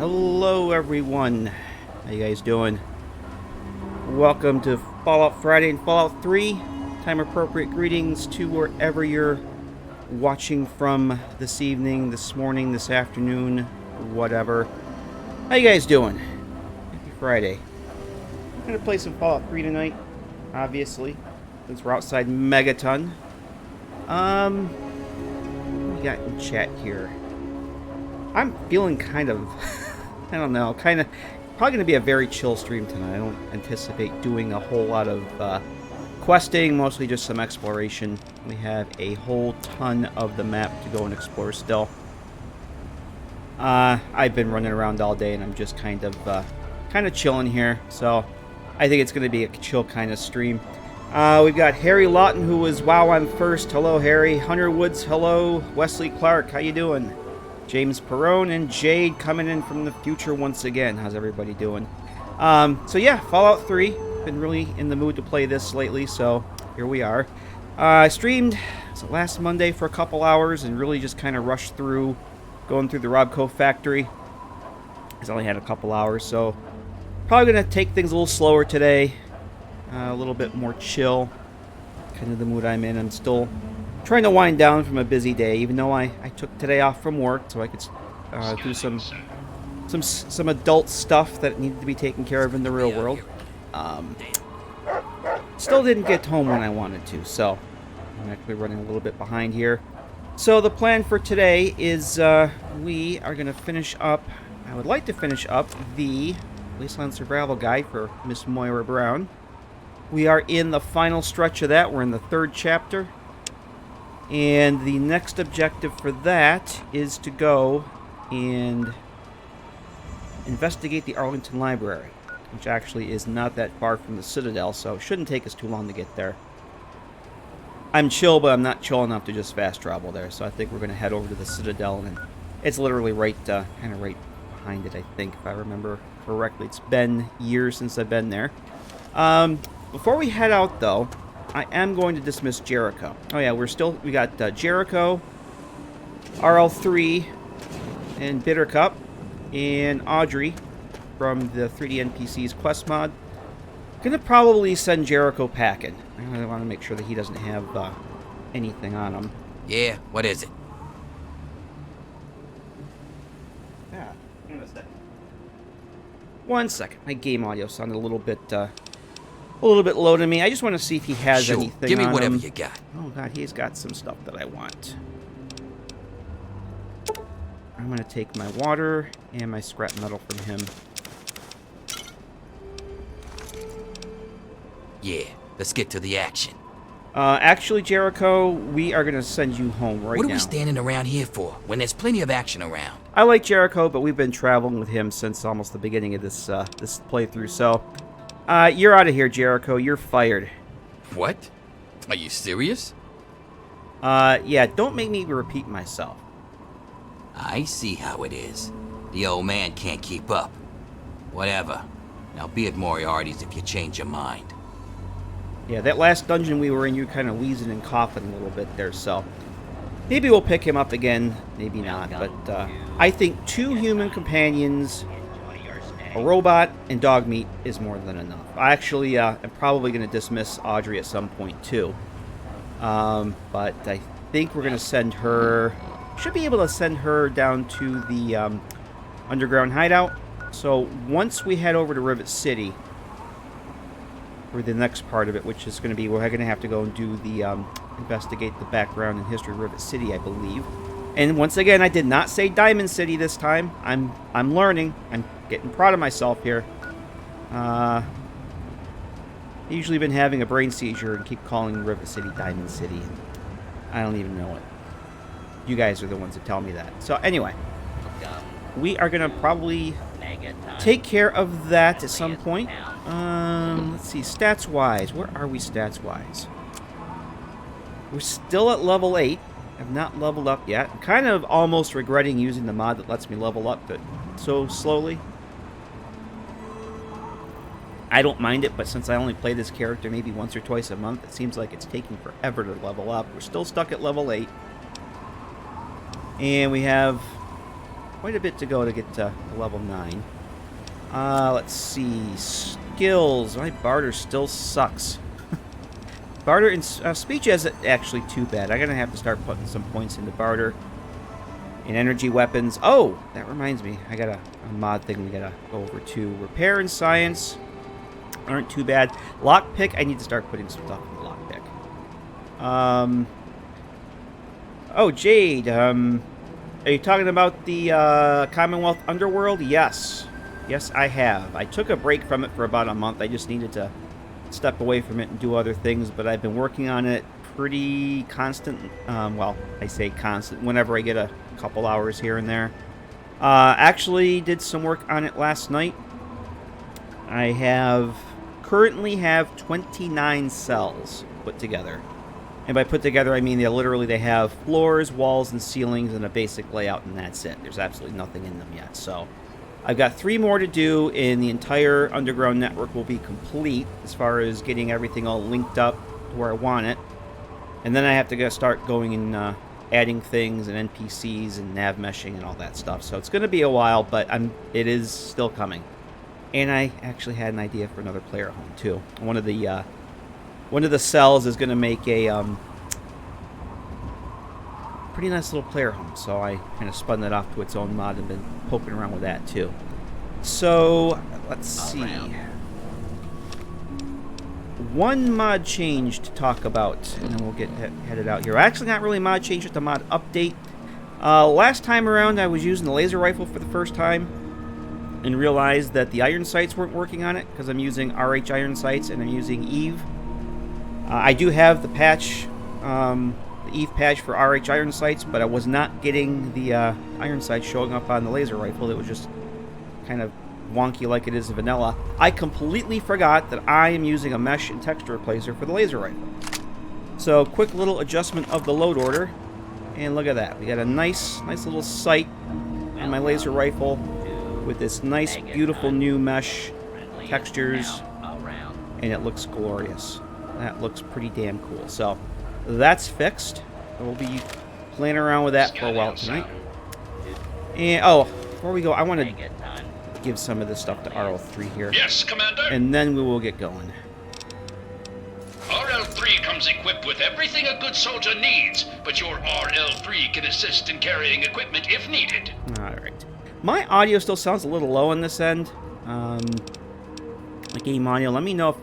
Hello everyone, how you guys doing? Welcome to Fallout Friday and Fallout 3. Time appropriate greetings to wherever you're watching from this evening, this morning, this afternoon, whatever. How you guys doing? Happy Friday. I'm gonna play some Fallout 3 tonight, obviously, since we're outside Megaton. What do we got in chat here? I'm feeling kind of, I don't know, probably going to be a very chill stream tonight. I don't anticipate doing a whole lot of questing, mostly just some exploration. We have a whole ton of the map to go and explore still. I've been running around all day and I'm just kind of chilling here, so I think it's going to be a chill kind of stream. We've got Harry Lawton, who was WoW on first. Hello, Harry. Hunter Woods, hello. Wesley Clark, how you doing? James Perrone and Jade coming in from the future once again. How's everybody doing? So yeah, Fallout 3. Been really in the mood to play this lately, so here we are. I streamed last Monday for a couple hours and really just kind of rushed through, going through the Robco factory. I only had a couple hours, so probably going to take things a little slower today. A little bit more chill. Kind of the mood I'm in. I'm still trying to wind down from a busy day, even though I took today off from work so I could do some adult stuff that needed to be taken care of in the real world. Still didn't get home when I wanted to, so I'm actually running a little bit behind here. So the plan for today is we are going to finish up, I would like to finish up the Wasteland Survival Guide for Miss Moira Brown. We are in the final stretch of that. We're in the 3rd chapter. And the next objective for that is to go and investigate the Arlington Library, which actually is not that far from the Citadel, so it shouldn't take us too long to get there. I'm chill, but I'm not chill enough to just fast travel there, so I think we're going to head over to the Citadel, and it's literally right behind it, I think, if I remember correctly. It's been years since I've been there. Before we head out, though, I am going to dismiss Jericho. Oh yeah, we got Jericho, RL3, and Bittercup, and Audrey from the 3D NPC's quest mod. Gonna probably send Jericho packing. I want to make sure that he doesn't have anything on him. Yeah, what is it? Yeah, hang on a second. 1 second. My game audio sounded a little bit low to me. I just want to see if he has anything Give me on whatever him. you got. Oh god, he's got some stuff that I want. I'm going to take my water and my scrap metal from him. Yeah, let's get to the action. Actually, Jericho, we are going to send you home right now. What are we standing around here for, when there's plenty of action around? I like Jericho, but we've been traveling with him since almost the beginning of this playthrough, so you're out of here, Jericho. You're fired. What? Are you serious? Yeah, don't make me repeat myself. I see how it is. The old man can't keep up. Whatever. Now be at Moriarty's if you change your mind. Yeah, that last dungeon we were in, you were kind of wheezing and coughing a little bit there, so maybe we'll pick him up again, maybe not, but I think 2 human companions, a robot, and dog meat is more than enough. I actually am probably going to dismiss Audrey at some point, too. But I think we're going to send her... Should be able to send her down to the underground hideout. So once we head over to Rivet City, for the next part of it, which is going to be... We're going to have to go and do the... investigate the background and history of Rivet City, I believe. And once again, I did not say Diamond City this time. I'm learning. I'm getting proud of myself here. I've usually been having a brain seizure and keep calling Rivet City Diamond City. And I don't even know it. You guys are the ones that tell me that. So anyway, we are going to probably take care of that at some point. Let's see, stats-wise. Where are we stats-wise? We're still at level 8. I've not leveled up yet. I'm kind of almost regretting using the mod that lets me level up but so slowly. I don't mind it, but since I only play this character maybe once or twice a month, it seems like it's taking forever to level up. We're still stuck at level 8. And we have quite a bit to go to get to level 9. Let's see. Skills. My barter still sucks. Barter and speech isn't actually too bad. I'm going to have to start putting some points into barter. And energy weapons. Oh, that reminds me. I got a mod thing we got to go over too. Repair and science aren't too bad. Lockpick. I need to start putting some stuff in the lockpick. Oh, Jade. Are you talking about the Commonwealth Underworld? Yes. Yes, I have. I took a break from it for about a month. I just needed to step away from it and do other things, but I've been working on it pretty constant. Well, I say constant. Whenever I get a couple hours here and there. Actually did some work on it last night. I currently have 29 cells put together. And by put together, I mean they have floors, walls, and ceilings, and a basic layout, and that's it. There's absolutely nothing in them yet. So I've got 3 more to do, and the entire underground network will be complete as far as getting everything all linked up to where I want it. And then I have to start going and adding things and NPCs and nav meshing and all that stuff. So it's going to be a while, but it is still coming. And I actually had an idea for another player home too. One of the cells is going to make a pretty nice little player home. So I kind of spun that off to its own mod and been poking around with that too. So let's see. One mod change to talk about, and then we'll get headed out here. Actually, not really mod change, just a mod update. Last time around, I was using the laser rifle for the first time and realized that the iron sights weren't working on it because I'm using RH iron sights and I'm using Eve. I do have the patch, the Eve patch for RH iron sights, but I was not getting the iron sights showing up on the laser rifle. It was just kind of wonky like it is in vanilla. I completely forgot that I am using a mesh and texture replacer for the laser rifle. So quick little adjustment of the load order, and look at that. We got a nice little sight on my laser rifle with this nice beautiful new mesh textures, and it looks glorious. That looks pretty damn cool. So that's fixed. We'll be playing around with that for a while tonight. And before we go, I want to give some of this stuff to RL3 here. Yes, Commander. And then we will get going. RL3 comes equipped with everything a good soldier needs, but your RL3 can assist in carrying equipment if needed. Alright. My audio still sounds a little low on this end. The game audio. Let me know if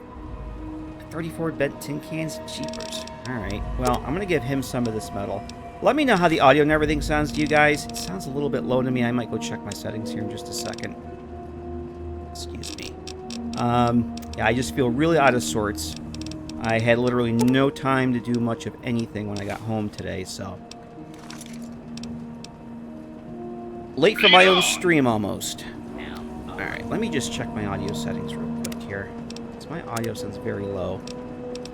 34 bent tin cans cheapers. Alright. Well, I'm going to give him some of this metal. Let me know how the audio and everything sounds to you guys. It sounds a little bit low to me. I might go check my settings here in just a second. Excuse me. Yeah, I just feel really out of sorts. I had literally no time to do much of anything when I got home today, so. Late for my own stream, almost. Alright, let me just check my audio settings real quick here. Because my audio sounds very low.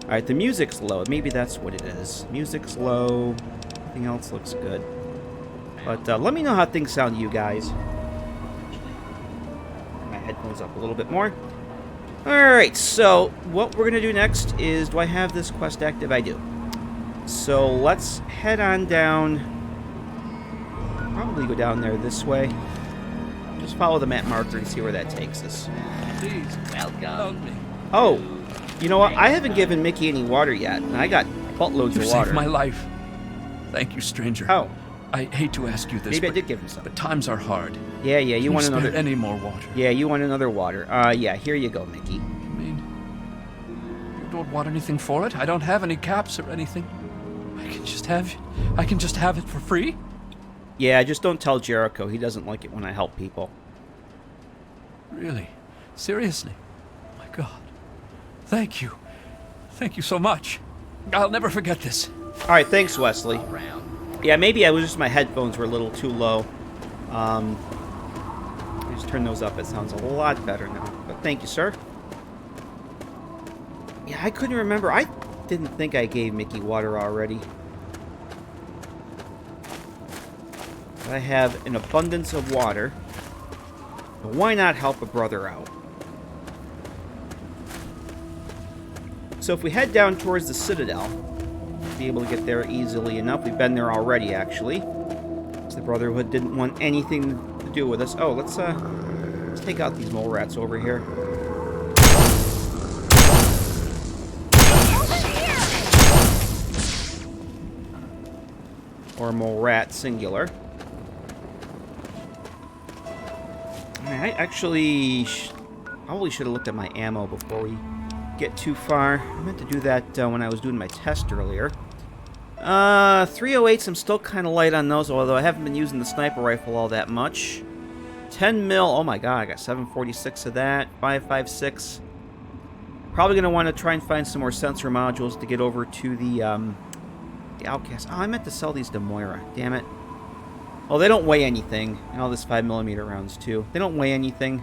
Alright, the music's low. Maybe that's what it is. Music's low. Everything else looks good. But let me know how things sound to you guys. My headphones up a little bit more. Alright, so what we're going to do next is, do I have this quest active? I do. So let's head on down. Probably go down there this way. Just follow the map marker and see where that takes us. Please, welcome. Oh, you know what? I haven't given Mickey any water yet, and I got buttloads of water. You saved my life. Thank you, stranger. Oh. I hate to ask you this, Maybe I did give him some. but times are hard. Yeah, you want another... any more water? Yeah, you want another water. Yeah, here you go, Mickey. You mean you don't want anything for it? I don't have any caps or anything. I can just have it for free? Yeah, just don't tell Jericho. He doesn't like it when I help people. Really? Seriously? My God. Thank you. Thank you so much. I'll never forget this. All right, thanks, Wesley. Yeah, maybe I was just my headphones were a little too low. I just turned those up. It sounds a lot better now. But thank you, sir. Yeah, I couldn't remember. I didn't think I gave Mickey water already. But I have an abundance of water. But why not help a brother out? So if we head down towards the Citadel, we'll be able to get there easily enough. We've been there already, actually. The Brotherhood didn't want anything do with us. Oh, let's take out these mole rats over here. Or mole rat, singular. I actually probably should have looked at my ammo before we get too far. I meant to do that when I was doing my test earlier. 308s, I'm still kind of light on those, although I haven't been using the sniper rifle all that much. 10 mil, oh my god, I got 746 of that. 5.56. Probably going to want to try and find some more sensor modules to get over to the Outcast. Oh, I meant to sell these to Moira. Damn it. Oh, they don't weigh anything. And all this 5mm rounds, too. They don't weigh anything.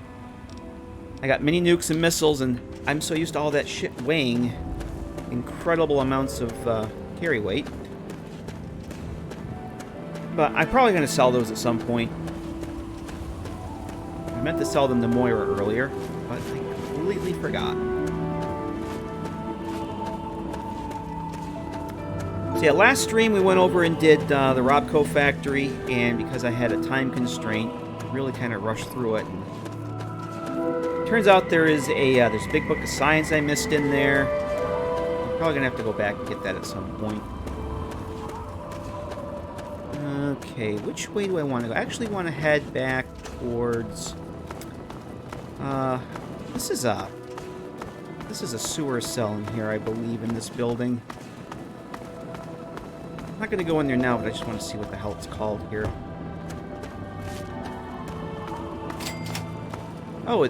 I got mini nukes and missiles, and I'm so used to all that shit weighing incredible amounts of carry weight. But I'm probably going to sell those at some point. I meant to sell them to Moira earlier, but I completely forgot. So yeah, last stream we went over and did the Robco factory, and because I had a time constraint, I really kind of rushed through it. And turns out there's a big book of science I missed in there. I'm probably gonna have to go back and get that at some point. Okay, which way do I want to go? I actually want to head back towards. This is a sewer cell in here, I believe, in this building. I'm not going to go in there now, but I just want to see what the hell it's called here. Oh,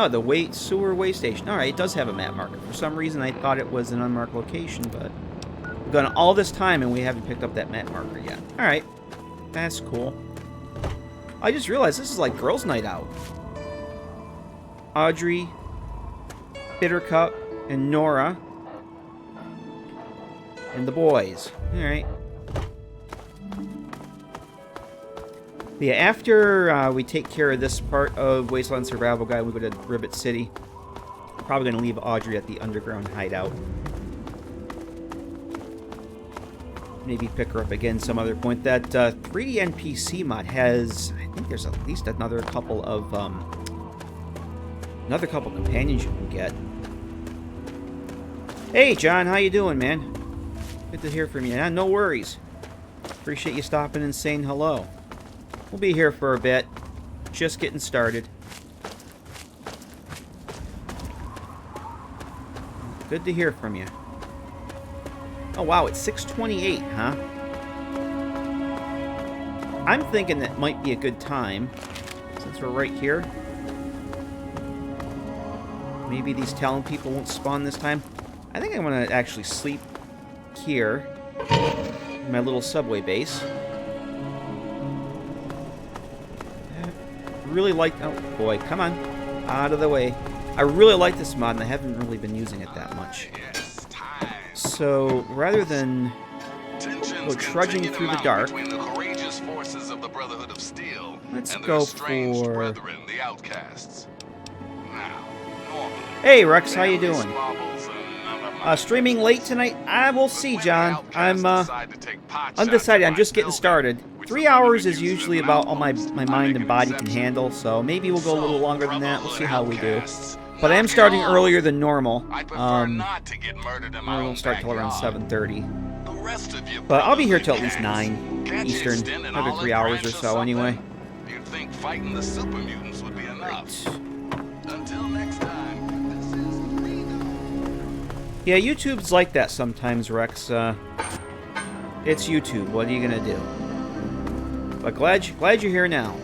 the sewer way station. All right, it does have a map marker. For some reason, I thought it was an unmarked location, but we've gone all this time and we haven't picked up that map marker yet. All right, that's cool. I just realized this is like girls' night out. Audrey, Bittercup, and Nora, and the boys. All right. Yeah, after we take care of this part of Wasteland Survival Guide, we go to Rivet City. Probably going to leave Audrey at the underground hideout. Maybe pick her up again some other point. That 3D NPC mod has, I think there's at least another couple companions you can get. Hey, John, how you doing, man? Good to hear from you. No worries. Appreciate you stopping and saying hello. We'll be here for a bit. Just getting started. Good to hear from you. Oh, wow, it's 6:28, huh? I'm thinking that might be a good time, since we're right here. Maybe these Talon people won't spawn this time. I think I'm going to actually sleep here in my little subway base. Really like, oh boy, come on, out of the way. I really like this mod, and I haven't really been using it that much. So rather than go trudging through the dark, let's go for. Hey Rex, how you doing? Streaming late tonight? I will see, John. I'm undecided. I'm just getting started. 3 hours is usually about all my mind and body can handle, so maybe we'll go a little longer than that. We'll see how we do. But I am starting earlier than normal. I won't start till around 7:30. But I'll be here till at least 9 Eastern. Another 3 hours or so, anyway. You'd think fighting the super mutants would be enough. Until next time. Yeah, YouTube's like that sometimes, Rex. It's YouTube. What are you gonna do? But glad you're here now.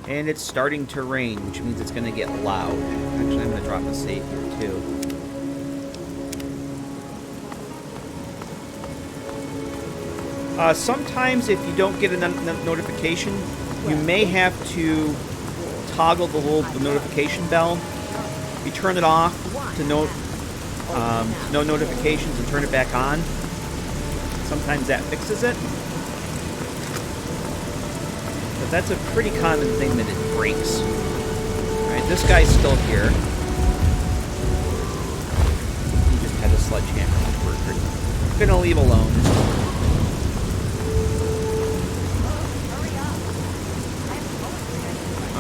And it's starting to rain, which means it's gonna get loud. Actually, I'm gonna drop a save here too. Sometimes if you don't get a notification, you may have to toggle the notification bell. You turn it off to no notifications and turn it back on. Sometimes that fixes it. But that's a pretty common thing that it breaks. Alright, this guy's still here. He just had a sledgehammer. I'm gonna leave alone.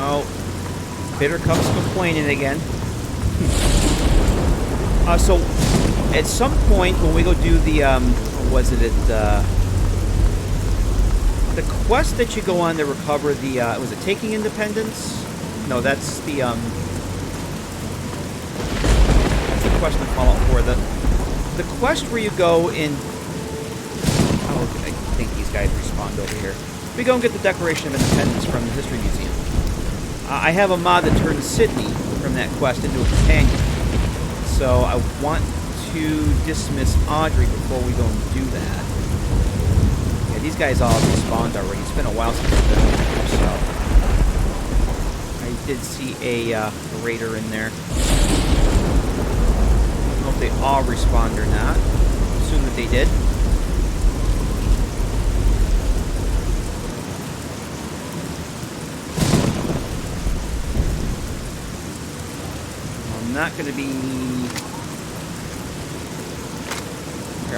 Oh, Bitter Cup's complaining again. So, at some point when we go do the, what was it, the quest that you go on to recover the, was it Taking Independence? No, that's the quest in Fallout 4. The quest where you go in... Oh, I think these guys respawned over here. We go and get the Declaration of Independence from the History Museum. I have a mod that turns Sydney from that quest into a companion. So I want to dismiss Audrey before we go and do that. Yeah, these guys all respawned already. It's been a while since I've been over here, so... I did see a raider in there. I don't know if they all respawned or not. Assume that they did. I'm not going to be...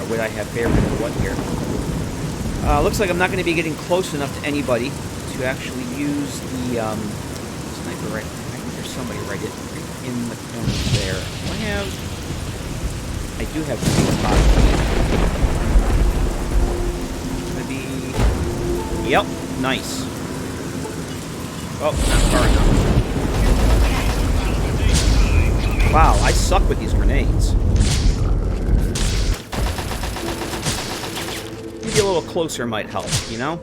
What I have favorite and what here. Looks like I'm not going to be getting close enough to anybody to actually use the sniper right. I think there's somebody right in the corner there. I do have the spot. It's going to be... Yep, nice. Oh, not far enough. Wow, I suck with these grenades. Maybe a little closer might help, you know?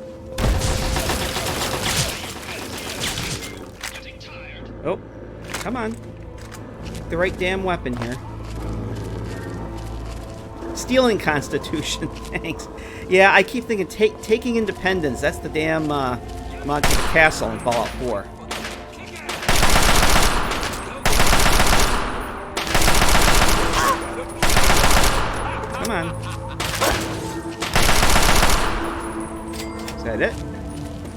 Oh, come on. Pick the right damn weapon here. Stealing Constitution, thanks. Yeah, I keep thinking Taking Independence. That's the damn mod for the castle in Fallout 4. Come on. Is that it?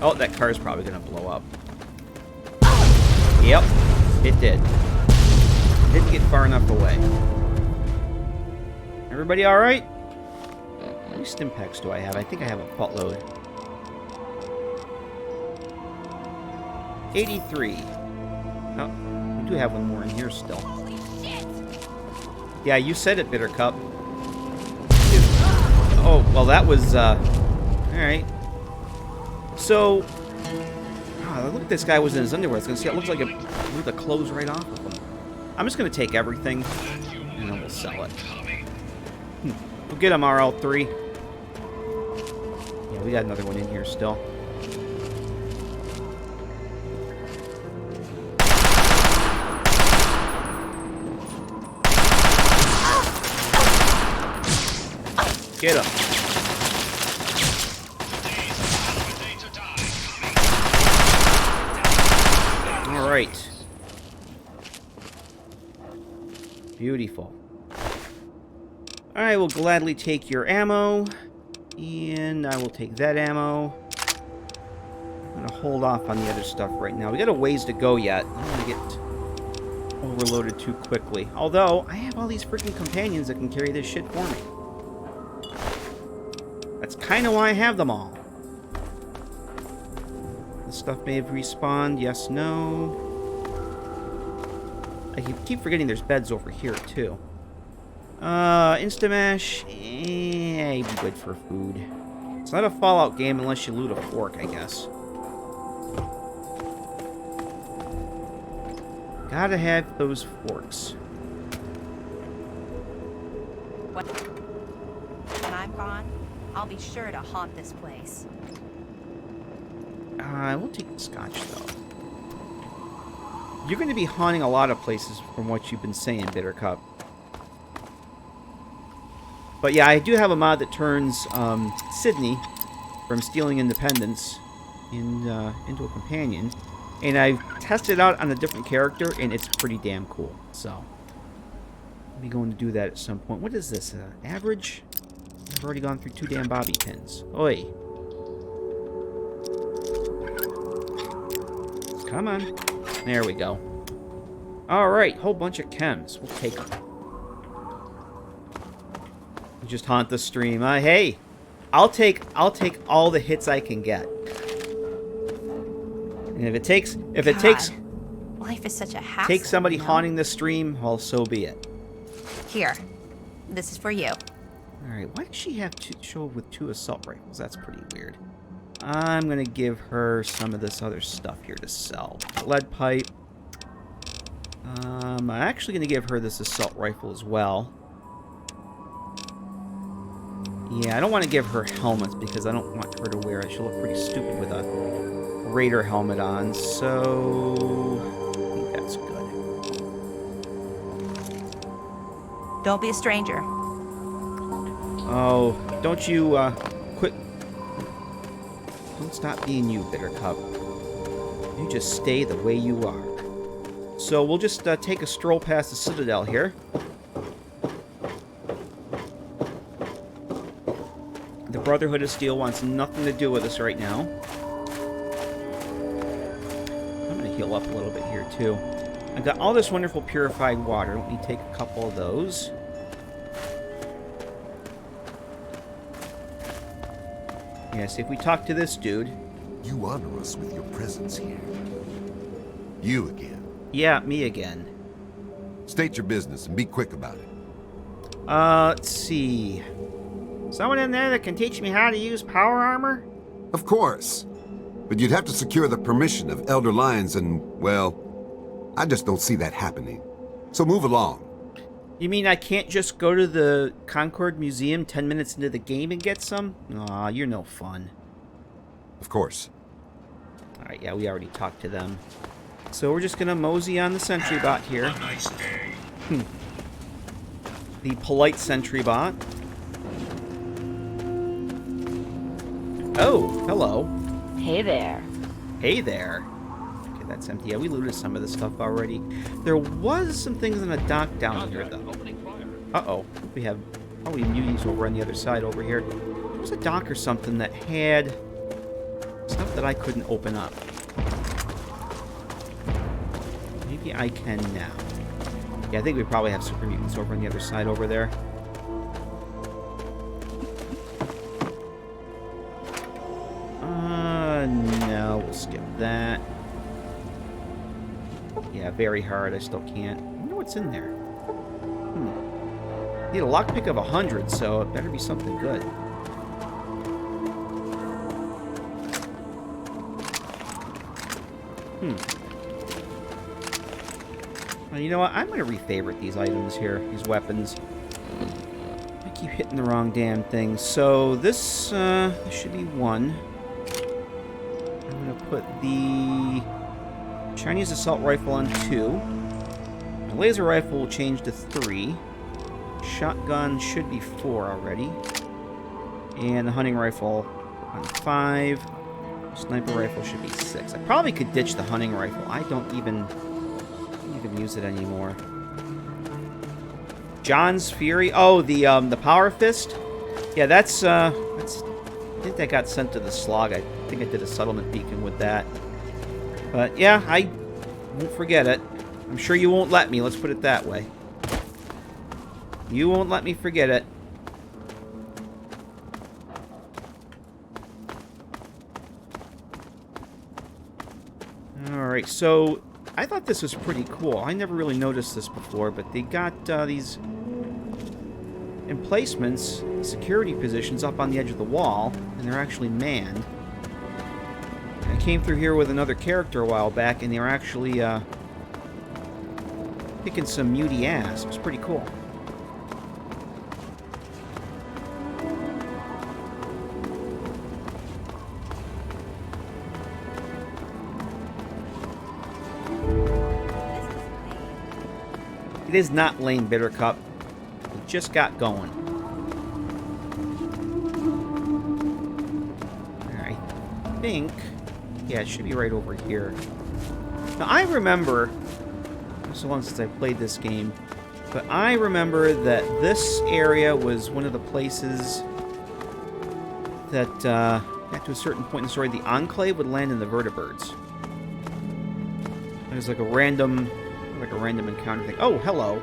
Oh, that car's probably going to blow up. Yep, it did. Didn't get far enough away. Everybody alright? How many stimpaks do I have? I think I have a buttload. 83. Oh, we do have one more in here still. Holy shit! Yeah, you said it, Bitter Cup. Oh, well that was, alright. So, look at this guy was in his underwear. I was gonna see, it looks like it blew the clothes right off of him. I'm just gonna take everything, and then we'll sell it. We'll get him, RL3. Yeah, we got another one in here still. Get him. All right. Beautiful. I will gladly take your ammo, and I will take that ammo. I'm going to hold off on the other stuff right now. We got a ways to go yet. I don't want to get overloaded too quickly. Although, I have all these freaking companions that can carry this shit for me. That's kind of why I have them all. This stuff may have respawned. Yes, no. I keep forgetting there's beds over here, too. Instamash, be good for food. It's not a Fallout game unless you loot a fork, I guess. Gotta have those forks. When I'm gone, I'll be sure to haunt this place. I will take the scotch, though. You're going to be haunting a lot of places from what you've been saying, Bitter Cup. But yeah, I do have a mod that turns Sydney from Stealing Independence into a companion. And I've tested it out on a different character, and it's pretty damn cool. So, I'll be going to do that at some point. What is this? Average? I've already gone through 2 damn bobby pins. Oi. Come on. There we go. Alright, whole bunch of chems. We'll take them. Just haunt the stream. Hey, I'll take all the hits I can get. And if it takes Life is such a hassle. takes somebody you know? haunting the stream, well, so be it. Here, this is for you. All right, why does she have to show up with 2 assault rifles? That's pretty weird. I'm gonna give her some of this other stuff here to sell. Lead pipe. I'm actually gonna give her this assault rifle as well. Yeah, I don't want to give her helmets because I don't want her to wear it. She'll look pretty stupid with a Raider helmet on, so I think that's good. Don't be a stranger. Oh, don't you quit. Don't stop being you, Bittercup. You just stay the way you are. So we'll just take a stroll past the Citadel here. The Brotherhood of Steel wants nothing to do with us right now. I'm going to heal up a little bit here, too. I've got all this wonderful purified water. Let me take a couple of those. Yes, if we talk to this dude. You honor us with your presence here. You again. Yeah, me again. State your business and be quick about it. Let's see. Someone in there that can teach me how to use power armor? Of course. But you'd have to secure the permission of Elder Lyons and, well, I just don't see that happening. So move along. You mean I can't just go to the Concord Museum 10 minutes into the game and get some? Aw, you're no fun. Of course. Alright, yeah, we already talked to them. So we're just gonna mosey on the sentry bot here. Nice day. The polite sentry bot. Oh, hello. Hey there. Hey there. Okay, that's empty. Yeah, we looted some of this stuff already. There was some things on the dock down here, though. Uh-oh. We have probably mutants over on the other side over here. There was a dock or something that had stuff that I couldn't open up. Maybe I can now. Yeah, I think we probably have super mutants over on the other side over there. No, we'll skip that. Yeah, very hard. I still can't. I wonder what's in there. Need a lockpick of 100, so it better be something good. Well, you know what? I'm going to refavorite these items here, these weapons. I keep hitting the wrong damn thing. So this should be 1. I'm going to put the Chinese assault rifle on 2. The laser rifle will change to 3. Shotgun should be 4 already. And the hunting rifle on 5. Sniper rifle should be 6. I probably could ditch the hunting rifle. I don't even use it anymore. John's Fury. Oh, the Power Fist. Yeah, that's I think that got sent to the slog. I think I did a settlement beacon with that. But yeah, I won't forget it. I'm sure you won't let me. Let's put it that way. You won't let me forget it. Alright, so I thought this was pretty cool. I never really noticed this before, but they got these emplacements, security positions up on the edge of the wall, and they're actually manned. I came through here with another character a while back, and they were actually kicking some muty ass. It was pretty cool. It is not lame, Bittercup. It just got going. Alright. I think... yeah, it should be right over here. Now, I remember... so long since I played this game, but I remember that this area was one of the places that, at to a certain point in the story, the Enclave would land in the vertibirds. There's like a random encounter thing. Oh, hello.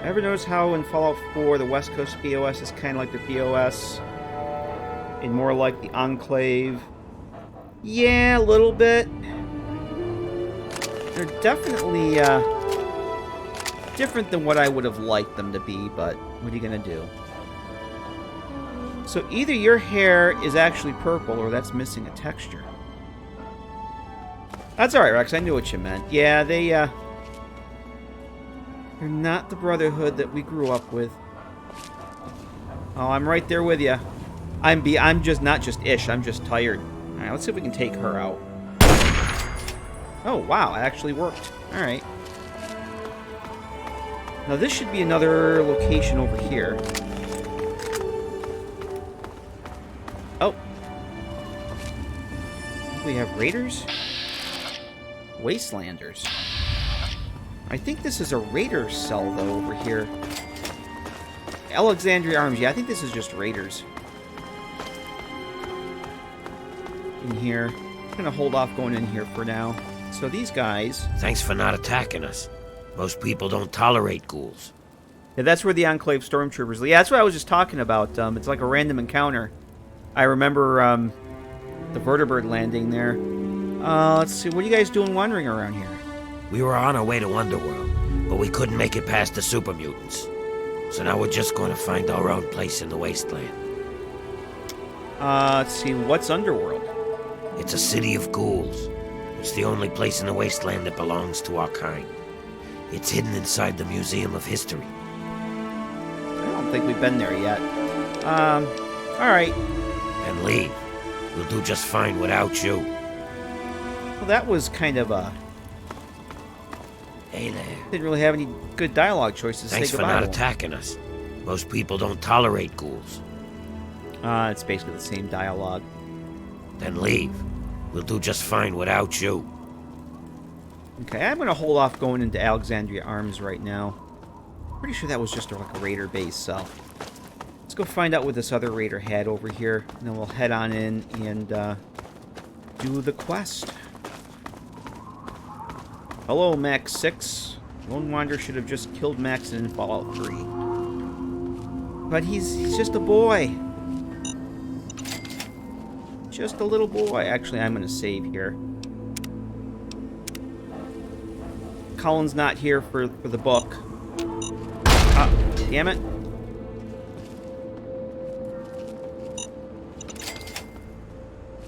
Ever notice how in Fallout 4 the West Coast POS is kind of like the POS and more like the Enclave. Yeah, a little bit. They're definitely different than what I would have liked them to be, but what are you going to do? So either your hair is actually purple or that's missing a texture. That's alright, Rex. I knew what you meant. Yeah, they're not the Brotherhood that we grew up with. Oh, I'm right there with you. I'm just not just ish. I'm just tired. All right, let's see if we can take her out. Oh, wow, it actually worked. All right. Now this should be another location over here. Oh. We have raiders? Wastelanders. I think this is a raider cell, though, over here. Alexandria Arms. Yeah, I think this is just raiders. In here. I'm going to hold off going in here for now. So these guys... Thanks for not attacking us. Most people don't tolerate ghouls. Yeah, that's where the Enclave Stormtroopers... Yeah, that's what I was just talking about. It's like a random encounter. I remember the vertibird landing there. Let's see. What are you guys doing wandering around here? We were on our way to Underworld, but we couldn't make it past the super mutants. So now we're just going to find our own place in the wasteland. Let's see. What's Underworld? It's a city of ghouls. It's the only place in the wasteland that belongs to our kind. It's hidden inside the Museum of History. I don't think we've been there yet. Alright. Then leave. We'll do just fine without you. Well, that was kind of a... Hey there. Didn't really have any good dialogue choices to Thanks say for goodbye not to. attacking us. Most people don't tolerate ghouls. It's basically the same dialogue. Then leave. We'll do just fine without you. Okay, I'm going to hold off going into Alexandria Arms right now. Pretty sure that was just like a raider base, so... Let's go find out what this other raider had over here, and then we'll head on in and do the quest. Hello, Max 6. Lone Wanderer should have just killed Max in Fallout 3. But he's just a boy. Just a little boy. Actually, I'm going to save here. Colin's not here for the book. Ah, damn it.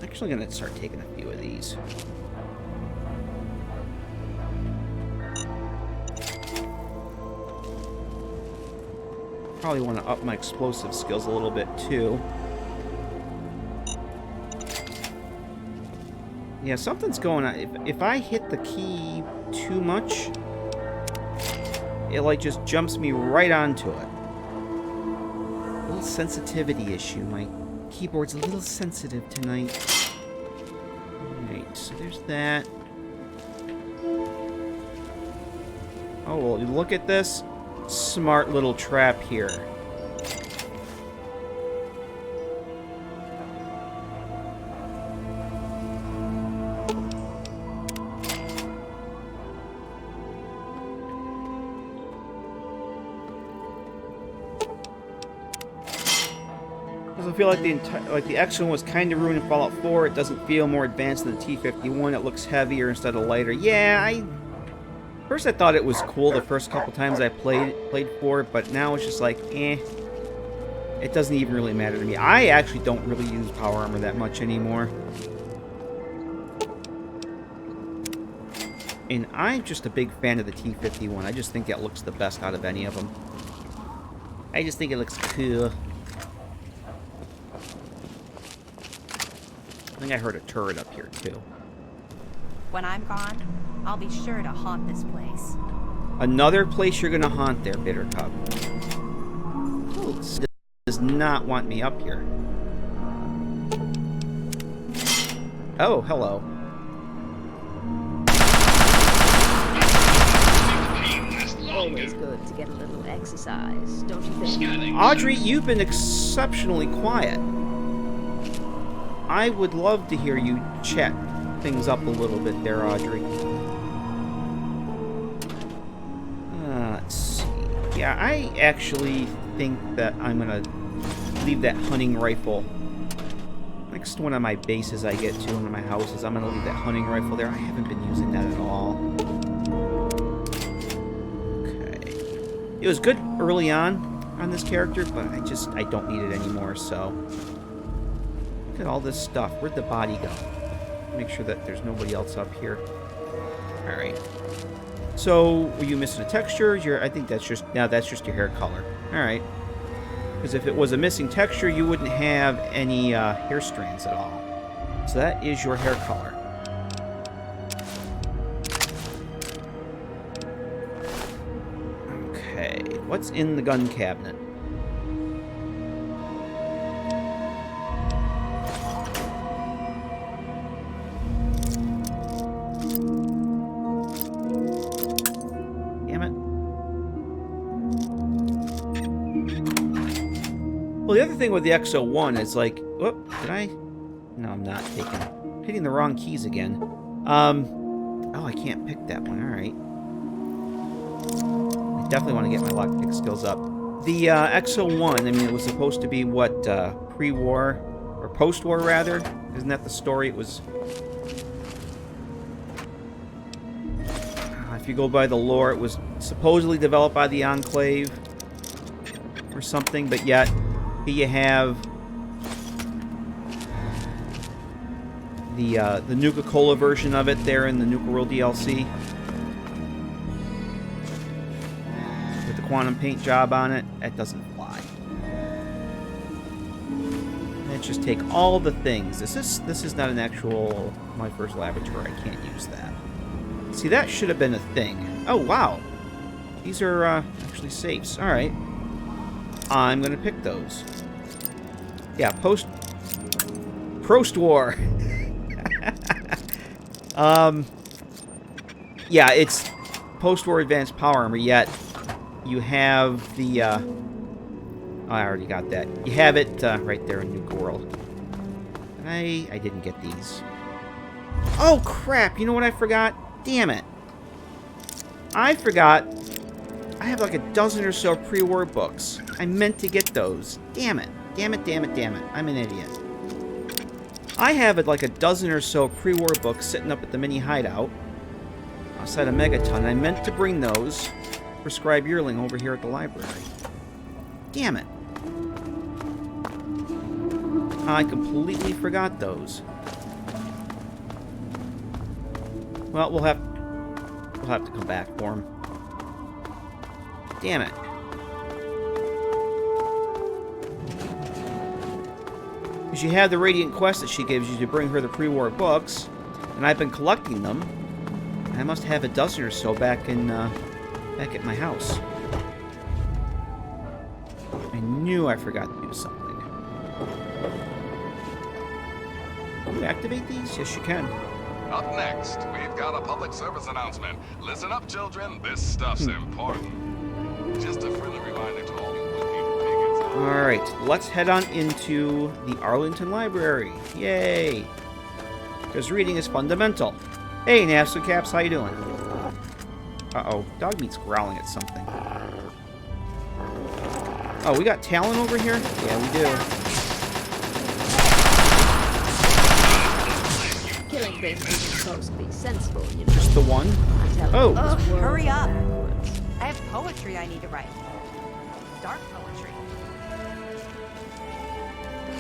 Actually, I'm going to start taking a few of these. Probably want to up my explosive skills a little bit, too. Yeah, something's going on. If I hit the key too much, it like just jumps me right onto it. A little sensitivity issue. My keyboard's a little sensitive tonight. Alright, so there's that. Oh, well, look at this smart little trap here. I feel like the X1 was kind of ruined in Fallout 4. It doesn't feel more advanced than the T-51. It looks heavier instead of lighter. Yeah, first I thought it was cool the first couple times I played 4, but now it's just like, eh. It doesn't even really matter to me. I actually don't really use power armor that much anymore. And I'm just a big fan of the T-51. I just think it looks the best out of any of them. I just think it looks cool. I think I heard a turret up here, too. When I'm gone, I'll be sure to haunt this place. Another place you're gonna haunt there, Bittercup. Ooh, this does not want me up here. Oh, hello. Always good to get a little exercise, don't you think? Audrey, you've been exceptionally quiet. I would love to hear you chat things up a little bit there, Audrey. Let's see. Yeah, I actually think that I'm gonna leave that hunting rifle next one of my bases I get to, one of my houses, I'm going to leave that hunting rifle there. I haven't been using that at all. Okay. It was good early on this character, but I don't need it anymore, so. Look at all this stuff. Where'd the body go? Make sure that there's nobody else up here. Alright. So, were you missing a texture? I think that's just your hair color. Alright. Because if it was a missing texture, you wouldn't have any hair strands at all. So that is your hair color. Okay, what's in the gun cabinet? Well, the other thing with the XO1 is like, whoop, did I? No, I'm not hitting the wrong keys again. Oh, I can't pick that one. All right. I definitely want to get my lockpick skills up. The XO1, I mean, it was supposed to be what, pre-war, or post-war rather? Isn't that the story? It was... if you go by the lore, it was supposedly developed by the Enclave or something, but yet... Here you have the Nuka-Cola version of it there in the Nuka World DLC. With the quantum paint job on it, that doesn't fly. Let's just take all the things. This is not an actual My First Laboratory. I can't use that. See, that should have been a thing. Oh, wow. These are actually safes. All right. I'm going to pick those. Yeah, post-war. Yeah, it's post-war advanced power armor, yet you have the, oh, I already got that. You have it right there in Nuka World. And I didn't get these. Oh, crap! You know what I forgot? Damn it. I forgot... I have like a dozen or so pre-war books. I meant to get those. Damn it. Damn it, damn it, damn it. I'm an idiot. I have like a dozen or so pre-war books sitting up at the mini hideout outside of Megaton. I meant to bring those for Scribe Yearling over here at the library. Damn it. I completely forgot those. Well, we'll have to come back for them. Damn it. Because you have the Radiant Quest that she gives you to bring her the pre-war books, and I've been collecting them. I must have a dozen or so back at my house. I knew I forgot to do something. Can you activate these? Yes, you can. Up next, we've got a public service announcement. Listen up, children. This stuff's important. Just a friendly reminder to all you good people pagans. Alright, let's head on into the Arlington Library. Yay! Because reading is fundamental. Hey, Naps and Caps, how you doing? Uh-oh, dog meat's growling at something. Oh, we got Talon over here? Yeah, we do. Killing things isn't supposed to be sensible, you know. Just the one? Oh! Ugh, hurry up! I have poetry I need to write. Dark poetry.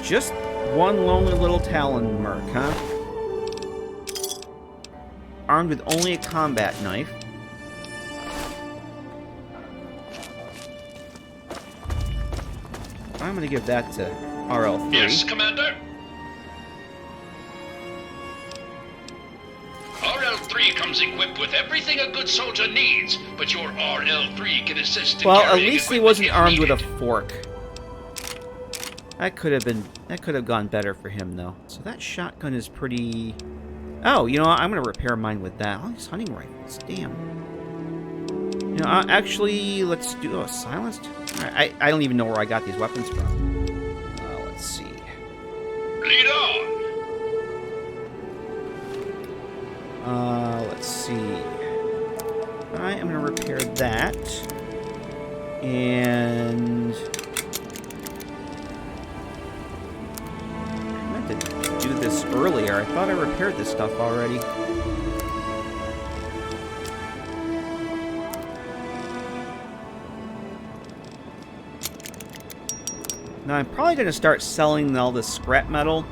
Just one lonely little Talon merc, huh? Armed with only a combat knife. I'm gonna give that to RL3. Yes, Commander? RL3 comes equipped with everything a good soldier needs, but your RL3 can assist in Well, at carrying least he equipment wasn't if armed with a needed. fork. That could have gone better for him, though. So that shotgun is pretty... Oh, you know what? I'm going to repair mine with that. All these hunting rifles. Damn. You know, actually, let's do... Oh, silenced? I don't even know where I got these weapons from. Let's see. Lead on! Let's see. I am going to repair that. And... earlier. I thought I repaired this stuff already. Now, I'm probably going to start selling all this scrap metal.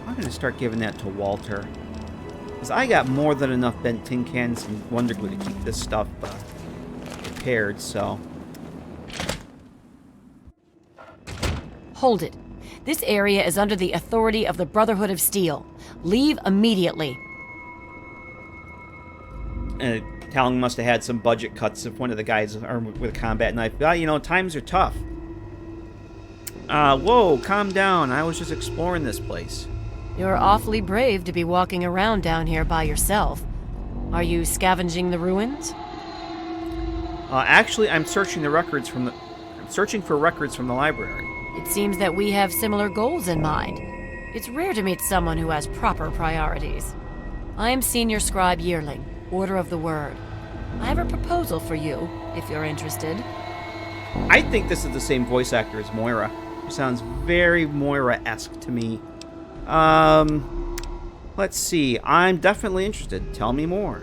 I'm going to start giving that to Walter. Because I got more than enough bent tin cans and Wonder Glue to keep this stuff repaired, so... Hold it. This area is under the authority of the Brotherhood of Steel. Leave immediately. Talon must have had some budget cuts if one of the guys armed with a combat knife. Well, you know, times are tough. Whoa, calm down. I was just exploring this place. You're awfully brave to be walking around down here by yourself. Are you scavenging the ruins? Actually, I'm searching the records from the... I'm searching for records from the library. It seems that we have similar goals in mind. It's rare to meet someone who has proper priorities. I am Senior Scribe Yearling, Order of the Word. I have a proposal for you, if you're interested. I think this is the same voice actor as Moira. She sounds very Moira-esque to me. Let's see. I'm definitely interested. Tell me more.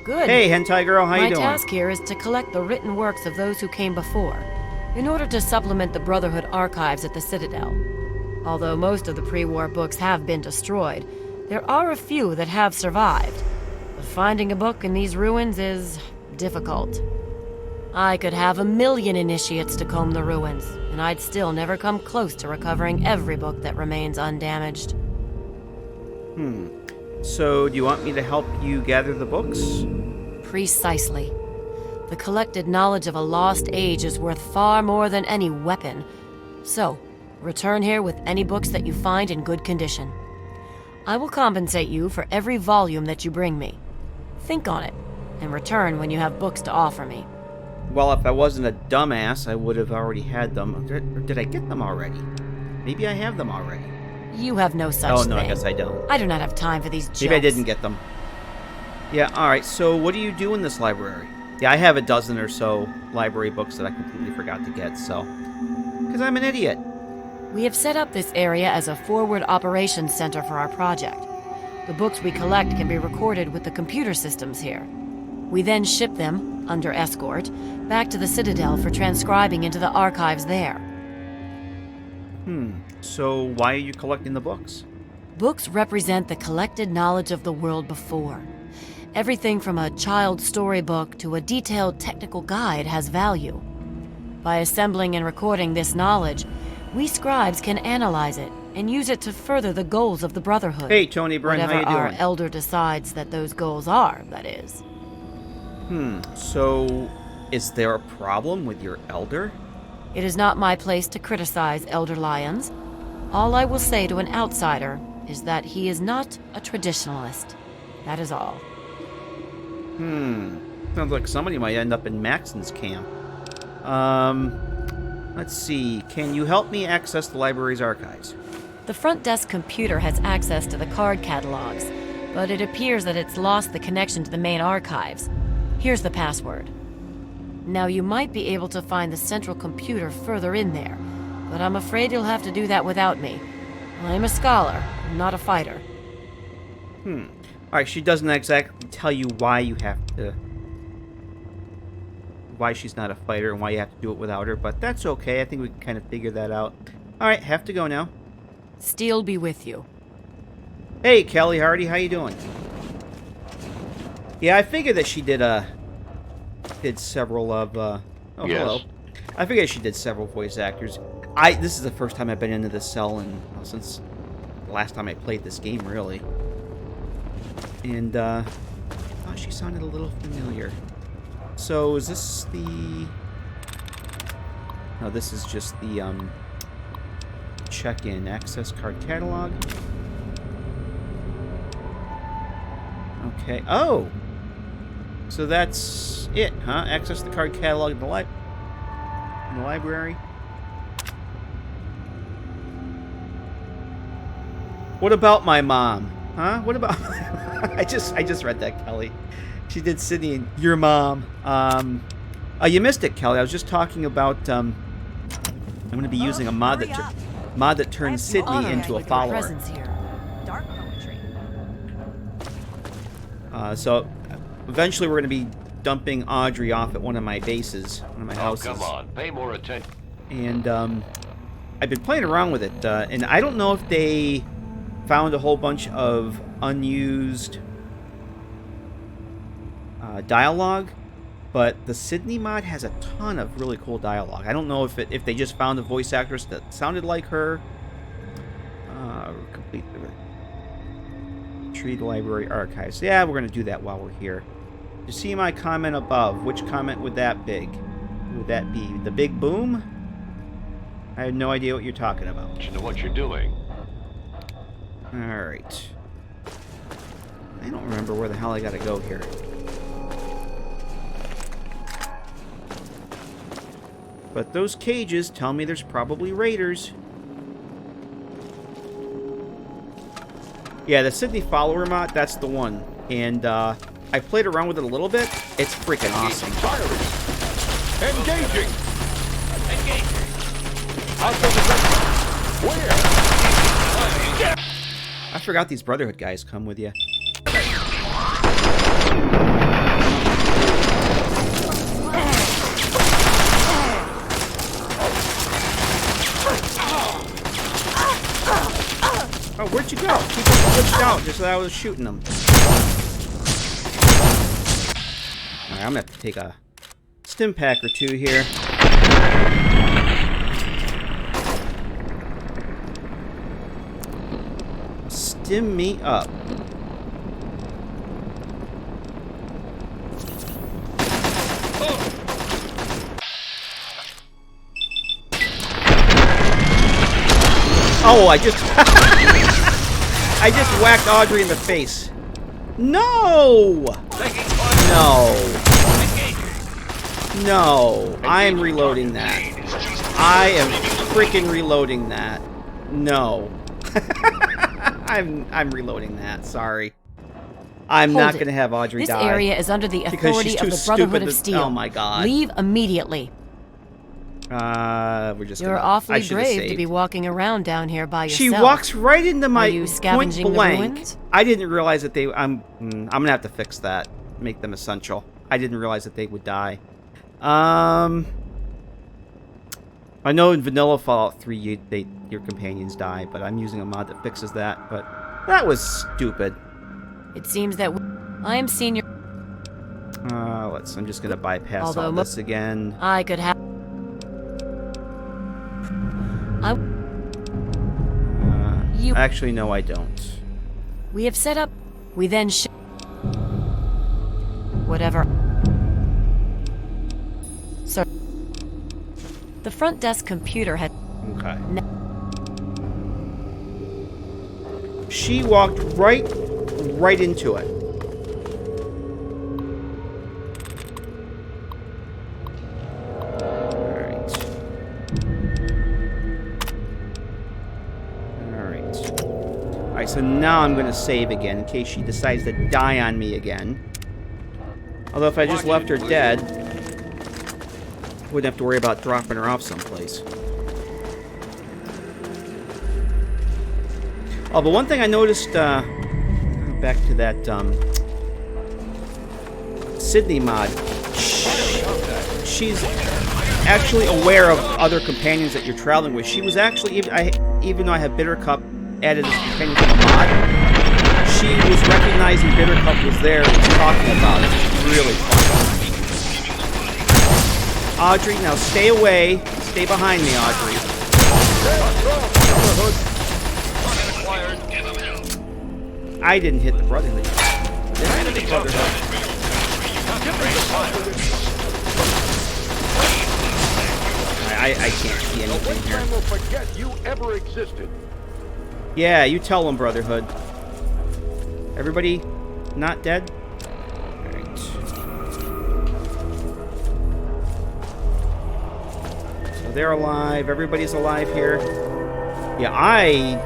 Good. Hey, hentai girl, how you doing? My task here is to collect the written works of those who came before, in order to supplement the Brotherhood archives at the Citadel. Although most of the pre-war books have been destroyed, there are a few that have survived. But finding a book in these ruins is difficult. I could have 1,000,000 initiates to comb the ruins, and I'd still never come close to recovering every book that remains undamaged. So, do you want me to help you gather the books? Precisely. The collected knowledge of a lost age is worth far more than any weapon. So, return here with any books that you find in good condition. I will compensate you for every volume that you bring me. Think on it, and return when you have books to offer me. Well, if I wasn't a dumbass, I would have already had them. Or did I get them already? Maybe I have them already. You have no such Oh, thing. no, I guess I don't. I do not have time for these jokes. Maybe I didn't get them. Yeah, alright, so what do you do in this library? Yeah, I have a dozen or so library books that I completely forgot to get, so... Because I'm an idiot. We have set up this area as a forward operations center for our project. The books we collect can be recorded with the computer systems here. We then ship them, under escort, back to the Citadel for transcribing into the archives there. So why are you collecting the books? Books represent the collected knowledge of the world before. Everything from a child's storybook to a detailed technical guide has value. By assembling and recording this knowledge, we scribes can analyze it and use it to further the goals of the Brotherhood. Hey, Tony Bryn, how whatever you our doing? elder decides that those goals are, that is. So is there a problem with your elder? It is not my place to criticize Elder Lyons. All I will say to an outsider is that he is not a traditionalist. That is all. Sounds like somebody might end up in Maxon's camp. Let's see. Can you help me access the library's archives? The front desk computer has access to the card catalogs, but it appears that it's lost the connection to the main archives. Here's the password. Now, you might be able to find the central computer further in there, but I'm afraid you'll have to do that without me. I'm a scholar, not a fighter. Alright, she doesn't exactly tell you why you have to... why she's not a fighter and why you have to do it without her, but that's okay. I think we can kind of figure that out. Alright, have to go now. Steel be with you. Hey, Kelly Hardy, how you doing? Yeah, I figured that she did several of, oh, Yes. hello. I figured she did several voice actors. This is the first time I've been into this cell since the last time I played this game, really. And, I thought she sounded a little familiar. So, is this the... No, this is just the, check-in. Access card catalog. Okay. Oh! So that's it, huh? Access the card catalog in the library. What about my mom? Huh? What about my mom? I just read that, Kelly. She did Sydney and your mom. You missed it, Kelly. I was just talking about I'm going to be using a mod that turns Sydney into a follower. Presence here. So eventually we're going to be dumping Audrey off at one of my bases, one of my houses. Come on, pay more attention. And I've been playing around with it, and I don't know if they found a whole bunch of unused dialogue, but the Sydney mod has a ton of really cool dialogue. I don't know if they just found a voice actress that sounded like her. Complete the Retrieve Library Archives. Yeah, we're going to do that while we're here. You see my comment above. Which comment would that be? The big boom? I have no idea what you're talking about. You know what you're doing. Alright. I don't remember where the hell I gotta go here. But those cages tell me there's probably raiders. Yeah, the Sydney follower mod, that's the one. And I played around with it a little bit. It's freaking awesome. Engaging! Where? I forgot these Brotherhood guys come with you. Oh, where'd you go? People glitched out just as I was shooting them. Alright, I'm gonna have to take a stim pack or two here. Stim me up. Oh, I just I just whacked Audrey in the face. No! No, I am reloading that. I am freaking reloading that. No. I'm reloading that. Sorry. I'm not going to have Audrey die. This area is under the authority of the Brotherhood of Steel. Oh my god. Leave immediately. We're just You're awfully brave to be walking around down here by yourself. She walks right into my Are you scavenging point blank. The ruins? I didn't realize that they. I'm gonna have to fix that. Make them essential. I didn't realize that they would die. I know in vanilla Fallout 3 your companions die, but I'm using a mod that fixes that. But that was stupid. It seems that I am senior. I'm just gonna bypass all this again. I could have. Actually, no, I don't. We have set up. We then whatever. So the front desk computer had. Okay. She walked right into it. Alright, so now I'm going to save again in case she decides to die on me again. Although if I just left her dead, wouldn't have to worry about dropping her off someplace. Oh, but one thing I noticed, back to that, Sydney mod, she's actually aware of other companions that you're traveling with. She was actually, even though I have Bittercup added as a companion to the mod, she was recognizing Bittercup was there and talking about it. It's really fun. Audrey, now stay away. Stay behind me, Audrey. I didn't hit the Brotherhood. I can't see anything here. Will forget you ever existed. Yeah, you tell them, Brotherhood. Everybody not dead? Alright. So they're alive. Everybody's alive here. Yeah, I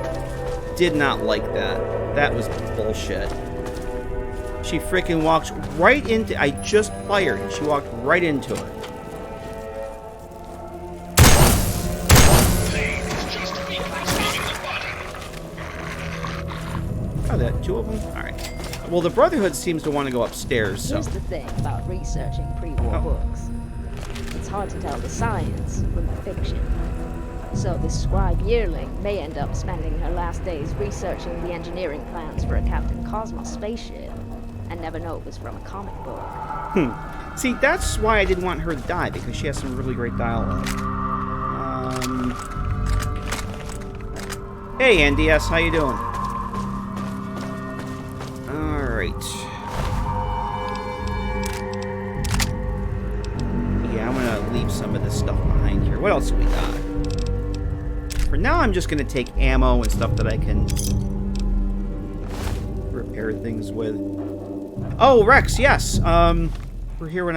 did not like that. That was bullshit. She freaking walks right into... I just fired and she walked right into it. Oh, that two of them? Alright. Well, the Brotherhood seems to want to go upstairs, so... Here's the thing about researching pre-war books. It's hard to tell the science from the fiction. So this scribe yearling may end up spending her last days researching the engineering plans for a Captain Cosmos spaceship and never know it was from a comic book. See, that's why I didn't want her to die, because she has some really great dialogue. Hey, NDS, how you doing? Alright. Yeah, I'm gonna leave some of this stuff behind here. What else do we got? For now, I'm just gonna take ammo and stuff that I can repair things with. Oh, Rex, yes. We're here when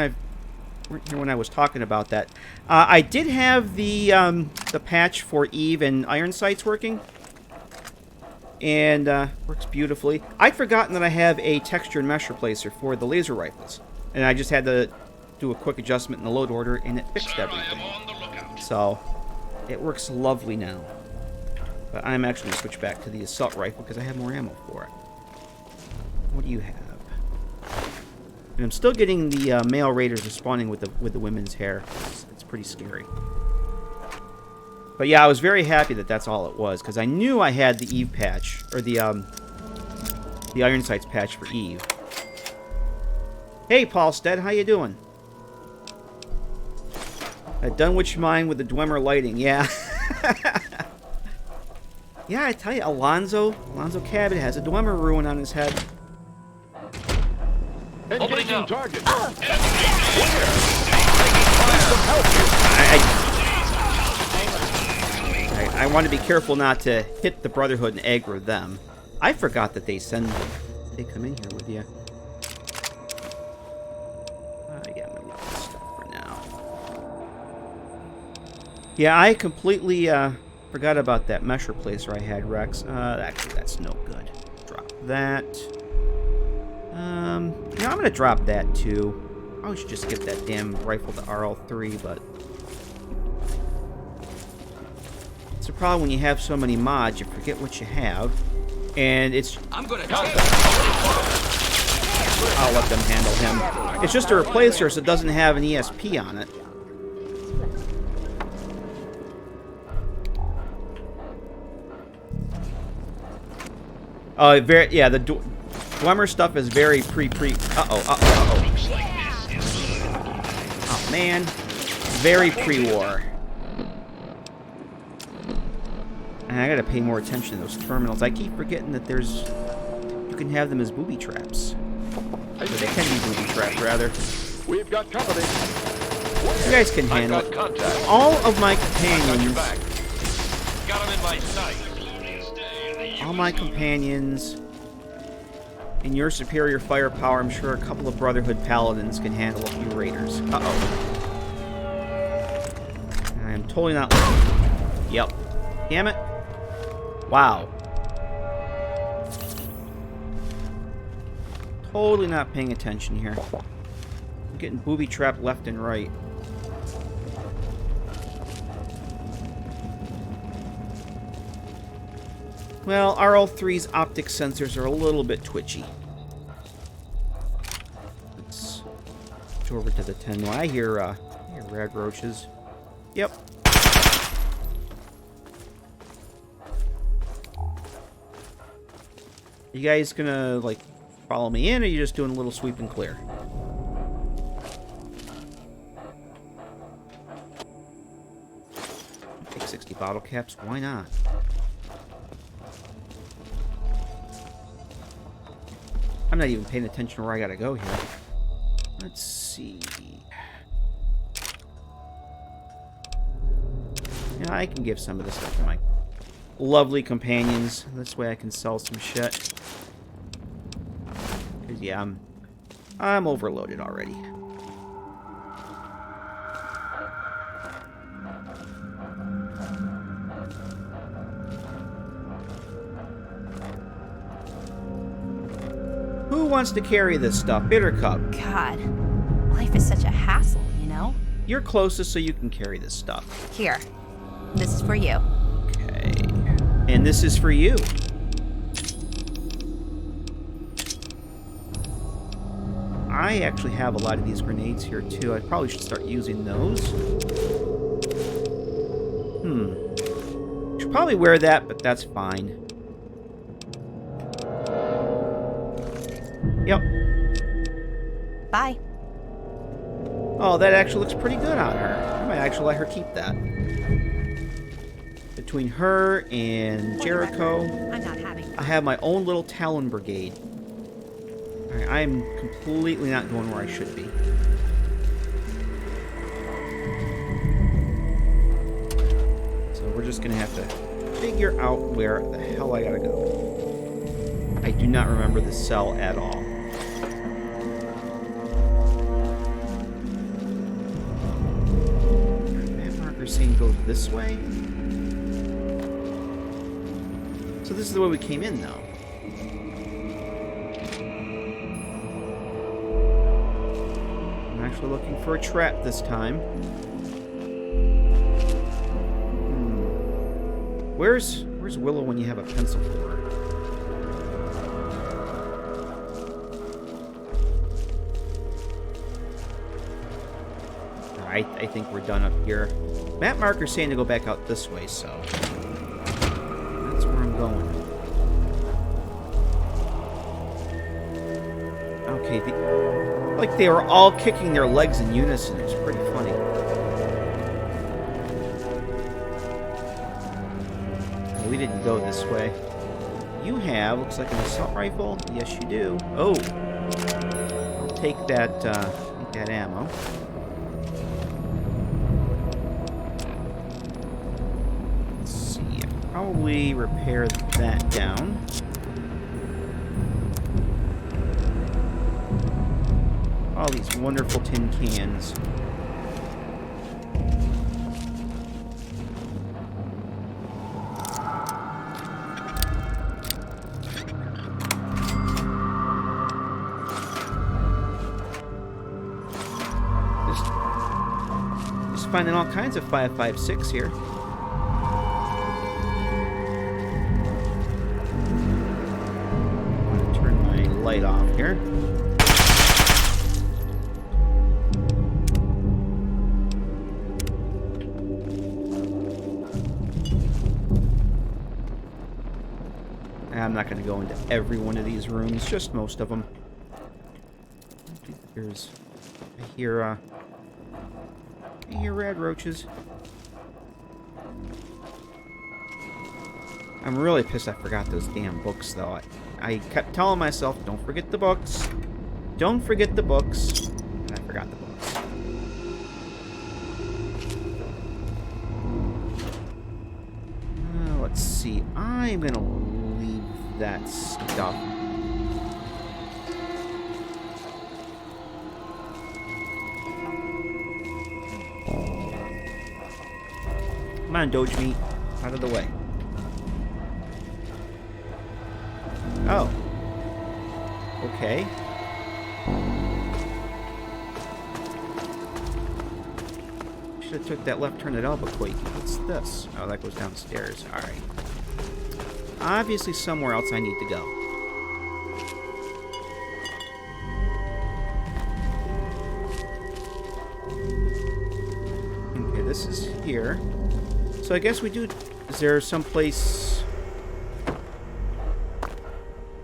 I was talking about that. I did have the patch for Eve and Iron Sights working, and works beautifully. I'd forgotten that I have a texture and mesh replacer for the laser rifles, and I just had to do a quick adjustment in the load order, and it fixed everything. So it works lovely now. But I'm actually going to switch back to the assault rifle because I have more ammo for it. What do you have? And I'm still getting the male raiders responding with the women's hair. It's pretty scary. But yeah, I was very happy that that's all it was, because I knew I had the Eve patch, or the Iron Sights patch for Eve. Hey, Paul Stead, how you doing? I done what you mind with the Dwemer lighting, yeah. Yeah, I tell you, Alonzo Cabot has a Dwemer ruin on his head. Engaging target. I want to be careful not to hit the Brotherhood and aggro them. I forgot that they come in here with you. Yeah, I'm gonna leave this stuff for now. Yeah, I completely forgot about that mesh replacer I had, Rex. Actually, that's no good. Drop that. I'm gonna drop that too. I should just get that damn rifle to RL3, but it's a problem when you have so many mods, you forget what you have, and it's... I'm gonna... I'll let them handle him. It's just a replacer, so it doesn't have an ESP on it. Yeah, the Dwemer stuff is very Uh-oh. Oh, man. Very pre-war. And I gotta pay more attention to those terminals. I keep forgetting that you can have them as booby traps. Or they can be booby traps, rather. We've got company. You guys can handle it. All of my companions... Got him in my sight. All my companions... In your superior firepower, I'm sure a couple of Brotherhood Paladins can handle a few Raiders. Uh-oh. I am totally not... Yep. Damn it. Wow. Totally not paying attention here. I'm getting booby-trapped left and right. Well, RL3's optic sensors are a little bit twitchy. Let's go over to the 10. I hear rag roaches. Yep. You guys gonna, like, follow me in, or are you just doing a little sweep and clear? Take 60 bottle caps, why not? I'm not even paying attention to where I gotta go here. Let's see. Yeah, I can give some of this stuff to my lovely companions. This way I can sell some shit. Cause yeah, I'm overloaded already. Who wants to carry this stuff? Bittercup. God, life is such a hassle, you know? You're closest, so you can carry this stuff. Here, this is for you. Okay. And this is for you. I actually have a lot of these grenades here, too. I probably should start using those. Should probably wear that, but that's fine. Yep. Bye. Oh, that actually looks pretty good on her. I might actually let her keep that. Between her and Jericho, I'm not having fun. I have my own little Talon Brigade. Alright, I'm completely not going where I should be. So we're just going to have to figure out where the hell I gotta go. I do not remember the cell at all. Map marker saying go this way? So this is the way we came in, though. I'm actually looking for a trap this time. Where's Willow when you have a pencil for her? Alright, I think we're done up here. Map marker's saying to go back out this way, so that's where I'm going. Okay, like they were all kicking their legs in unison. It was pretty funny. We didn't go this way. You have, looks like an assault rifle. Yes, you do. Oh, I'll take that ammo. Let's see. I'll probably repair that down. All these wonderful tin cans. Just finding all kinds of 5.56 here. I'm gonna turn my light off here. I'm not going to go into every one of these rooms, just most of them. There's... I hear red roaches. I'm really pissed I forgot those damn books, though. I kept telling myself, don't forget the books. Don't forget the books. And I forgot the books. Let's see. I'm going to leave that stuff. Come on, Doge Meat. Out of the way. Oh. Okay. Should have took that left turn at Albuquerque. What's this? Oh, that goes downstairs. Alright. Obviously somewhere else I need to go. Okay, this is here. So I guess we do... Is there some place...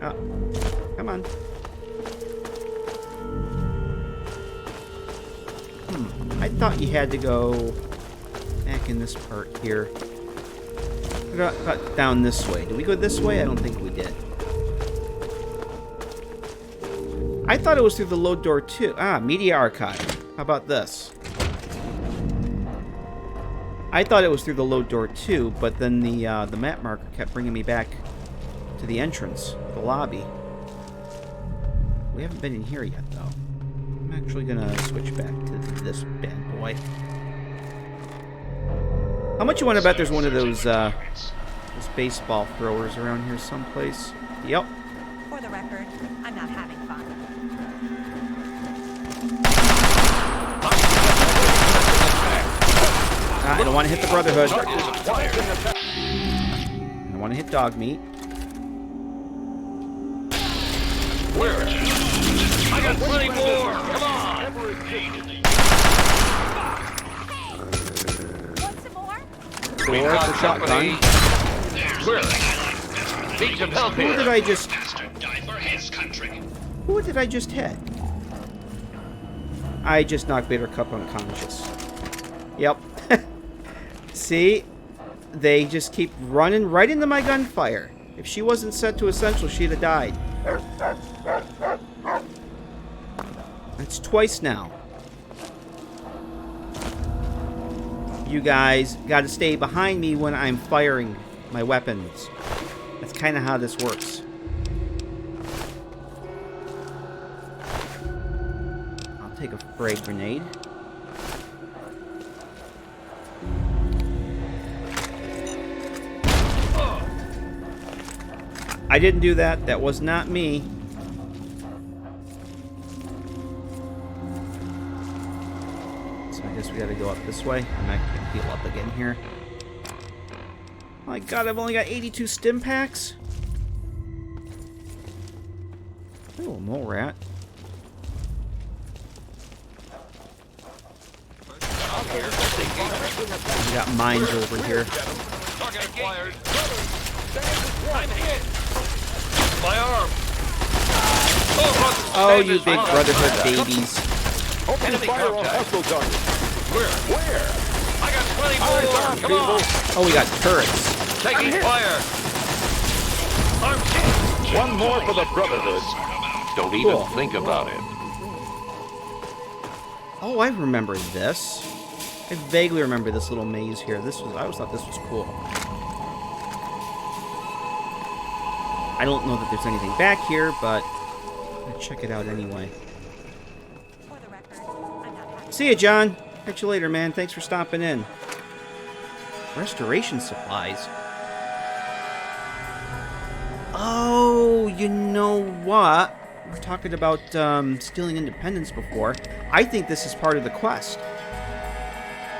Oh, come on. I thought you had to go back in this part here. Got down this way. Did we go this way? I don't think we did. I thought it was through the load door too. Ah, media archive. How about this? I thought it was through the load door too, but then the map marker kept bringing me back to the entrance, the lobby. We haven't been in here yet, though. I'm actually gonna switch back to this bad boy. How much you want to bet there's one of those baseball throwers around here someplace? Yep. For the record, I'm not having fun. I don't want to hit the Brotherhood. I don't want to hit Dog Meat. Where? I got plenty more. Come on. Want some more? We've Door got for shotgun. company. Really? Need some help Who here. did I just... Bastard die for his country. Who did I just hit? I just knocked Vader Cup unconscious. Yep. See? They just keep running right into my gunfire. If she wasn't set to essential, she'd have died. That's twice now. You guys gotta stay behind me when I'm firing my weapons. That's kind of how this works. I'll take a frag grenade. I didn't do that. That was not me. So I guess we gotta go up this way. I'm not gonna heal up again here. Oh my god, I've only got 82 stim packs? Oh, a mole rat. We got mines over here. Target acquired. I'm hit. My arm. Oh, you big Brotherhood babies. Enemy Fire on contact. hostile target. Where? I got plenty more. Come on. Oh, we got turrets. Taking fire. I'm hit. One more for the Brotherhood. Don't even Cool. think about it. Oh, I remember this. I vaguely remember this little maze here. I always thought this was cool. I don't know that there's anything back here, but I'm gonna check it out anyway. For the record, I'm not happy. See ya, John. Catch you later, man. Thanks for stopping in. Restoration supplies. Oh, you know what? We're talking about stealing independence before. I think this is part of the quest.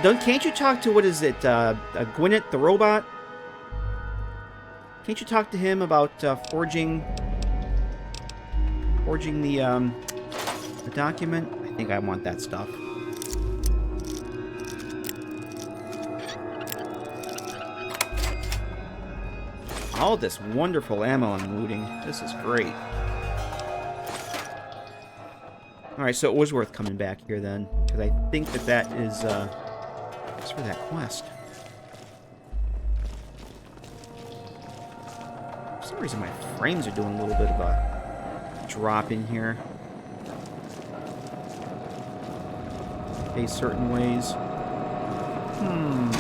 Can't you talk to, what is it, Gwyneth the robot? Can't you talk to him about forging the document? I think I want that stuff. All this wonderful ammo I'm looting. This is great. Alright, so it was worth coming back here then, because I think that is for that quest. For some reason my frames are doing a little bit of a drop in here. Okay, certain ways. I'm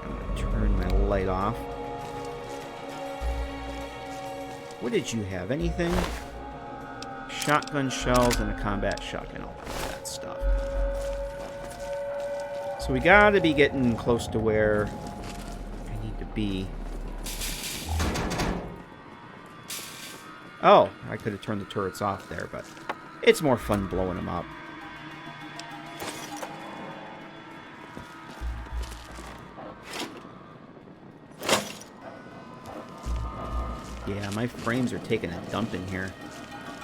gonna turn my light off. What did you have? Anything? Shotgun shells and a combat shotgun. All that stuff. So we gotta be getting close to where I need to be. Oh, I could have turned the turrets off there, but it's more fun blowing them up. Yeah, my frames are taking a dump in here.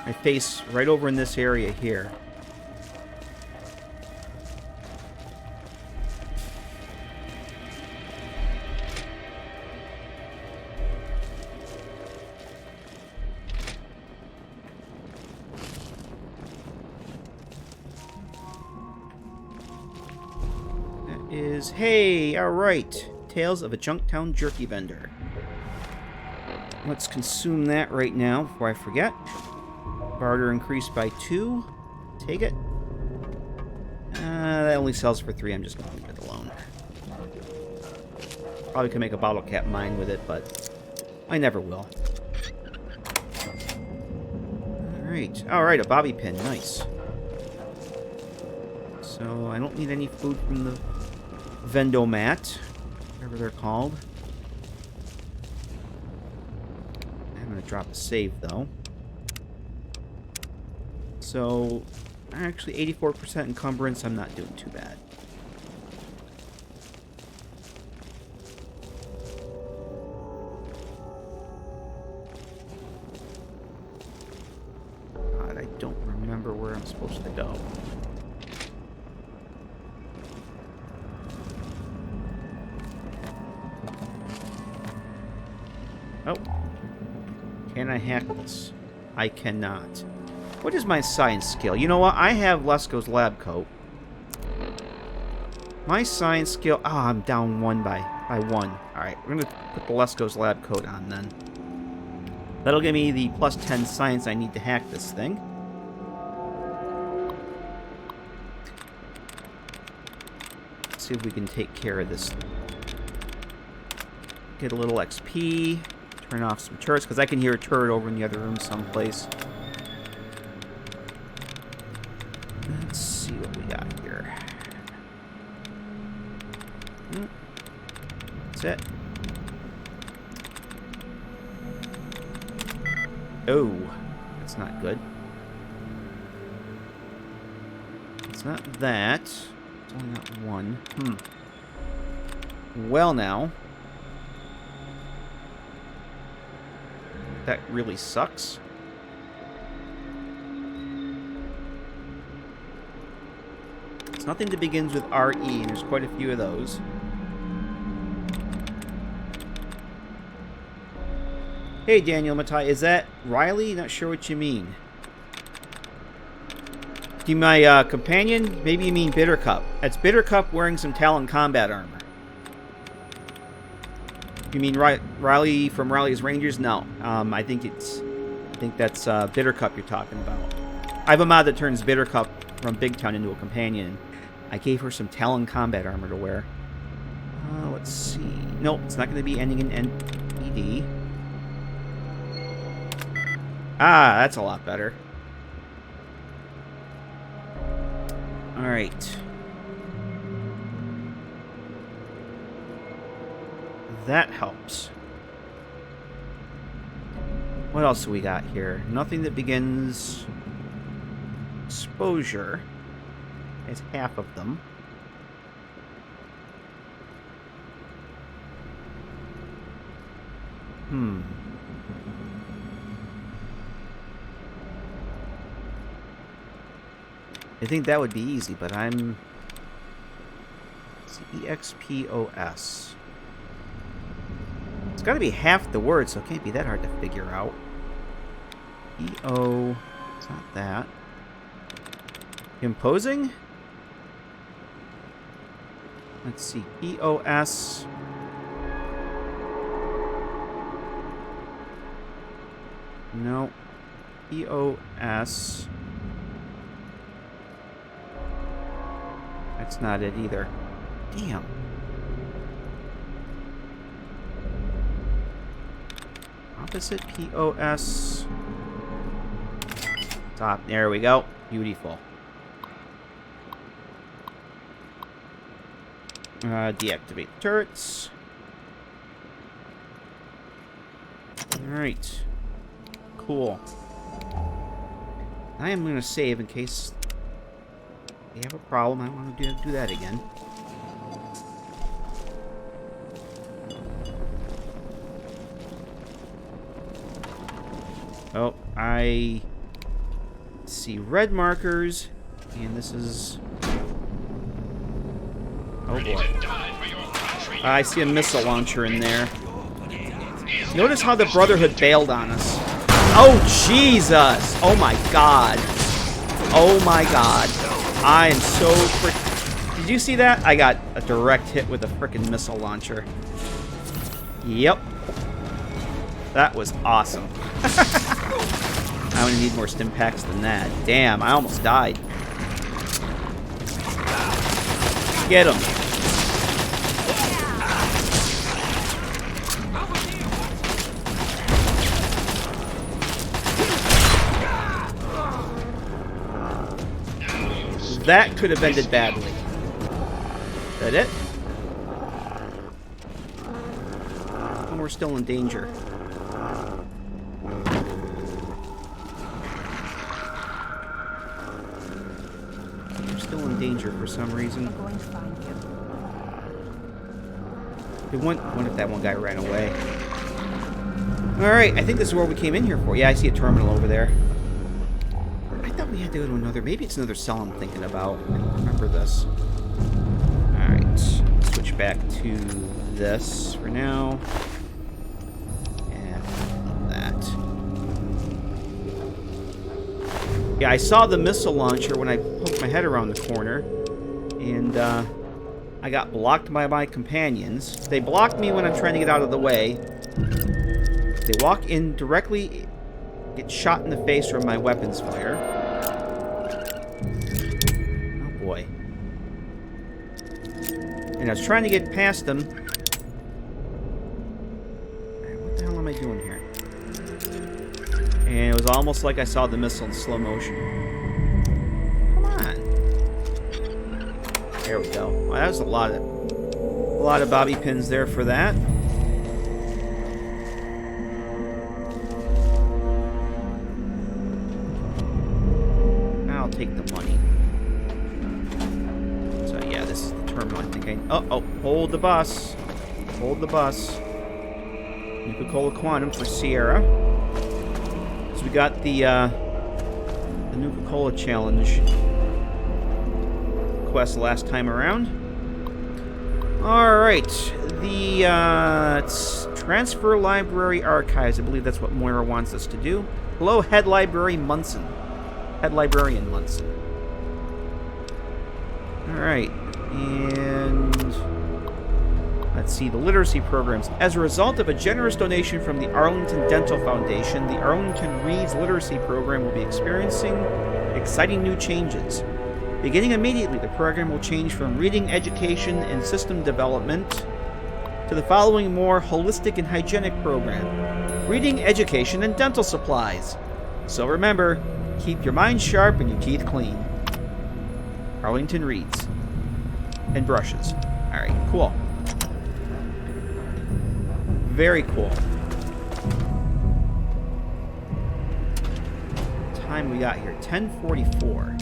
I face right over in this area here. That is... Hey, alright. Tales of a Junktown Jerky Vendor. Let's consume that right now before I forget. Barter increased by 2. Take it. That only sells for 3. I'm just going to leave it alone. Probably could make a bottle cap mine with it, but I never will. Alright. Alright, a bobby pin. Nice. So, I don't need any food from the Vendomat, whatever they're called. I'm going to drop a save, though. So, actually 84% encumbrance, I'm not doing too bad. I'm supposed to go. Oh. Can I hack this? I cannot. What is my science skill? You know what? I have Lesko's lab coat. My science skill... Oh, I'm down one by one. Alright, we're going to put the Lesko's lab coat on then. That'll give me the plus 10 science I need to hack this thing. Let's see if we can take care of this. Get a little XP. Turn off some turrets, because I can hear a turret over in the other room someplace. Let's see what we got here. That's it. Oh, that's not good. It's not that. It's only not one. Well, now. That really sucks. It's nothing that begins with RE, and there's quite a few of those. Hey, Daniel Matai, is that Riley? Not sure what you mean. Do you mean my companion? Maybe you mean Bittercup. That's Bittercup wearing some Talon combat armor. You mean Riley from Riley's Rangers? No. I think that's Bittercup you're talking about. I have a mod that turns Bittercup from Big Town into a companion. I gave her some Talon combat armor to wear. Let's see. Nope, it's not going to be ending in NPD. Ah, that's a lot better. Alright. That helps. What else do we got here? Nothing that begins... Exposure. It's half of them. I think that would be easy, but I'm... EXPOS. It's got to be half the word, so it can't be that hard to figure out. EO... It's not that. Imposing? Let's see. EOS... No. EOS... That's not it either. Damn. Opposite POS. Top. There we go. Beautiful. Deactivate turrets. Alright. Cool. I am going to save in case they have a problem. I don't want to do that again. Oh, I see red markers, and this is... Oh boy. I see a missile launcher in there. Notice how the Brotherhood bailed on us. Oh, Jesus! Oh my god. Oh my god. I am so Did you see that? I got a direct hit with a frickin' missile launcher. Yep. That was awesome. I'm gonna need more stim packs than that. Damn, I almost died. Get him. That could have ended badly. Is that it? And we're still in danger. We're still in danger for some reason. I'm going to find you. What if that one guy ran away? Alright, I think this is where we came in here for. Yeah, I see a terminal over there. I thought thought we had to go to another... Maybe it's another cell I'm thinking about. I don't remember this. Alright. Switch back to this for now. And that. Yeah, I saw the missile launcher when I poked my head around the corner. And, I got blocked by my companions. They blocked me when I'm trying to get out of the way. They walk in directly, get shot in the face from my weapons fire. Oh boy. And I was trying to get past them. What the hell am I doing here? And it was almost like I saw the missile in slow motion. Come on. There we go. Well, that was a lot of bobby pins there for that. I'll take the money. So yeah, this is the terminal. I think oh, hold the bus. Hold the bus. Nuka-Cola Quantum for Sierra. So we got the Nuka-Cola Challenge quest last time around. Alright. It's Transfer Library Archives. I believe that's what Moira wants us to do. Hello, Head Librarian Munson. Alright. And let's see, the literacy programs. As a result of a generous donation from the Arlington Dental Foundation, the Arlington Reads Literacy Program will be experiencing exciting new changes. Beginning immediately, the program will change from reading education and system development to the following more holistic and hygienic program: reading education and dental supplies. So remember, keep your mind sharp and your teeth clean. Arlington Reads. And brushes. Alright, cool. Very cool. Time we got here, 10:44.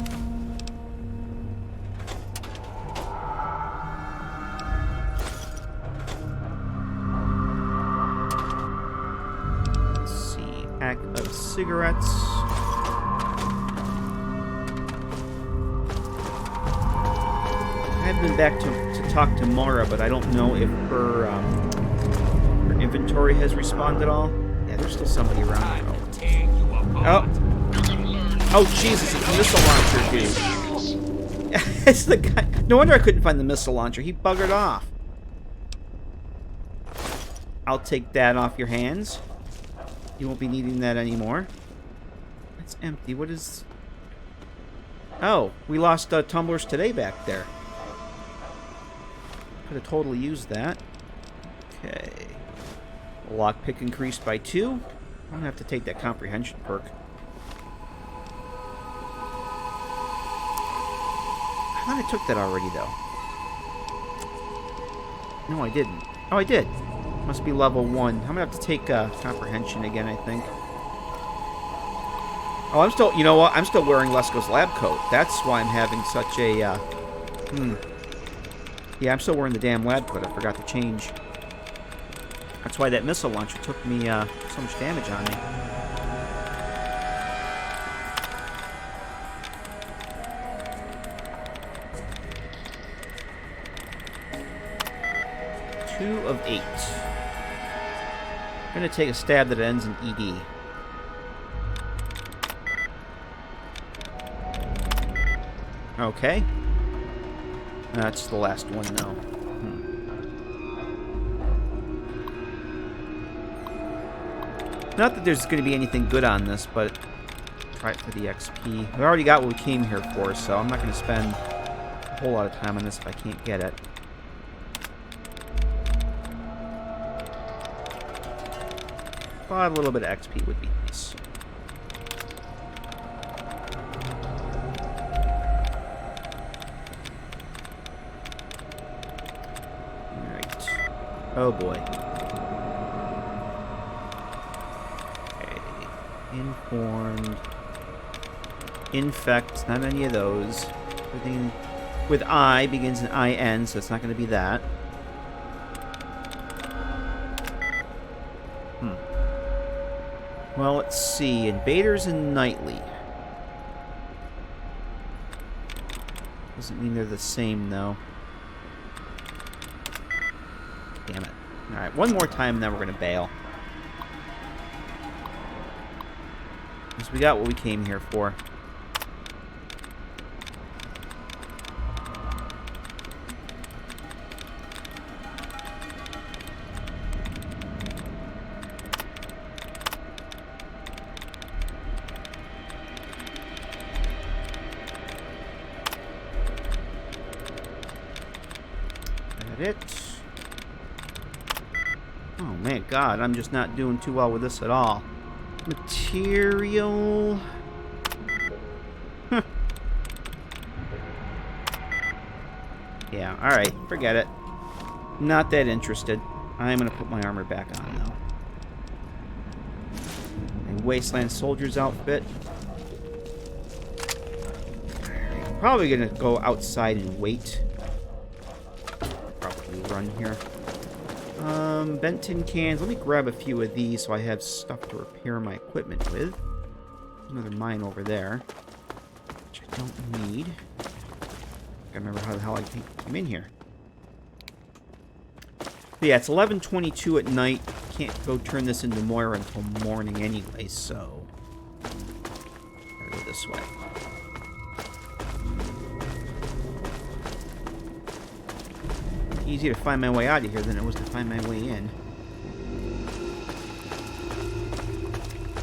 Pack of cigarettes. I have been back to talk to Moira, but I don't know if her inventory has respawned at all. Yeah, there's still somebody around. Oh, Jesus! It's the missile launcher, dude. It's the guy. No wonder I couldn't find the missile launcher. He buggered off. I'll take that off your hands. You won't be needing that anymore. It's empty. What is... Oh, we lost tumblers today back there. Could have totally used that. Okay. Lockpick increased by 2. I'm going to have to take that comprehension perk. I thought I took that already, though. No, I didn't. Oh, I did. Must be level 1. I'm gonna have to take comprehension again, I think. Oh, I'm still... You know what? I'm still wearing Lesko's lab coat. That's why I'm having such a... Yeah, I'm still wearing the damn lab coat. I forgot to change. That's why that missile launcher took me so much damage on me. Two of 8. I'm going to take a stab that ends in ED. Okay. That's the last one, though. Not that there's going to be anything good on this, but try it for the XP. We already got what we came here for, so I'm not going to spend a whole lot of time on this if I can't get it. But a little bit of XP would be nice. Alright. Oh boy. Okay. Informed. Infect. Not any of those. Everything with I begins in IN, so it's not going to be that. Well, let's see. Invaders and Nightly. Doesn't mean they're the same, though. Damn it. Alright, one more time, and then we're going to bail. Because we got what we came here for. It. Oh man, God, I'm just not doing too well with this at all. Material. Huh. Yeah, alright, forget it. Not that interested. I'm gonna put my armor back on now. And Wasteland Soldier's outfit. Probably gonna go outside and wait. Run here. Bent tin cans. Let me grab a few of these so I have stuff to repair my equipment with. There's another mine over there, which I don't need. I remember how the hell I came in here. But yeah, it's 11:22 at night. Can't go turn this into Moira until morning anyway, so gotta go this way. Easier to find my way out of here than it was to find my way in.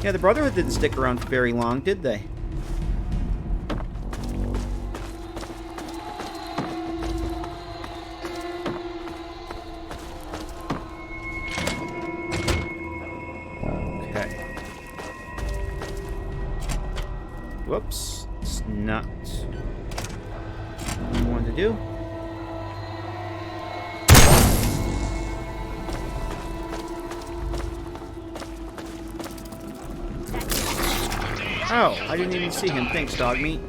Yeah, the Brotherhood didn't stick around for very long, did they? Okay. Whoops. It's not what I wanted to do. Oh, I didn't even see him. Thanks, dog meat.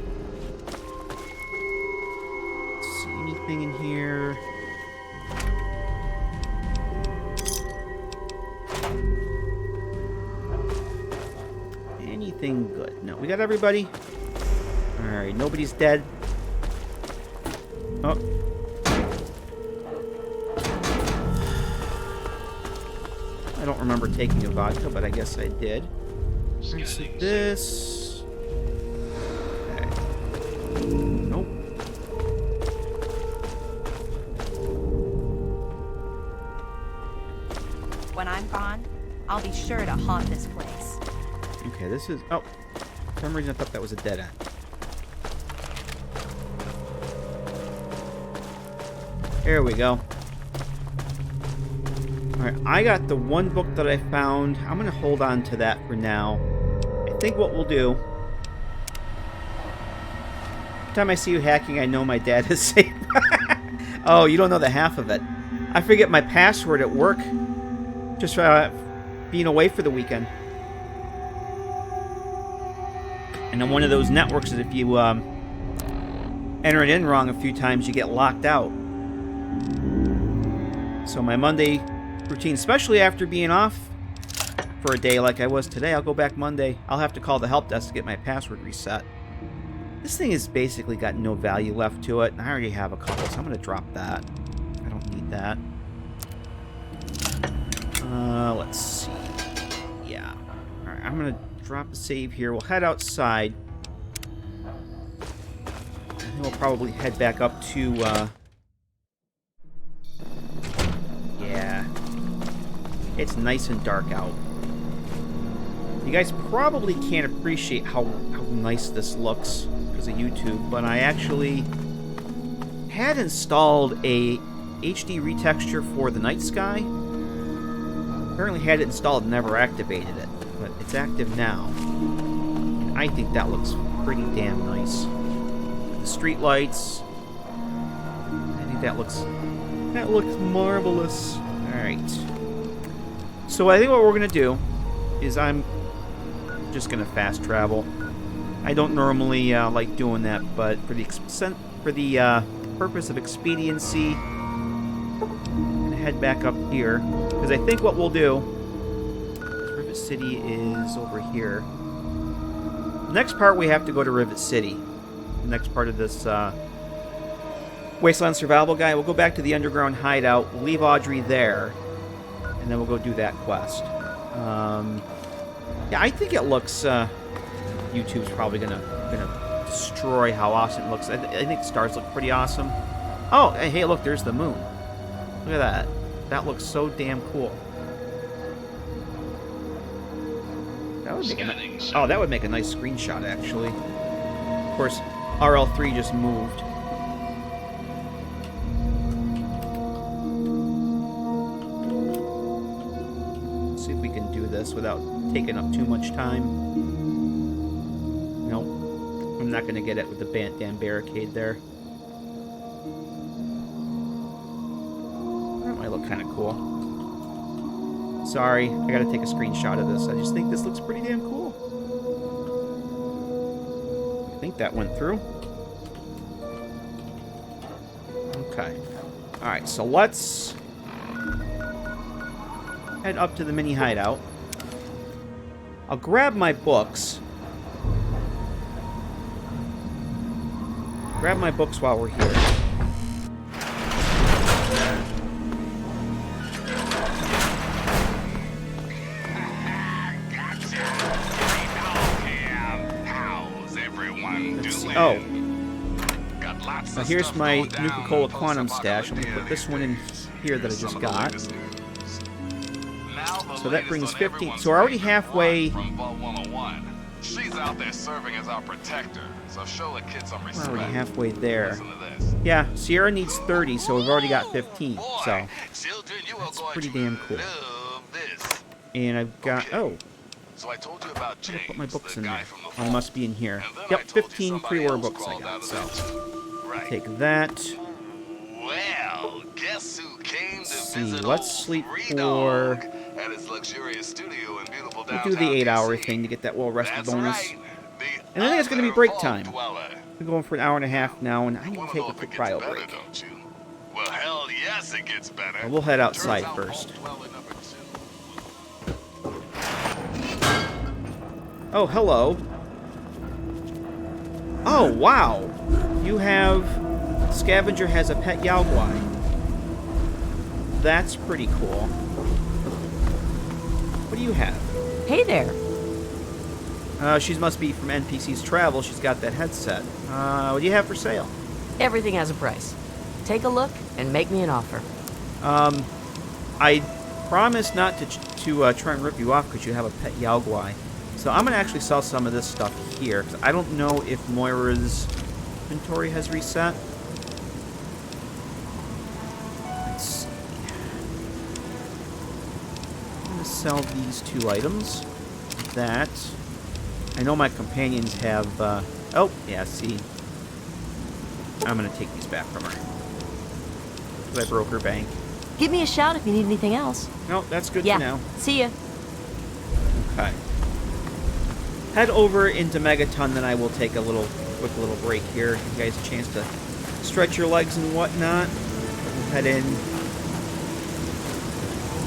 See anything in here? Anything good? No, we got everybody. Alright, nobody's dead. Oh. I don't remember taking a vodka, but I guess I did. This. Okay. Nope. When I'm gone, I'll be sure to haunt this place. Okay, this is... Oh. For some reason I thought that was a dead end. There we go. Alright, I got the one book that I found. I'm going to hold on to that for now. I think what we'll do... Every time I see you hacking, I know my dad is safe. Oh, you don't know the half of it. I forget my password at work. Just being away for the weekend. And on one of those networks, if you enter it in wrong a few times, you get locked out. So my Monday routine, especially after being off for a day like I was today, I'll go back Monday. I'll have to call the help desk to get my password reset. This thing has basically got no value left to it, and I already have a couple, so I'm going to drop that. I don't need that. Let's see. Yeah. Alright, I'm going to drop a save here. We'll head outside. And we'll probably head back up to, yeah. It's nice and dark out. You guys probably can't appreciate how nice this looks because of YouTube, but I actually had installed a HD retexture for the night sky. Apparently had it installed and never activated it, but it's active now. And I think that looks pretty damn nice. The street lights. I think that looks marvelous. Alright. So I think what we're going to do is I'm just going to fast travel. I don't normally like doing that, but for the purpose of expediency, I'm going to head back up here. Because I think what we'll do, Rivet City is over here. The next part we have to go to Rivet City. The next part of this Wasteland Survival Guy. We'll go back to the underground hideout, leave Audrey there, and then we'll go do that quest. Yeah, I think it looks... YouTube's probably gonna destroy how awesome it looks. I think the stars look pretty awesome. Oh, hey, look, there's the moon. Look at that. That looks so damn cool. That would make that would make a nice screenshot, actually. Of course, RL3 just moved. Let's see if we can do this without taking up too much time. Nope. I'm not going to get it with the damn barricade there. That might look kind of cool. Sorry, I gotta take a screenshot of this. I just think this looks pretty damn cool. I think that went through. Okay. Alright, so let's head up to the mini hideout. I'll grab my books. Grab my books while we're here. Oh. Now here's my Nuka-Cola Quantum stash. I'm going to put this one in here that I just got. So that brings 15. So we're already halfway. She's out there serving as our protector, so show the kids some respect. We're already halfway there. Yeah, Sierra needs 30, so we've already got 15. So that's pretty damn cool. And I've got... Oh. So I told you about James, put my books in there. Oh, they must be in here. Yep, 15 pre-war books I got. So take that. Well, guess who came to visit let's sleep for... at his luxurious studio in beautiful We'll do the 8-hour thing to get that well-rested bonus. And I think it's going to be break time. We're going for an hour and a half now, and I need to take a quick cryo break. Well, hell yes, it gets better. Well, we'll head outside first. Oh, hello. Oh, wow. You have... Scavenger has a pet Yaogwai. That's pretty cool. What do you have? Hey there. She must be from NPC's Travel. She's got that headset. What do you have for sale? Everything has a price. Take a look and make me an offer. I promise not to try and rip you off because you have a pet Yaogwai. So I'm going to actually sell some of this stuff here, because I don't know if Moira's inventory has reset. Let's see. I'm going to sell these 2 items. That. I know my companions have... oh, yeah, see. I'm going to take these back from her. Because I broke her bank. Give me a shout if you need anything else. No, that's good yeah. for now. See ya. Okay. Head over into Megaton, then I will take a quick little break here. Give you guys a chance to stretch your legs and whatnot. We'll head in.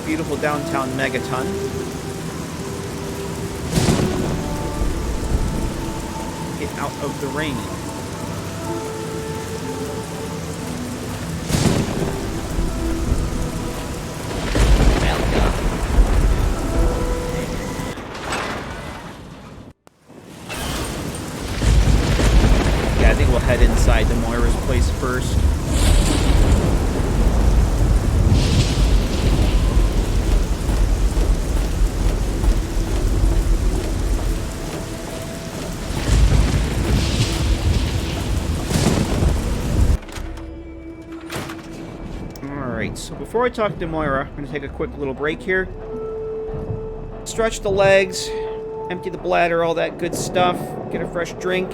Beautiful downtown Megaton. Get out of the rain. Head inside the Moira's place first. Alright, so before I talk to Moira, I'm going to take a quick little break here. Stretch the legs, empty the bladder, all that good stuff, get a fresh drink,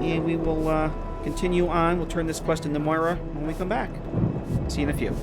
and we will continue on. We'll turn this quest into Moira when we come back. See you in a few.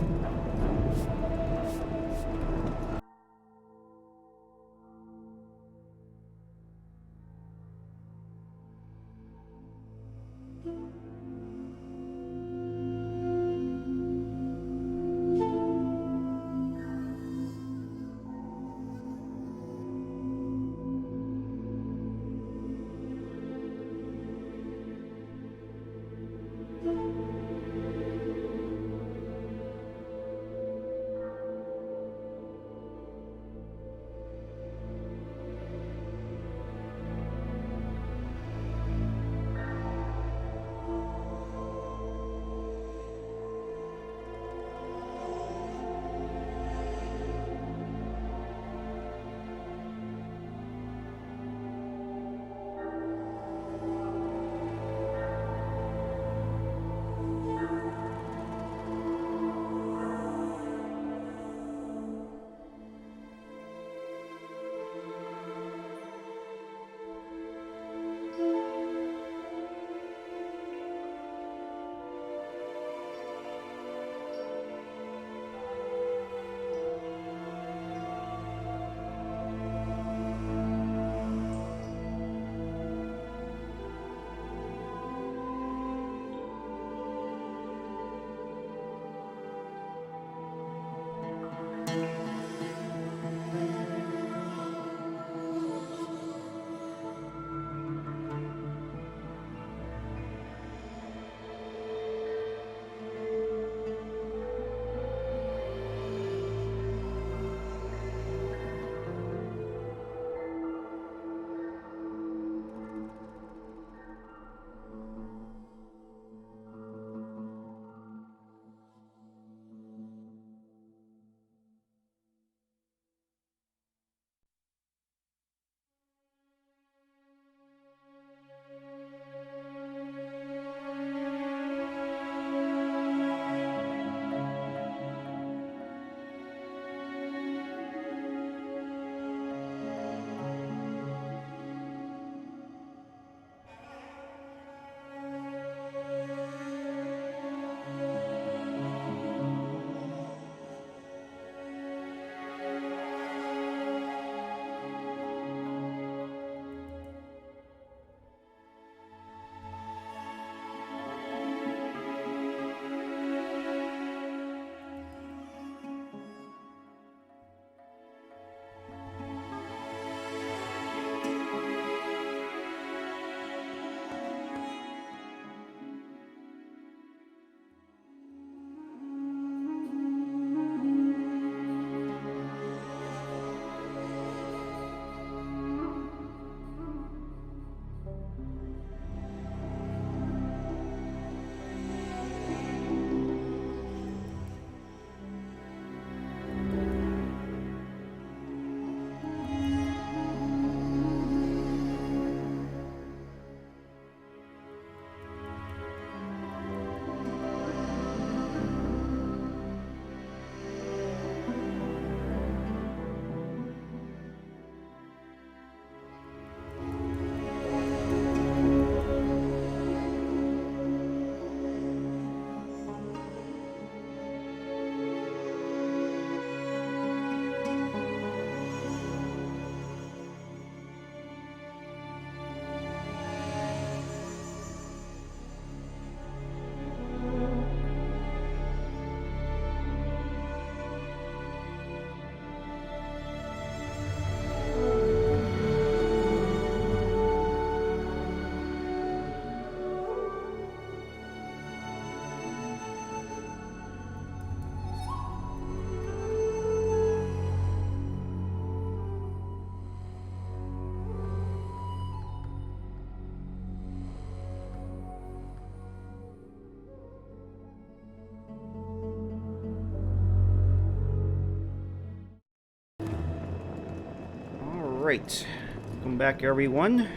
Alright. Welcome back, everyone.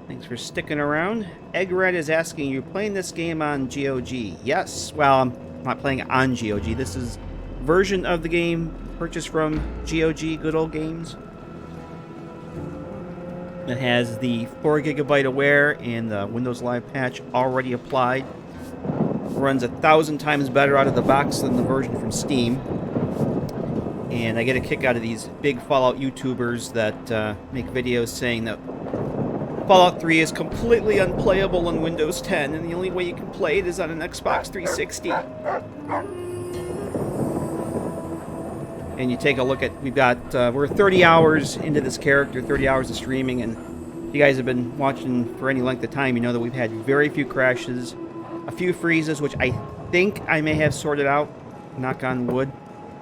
Thanks for sticking around. Eggred is asking, you playing this game on GOG? Yes. Well, I'm not playing it on GOG. This is version of the game purchased from GOG, Good Old Games. It has the 4 GB aware and the Windows Live patch already applied. Runs 1,000 times better out of the box than the version from Steam. And I get a kick out of these big Fallout YouTubers that make videos saying that Fallout 3 is completely unplayable on Windows 10, and the only way you can play it is on an Xbox 360. And you take a look at, we're 30 hours into this character, 30 hours of streaming, and if you guys have been watching for any length of time, you know that we've had very few crashes, a few freezes, which I think I may have sorted out, knock on wood.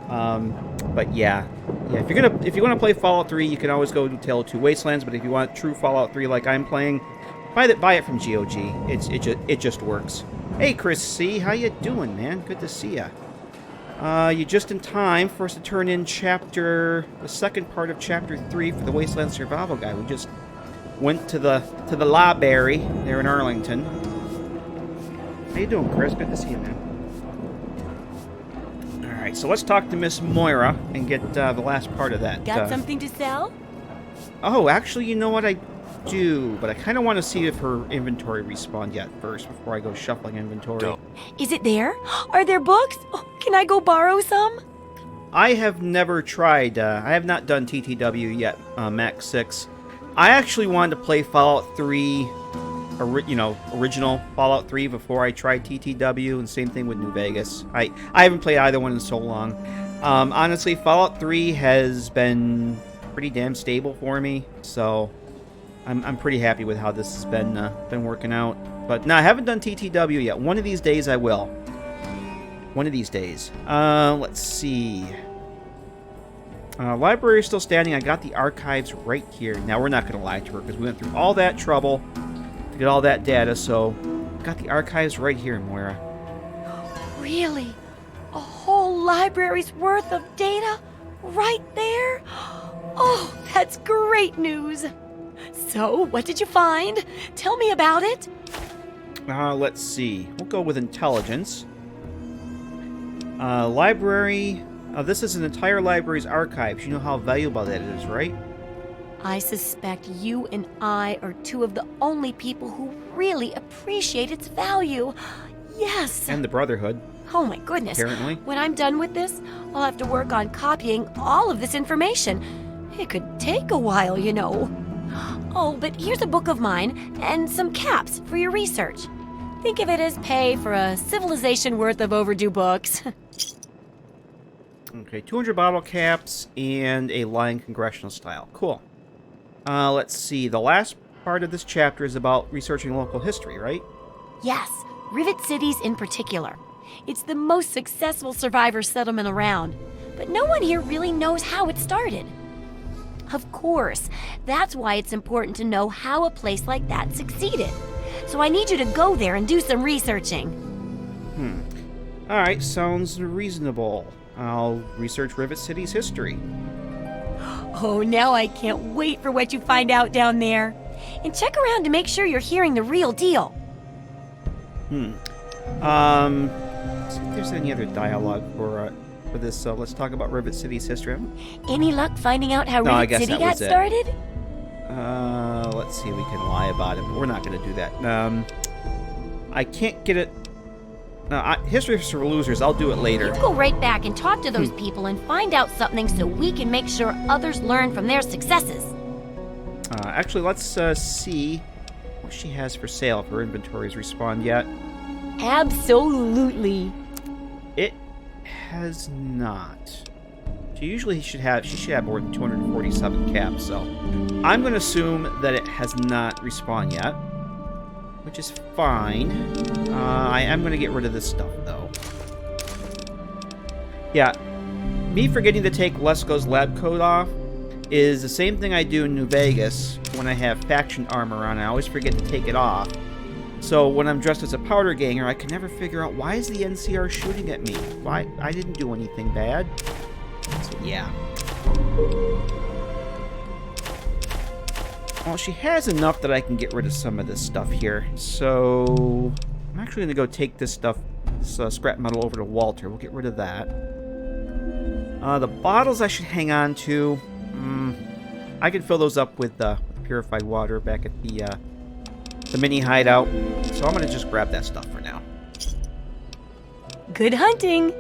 But yeah, if you want to play Fallout 3, you can always go to Tale of Two Wastelands. But if you want true Fallout 3 like I'm playing, buy it from GOG. It just works. Hey, Chris C, how you doing, man? Good to see ya. You just in time for us to turn in the second part of chapter 3 for the Wasteland Survival Guide. We just went to the library there in Arlington. How you doing, Chris? Good to see you, man. Alright, so let's talk to Miss Moira and get the last part of that. Got something to sell? Oh, actually, you know what? I do, but I kind of want to see if her inventory respawned yet first before I go shuffling inventory. Is it there? Are there books? Oh, can I go borrow some? I have never tried. I have not done TTW yet, Max 6. I actually wanted to play Fallout 3, original Fallout 3 before I tried TTW, and same thing with New Vegas. I haven't played either one in so long. Honestly, Fallout 3 has been pretty damn stable for me, so I'm pretty happy with how this has been working out. But no, I haven't done TTW yet. One of these days I will. One of these days. Let's see. Library is still standing. I got the archives right here. Now, we're not going to lie to her because we went through all that trouble to get all that data, so got the archives right here, Moira. Really? A whole library's worth of data right there? Oh, that's great news. So, what did you find? Tell me about it. Let's see. We'll go with intelligence. Library. This is an entire library's archives. You know how valuable that is, right? I suspect you and I are two of the only people who really appreciate its value. Yes. And the Brotherhood. Oh my goodness. Apparently. When I'm done with this, I'll have to work on copying all of this information. It could take a while, you know. Oh, but here's a book of mine and some caps for your research. Think of it as pay for a civilization worth of overdue books. Okay, 200 bottle caps and a line congressional style. Cool. Let's see. The last part of this chapter is about researching local history, right? Yes, Rivet Cities in particular. It's the most successful survivor settlement around, but no one here really knows how it started. Of course, that's why it's important to know how a place like that succeeded. So I need you to go there and do some researching. Alright, sounds reasonable. I'll research Rivet City's history. Oh, now I can't wait for what you find out down there. And check around to make sure you're hearing the real deal. Let's see if there's any other dialogue for this. Let's talk about Rivet City's history. Any luck finding out how Rivet City got started? Let's see, we can lie about it, but we're not going to do that. I can't get it. History for losers, I'll do it later. You go right back and talk to those people and find out something so we can make sure others learn from their successes. Actually, let's see what she has for sale if her inventory's respawned yet. Absolutely. It has not. She should have more than 247 caps, so I'm going to assume that it has not respawned yet, which is fine. I am going to get rid of this stuff, though. Yeah, me forgetting to take Lesko's lab coat off is the same thing I do in New Vegas when I have faction armor on. I always forget to take it off. So when I'm dressed as a powder ganger, I can never figure out why is the NCR shooting at me? Why? I didn't do anything bad. So yeah. Well, she has enough that I can get rid of some of this stuff here. So I'm actually going to go take this stuff, this scrap metal, over to Walter. We'll get rid of that. The bottles I should hang on to. I can fill those up with purified water back at the mini hideout. So I'm going to just grab that stuff for now. Good hunting!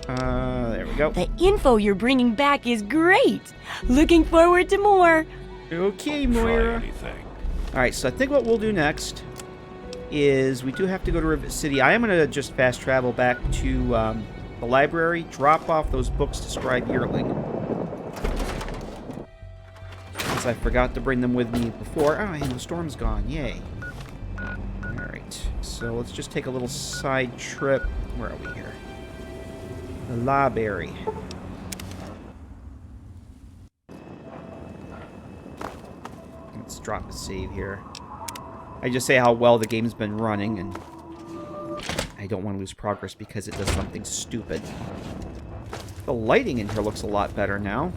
There we go. The info you're bringing back is great! Looking forward to more! Okay, Moira. Alright, so I think what we'll do next is we do have to go to Rivet City. I am going to just fast travel back to the library, drop off those books to Scribe Yearling. Since I forgot to bring them with me before. Oh, and the storm's gone. Yay. Alright, so let's just take a little side trip. Where are we here? The library. Let's drop a save here. I just say how well the game's been running, and I don't want to lose progress because it does something stupid. The lighting in here looks a lot better now.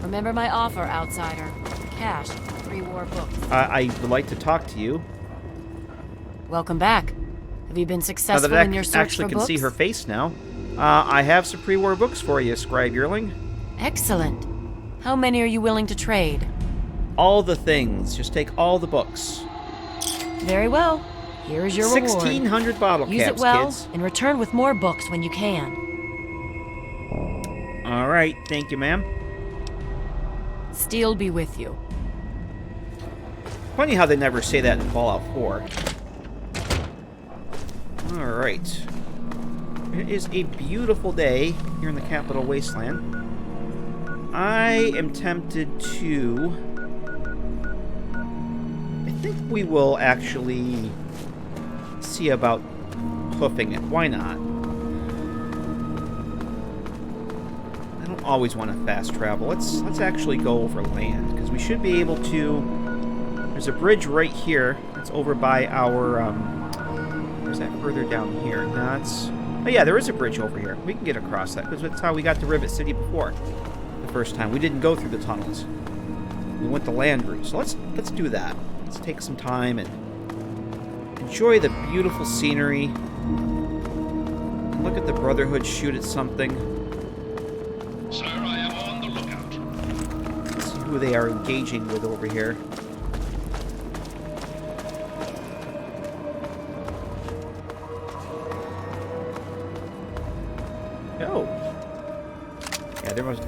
Remember my offer, outsider. Cash, pre-war books. I would like to talk to you. Welcome back. Have you been Now successful that in your I search actually for can books? see her face now. I have some pre-war books for you, Scribe Yearling. Excellent. How many are you willing to trade? All the things. Just take all the books. Very well. Here is your reward. 1,600 bottle Use caps, it well, kids. and return with more books when you can. All right. Thank you, ma'am. Steel be with you. Funny how they never say that in Fallout 4. Alright. It is a beautiful day here in the Capital Wasteland. I am tempted to... I think we will actually see about hoofing it. Why not? I don't always want to fast travel. Let's actually go over land, because we should be able to... There's a bridge right here. It's over by our... Where's that further down here? No, it's... Oh yeah, there is a bridge over here. We can get across that, because that's how we got to Rivet City before. The first time. We didn't go through the tunnels. We went the land route. So let's do that. Let's take some time and enjoy the beautiful scenery. Look at the Brotherhood shoot at something. Sir, I am on the lookout. Let's see who they are engaging with over here. Oh. Yeah, there was...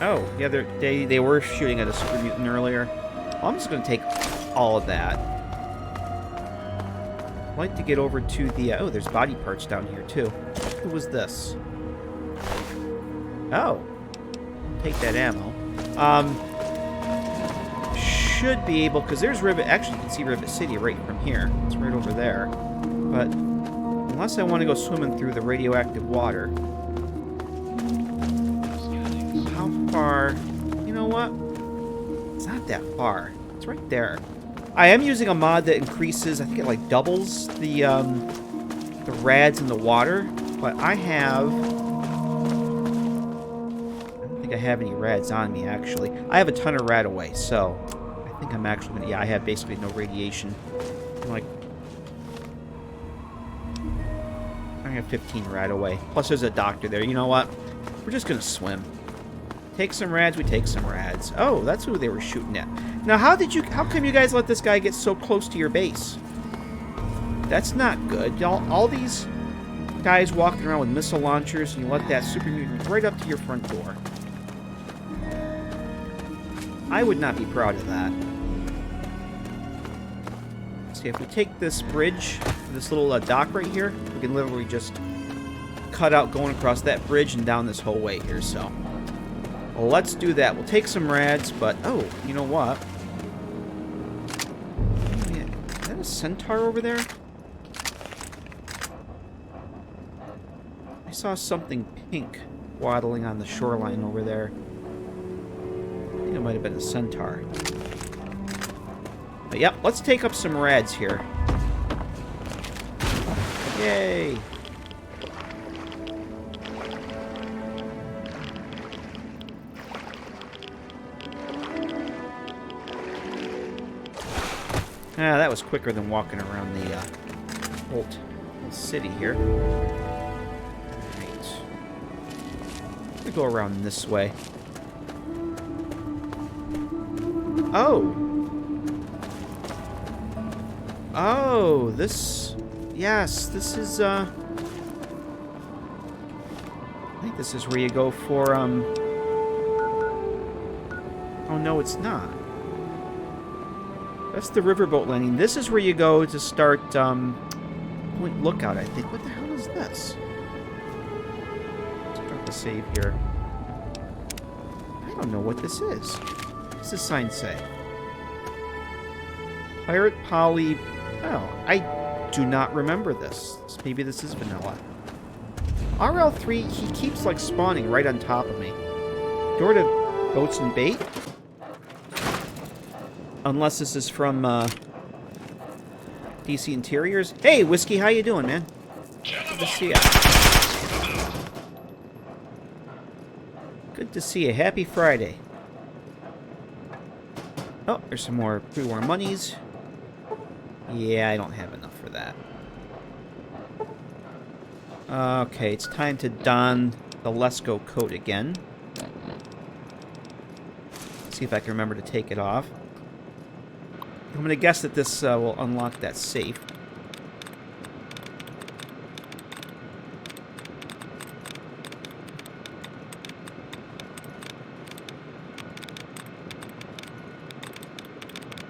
Oh, yeah, they were shooting at a super mutant earlier. Well, I'm just going to take all of that. I'd like to get over to the... oh, there's body parts down here, too. Who was this? Oh. Take that ammo. Should be able... because there's Rivet... Actually, you can see Rivet City right from here. It's right over there. But unless I want to go swimming through the radioactive water... How far... You know what? It's not that far. It's right there. I am using a mod that increases, I think it like doubles the rads in the water, but I don't think I have any rads on me, actually. I have a ton of rad away, so I think I'm actually gonna, yeah, I have basically no radiation. I have 15 rad away. Plus there's a doctor there. You know what? We're just gonna swim. Take some rads, we take some rads. Oh, that's who they were shooting at. Now, how come you guys let this guy get so close to your base? That's not good. All these guys walking around with missile launchers, and you let that super mutant right up to your front door. I would not be proud of that. See, if we take this bridge, this little dock right here, we can literally just cut out going across that bridge and down this whole way here, so... Well, let's do that. We'll take some rads, but... Oh, you know what? Is that a centaur over there? I saw something pink waddling on the shoreline over there. I think it might have been a centaur. But yep, let's take up some rads here. Yay! Ah, that was quicker than walking around the whole city here. Alright. We go around this way. Oh! Oh, this... Yes, this is, I think this is where you go for, Oh, no, it's not. That's the riverboat landing. This is where you go to start, Point Lookout, I think. What the hell is this? Let's drop the save here. I don't know what this is. What's this sign say? Pirate Polly... Oh, I do not remember this. Maybe this is vanilla. RL3, he keeps, like, spawning right on top of me. Door to Boats and Bait? Unless this is from, DC Interiors. Hey, Whiskey, how you doing, man? Good to see ya. Good to see you. Happy Friday. Oh, there's some more pre-war monies. Yeah, I don't have enough for that. Okay, it's time to don the Lesko coat again. See if I can remember to take it off. I'm going to guess that this will unlock that safe.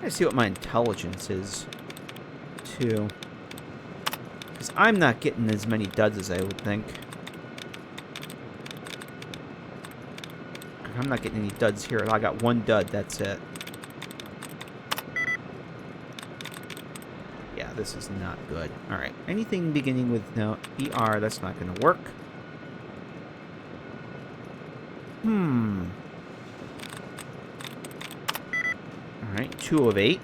I see what my intelligence is, too. Because I'm not getting as many duds as I would think. I'm not getting any duds here. I got one dud, that's it. Yeah, this is not good. Alright, anything beginning with no ER, that's not going to work. Alright, 2 of 8.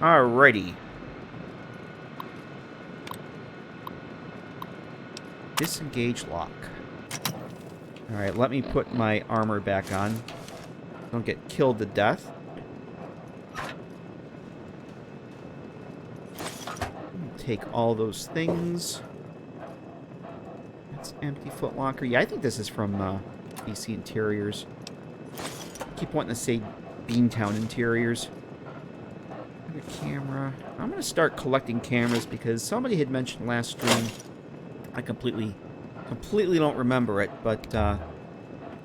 Alrighty. Disengage lock. Alright, let me put my armor back on. Don't get killed to death. Take all those things. That's empty footlocker. Yeah, I think this is from DC Interiors. Keep wanting to say Beantown Interiors. Camera. I'm going to start collecting cameras because somebody had mentioned last stream. I completely don't remember it, but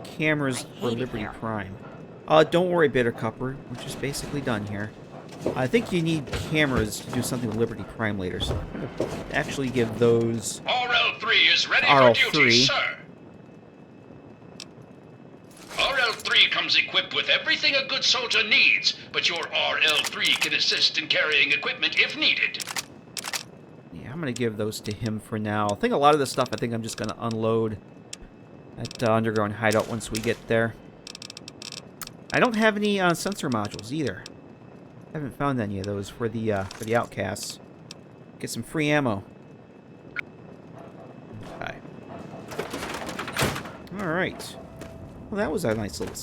cameras for Liberty Prime. Don't worry, Bittercupper. We're just basically done here. I think you need cameras to do something with Liberty Prime later, so I'm going to actually give those... RL3 is ready for duty, sir. RL3 comes equipped with everything a good soldier needs, but your RL3 can assist in carrying equipment if needed. Yeah, I'm going to give those to him for now. I think a lot of the stuff I think I'm just going to unload at Underground Hideout once we get there. I don't have any sensor modules either. I haven't found any of those for the outcasts. Get some free ammo. Okay. All right. Well, that was a nice little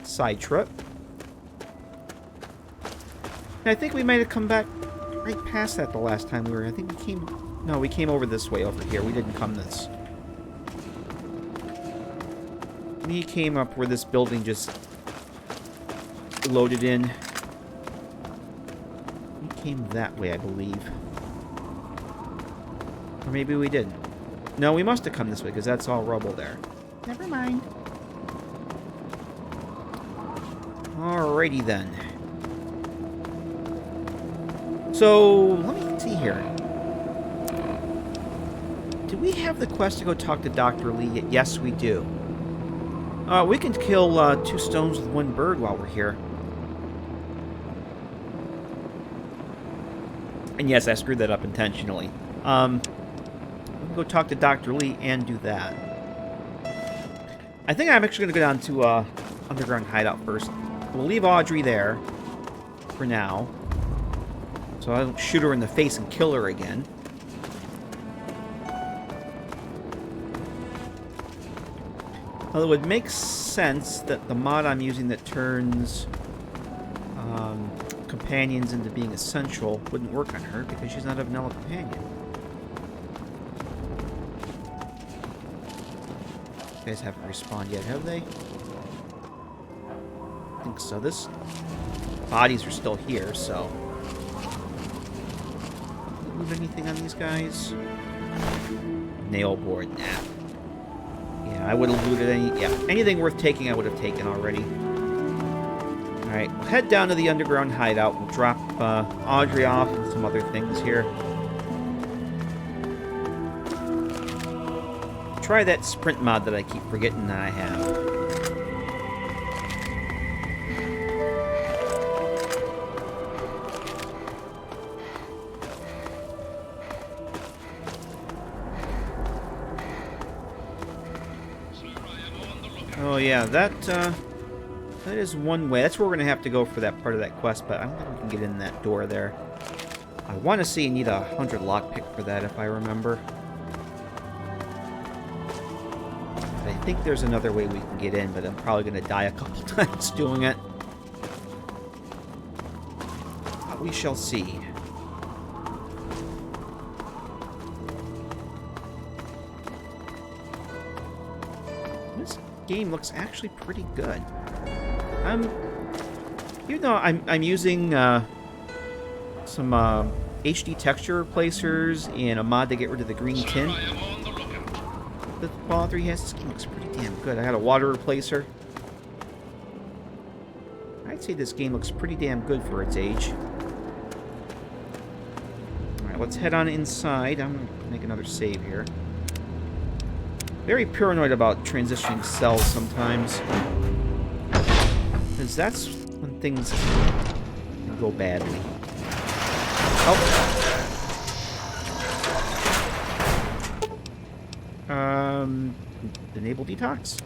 side trip. And I think we might have come back right past that the last time we were. I think we came... No, we came over this way over here. We didn't come this. We came up where this building just loaded in. We came that way, I believe. Or maybe we didn't. No, we must have come this way because that's all rubble there. Never mind. Alrighty then. So, let me see here. Do we have the quest to go talk to Dr. Lee? Yes, we do. We can kill 2 stones with 1 bird while we're here. And yes, I screwed that up intentionally. We can go talk to Dr. Lee and do that. I think I'm actually going to go down to Underground Hideout first. We'll leave Audrey there for now, so I don't shoot her in the face and kill her again. Well, it would make sense that the mod I'm using that turns companions into being essential wouldn't work on her because she's not a vanilla companion. You guys haven't respawned yet, have they? I think so. This bodies are still here, so. Move anything on these guys? Nail board, nah. Yeah, I would have looted anything worth taking I would have taken already. Alright, we'll head down to the underground hideout. We'll drop Audrey off and some other things here. Try that sprint mod that I keep forgetting that I have. Oh yeah, that is one way. That's where we're going to have to go for that part of that quest, but I don't think we can get in that door there. I want to see you need 100 lockpick for that, if I remember. But I think there's another way we can get in, but I'm probably going to die a couple times doing it. But we shall see. This game looks actually pretty good. Even though I'm using some HD texture replacers and a mod to get rid of the green tint that Fallout 3 has, this game looks pretty damn good. I got a water replacer. I'd say this game looks pretty damn good for its age. Alright, let's head on inside. I'm going to make another save here. Very paranoid about transitioning cells sometimes. Because that's when things can go badly. Oh. Enable detox.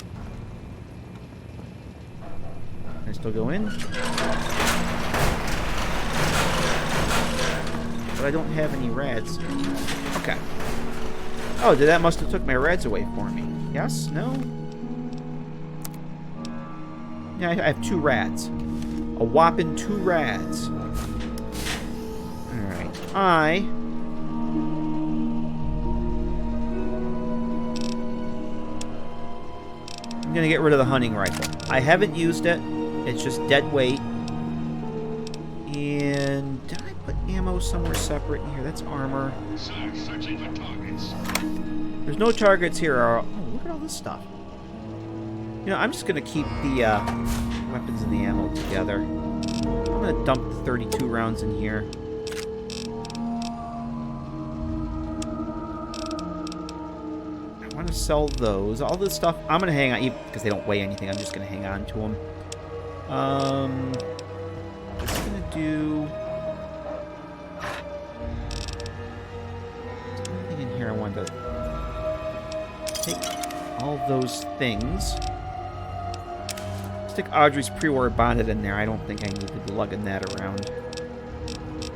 Can I still go in? But I don't have any rads. Okay. Oh, that must have took my rads away for me. Yes? No? Yeah, I have 2 rads. A whopping 2 rads. Alright. I'm gonna get rid of the hunting rifle. I haven't used it. It's just dead weight. And did I put ammo somewhere separate in here? That's armor. Searching for targets. There's no targets here. Oh, look at all this stuff. You know, I'm just gonna keep the weapons and the ammo together. I'm gonna dump the 32 rounds in here. I want to sell those. All this stuff, I'm gonna hang on, even because they don't weigh anything. I'm just gonna hang on to them. I'm gonna do. Is there anything in here I wanted to take? All those things. Stick Audrey's pre-war bonnet in there. I don't think I need to be lugging that around.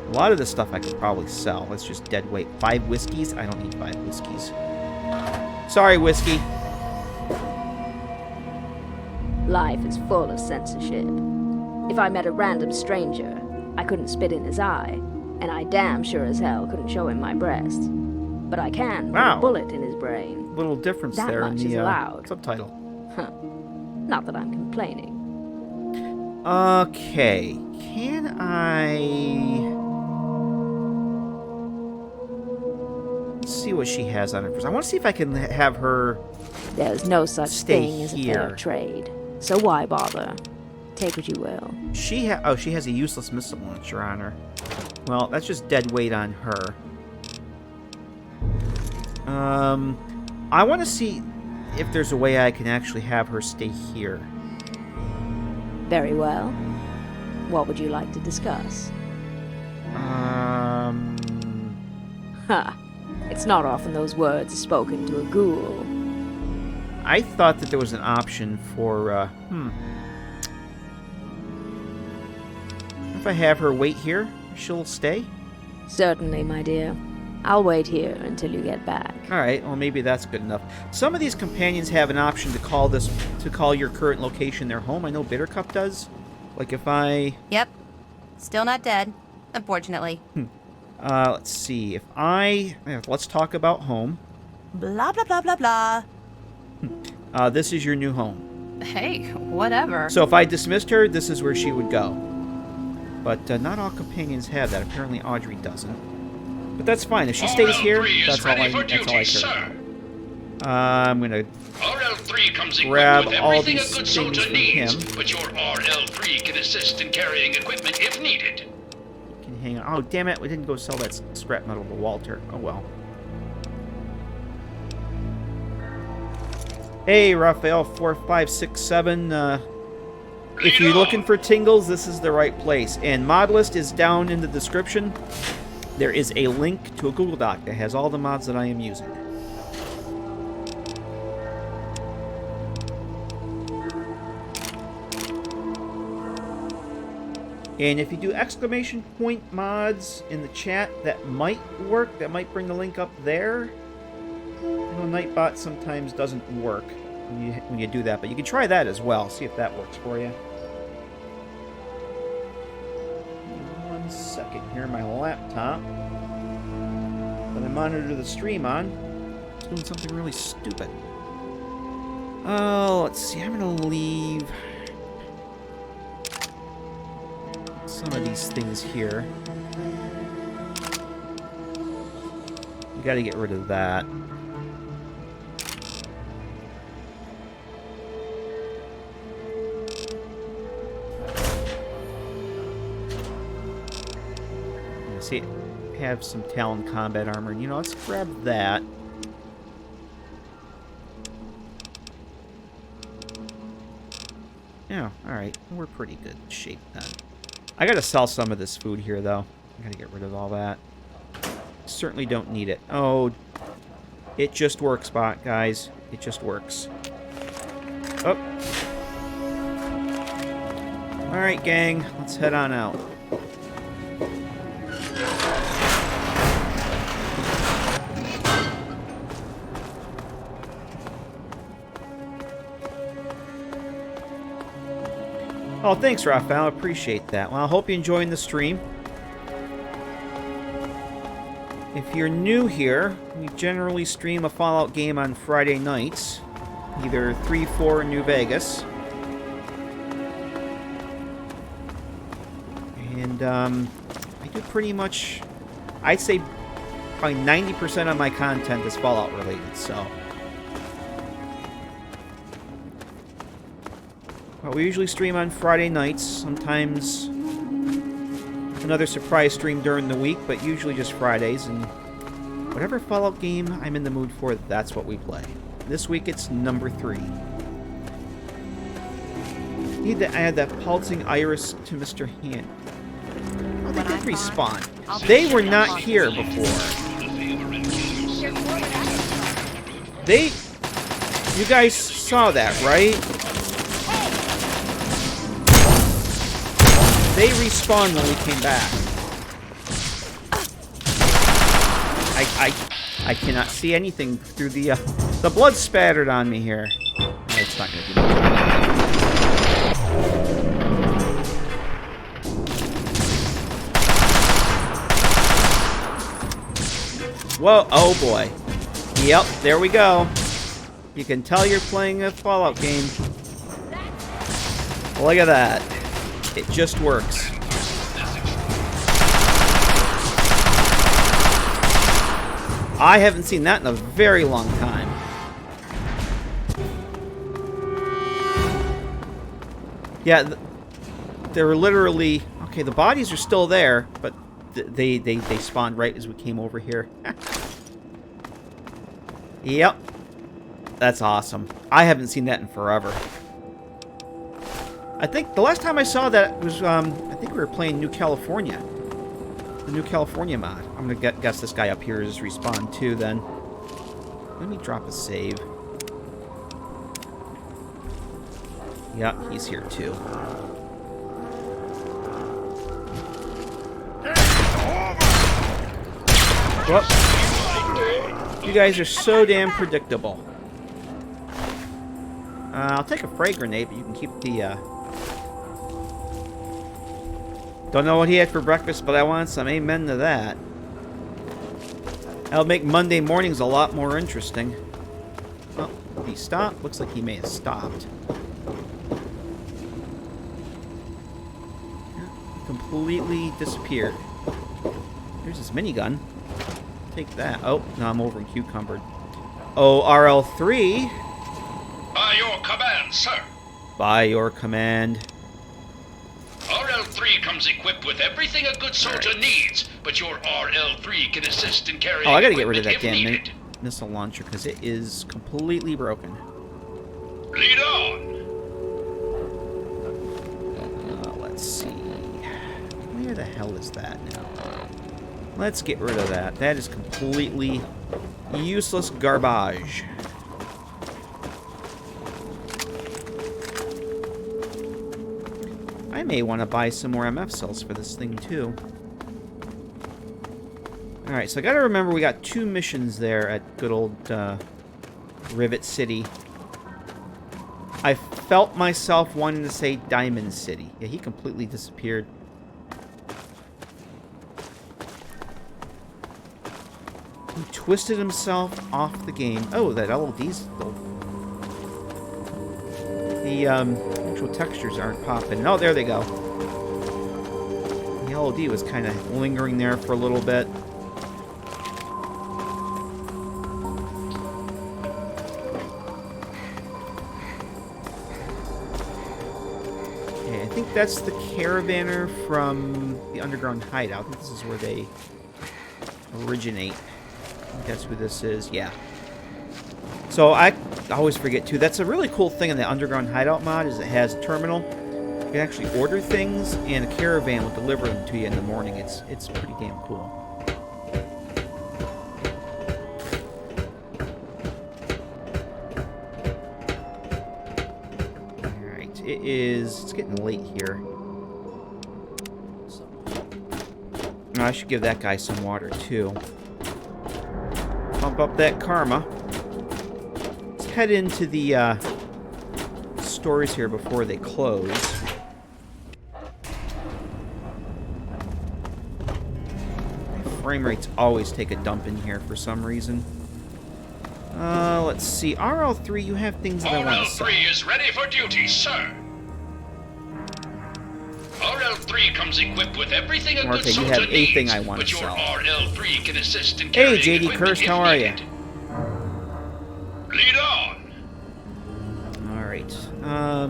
A lot of this stuff I could probably sell. That's just dead weight. 5 whiskeys? I don't need 5 whiskeys. Sorry, whiskey. Life is full of censorship. If I met a random stranger, I couldn't spit in his eye, and I damn sure as hell couldn't show him my breast. But I can put a bullet in his brain. Little difference that there in much the is allowed. subtitle. Huh. Not that I'm complaining. Okay. Can I... Let's see what she has on her first. I want to see if I can have her There's no such stay thing as a here. fair trade. So why bother? Take what you will. She has a useless missile launcher on her. Well, that's just dead weight on her. I want to see if there's a way I can actually have her stay here. Very well. What would you like to discuss? Ha! It's not often those words are spoken to a ghoul. I thought that there was an option for, If I have her wait here, she'll stay? Certainly, my dear. I'll wait here until you get back. Alright, well maybe that's good enough. Some of these companions have an option to call your current location their home. I know Bittercup does. Like if I... Yep. Still not dead, unfortunately. Let's see. If let's talk about home. Blah, blah, blah, blah, blah. This is your new home. Hey, whatever. So if I dismissed her, this is where she would go. But not all companions have that. Apparently Audrey doesn't. But that's fine. If she stays here, that's all I care. I'm gonna RL3 comes grab equipped with all everything these a good things soldier from needs, him. but your RL3 can assist in carrying equipment if needed. Can hang on. Oh, damn it. We didn't go sell that scrap metal to Walter. Oh, well. Hey, Raphael4567. If you're looking for tingles, this is the right place. And mod list is down in the description. There is a link to a Google Doc that has all the mods that I am using. And if you do exclamation point mods in the chat, that might work. That might bring the link up there. I know Nightbot sometimes doesn't work when you do that, but you can try that as well. See if that works for you. 1 second here, my laptop that I monitor the stream on. It's doing something really stupid. Oh, let's see. I'm gonna leave some of these things here. You gotta get rid of that. See, have some Talon combat armor. You know, let's grab that. Yeah, alright. We're pretty good shape then. I gotta sell some of this food here, though. I gotta get rid of all that. Certainly don't need it. Oh, it just works, guys. It just works. Oh. Alright, gang. Let's head on out. Oh, thanks, Raphael. I appreciate that. Well, I hope you're enjoying the stream. If you're new here, we generally stream a Fallout game on Friday nights. Either 3, 4 in New Vegas. And, I do pretty much... I'd say probably 90% of my content is Fallout related, so... We usually stream on Friday nights, sometimes another surprise stream during the week, but usually just Fridays, and whatever Fallout game I'm in the mood for, that's what we play. This week it's number 3. Need to add that pulsing iris to Mr. Hand. Oh, they did respawn. They were not here before. You guys saw that, right? They respawned when we came back. I cannot see anything through the blood spattered on me here. Oh, it's not gonna do much. Whoa, oh boy. Yep, there we go. You can tell you're playing a Fallout game. Look at that. It just works. I haven't seen that in a very long time. Yeah, they're literally... Okay, the bodies are still there, but they spawned right as we came over here. Yep. That's awesome. I haven't seen that in forever. I think the last time I saw that was, I think we were playing New California. The New California mod. I'm gonna guess this guy up here is respawned too, then. Let me drop a save. Yeah, he's here too. Whoop. You guys are so damn predictable. I'll take a frag grenade, but you can keep the, Don't know what he had for breakfast, but I want some. Amen to that. That'll make Monday mornings a lot more interesting. Oh, did he stop? Looks like he may have stopped. Completely disappeared. Here's his minigun. Take that. Oh, now I'm over in cucumbered. Oh, RL3. By your command, sir. By your command. RL3 comes equipped with everything a good soldier needs, but your RL3 can assist in carrying Oh, I gotta get rid of that equipment damn if needed. missile launcher because it is completely broken. Lead on. Let's see. Where the hell is that now? Let's get rid of that. That is completely useless garbage. I may want to buy some more MF cells for this thing, too. Alright, so I gotta remember we got 2 missions there at good old Rivet City. I felt myself wanting to say Diamond City. Yeah, he completely disappeared. He twisted himself off the game. Oh, that LOD's still... The actual textures aren't popping. Oh, there they go. The LOD was kind of lingering there for a little bit. Okay, I think that's the caravaner from the underground hideout. I think this is where they originate. I think that's who this is. Yeah. So I always forget too. That's a really cool thing in the underground hideout mod is it has a terminal. You can actually order things, and a caravan will deliver them to you in the morning. It's pretty damn cool. All right, it's getting late here. Oh, I should give that guy some water too. Pump up that karma. Head into the stores here before they close. My frame rates always take a dump in here for some reason. Let's see. RL3, you have things that I want to sell. RL3 is ready for duty, sir. RL3 comes equipped with everything a good Okay, you soldier have a needs, thing I want but to your sell. RL3 can assist in Hey, carrying JD equipment Kirst, if how are you? needed. Lead on. Alright.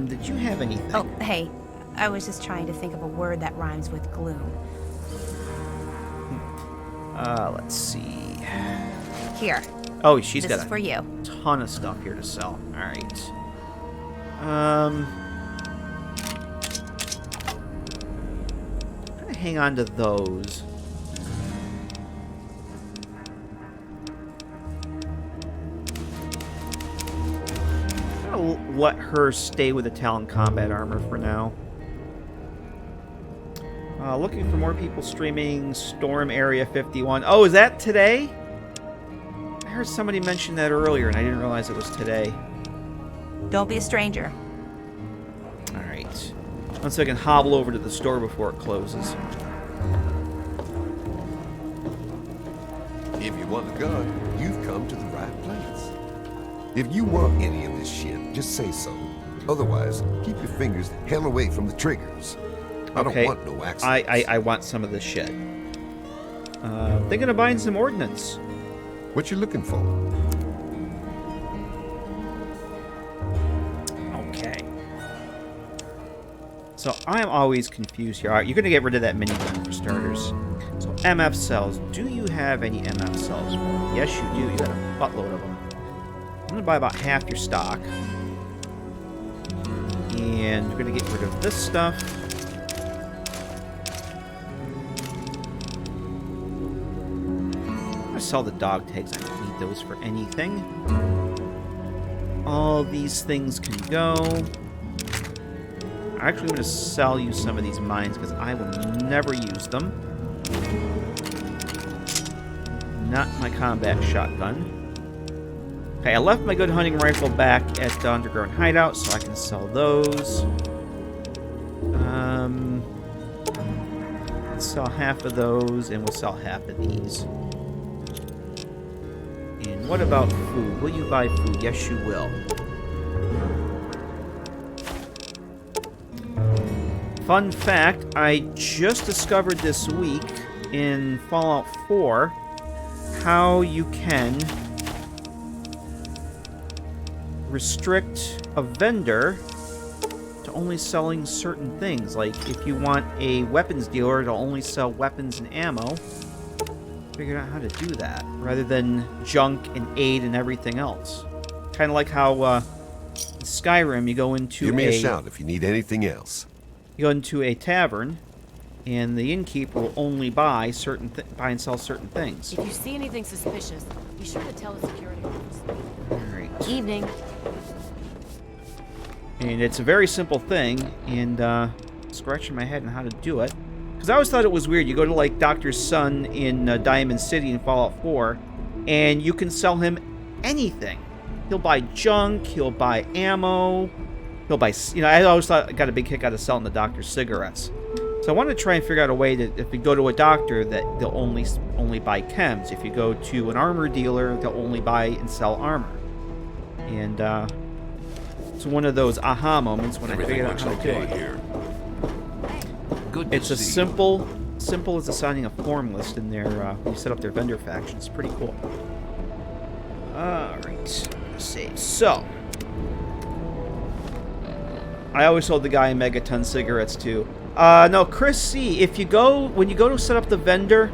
Did you have anything? Oh, hey. I was just trying to think of a word that rhymes with gloom. Let's see. Here. Oh, she's This got is a for you. ton of stuff here to sell. Alright. I'm gonna hang on to those. I'll let her stay with the Talon combat armor for now. Looking for more people streaming Storm Area 51. Oh, is that today? I heard somebody mention that earlier, and I didn't realize it was today. Don't be a stranger. Alright. Once I can hobble over to the store before it closes. If you want a gun, you've come to the right place. If you want any of this shit, just say so. Otherwise, keep your fingers hell away from the triggers. I don't want no accidents. I want some of this shit. Thinking of buying some ordnance. What you looking for? Okay. So I'm always confused here. All right, you're going to get rid of that minigun for starters. So MF cells. Do you have any MF cells for me? Yes, you do. You got a buttload of them. I'm going to buy about half your stock. And we're going to get rid of this stuff. I'm going to sell the dog tags. I don't need those for anything. All these things can go. I'm actually going to sell you some of these mines because I will never use them. Not my combat shotgun. Okay, I left my good hunting rifle back at the underground hideout, so I can sell those. Let's sell half of those, and we'll sell half of these. And what about food? Will you buy food? Yes, you will. Fun fact, I just discovered this week in Fallout 4 how you can restrict a vendor to only selling certain things. Like, if you want a weapons dealer to only sell weapons and ammo, figured out how to do that, rather than junk and aid and everything else. Kind of like how in Skyrim, you go into Give me a shout if you need anything else. You go into a tavern, and the innkeeper will only buy buy and sell certain things. If you see anything suspicious, be sure to tell the security officer. All right. Evening. And it's a very simple thing, and scratching my head on how to do it. Because I always thought it was weird. You go to, like, Doctor's son in Diamond City in Fallout 4, and you can sell him anything. He'll buy junk, he'll buy ammo, he'll buy... You know, I always thought I got a big kick out of selling the doctor cigarettes. So I want to try and figure out a way that if you go to a doctor, that they'll only buy chems. If you go to an armor dealer, they'll only buy and sell armor. And it's one of those aha moments when I figured out how to do it. Here. Good. It's as simple as assigning a form list in their when you set up their vendor faction. It's pretty cool. All right, let's see. So I always sold the guy in Megaton cigarettes too. No, Chris C. When you go to set up the vendor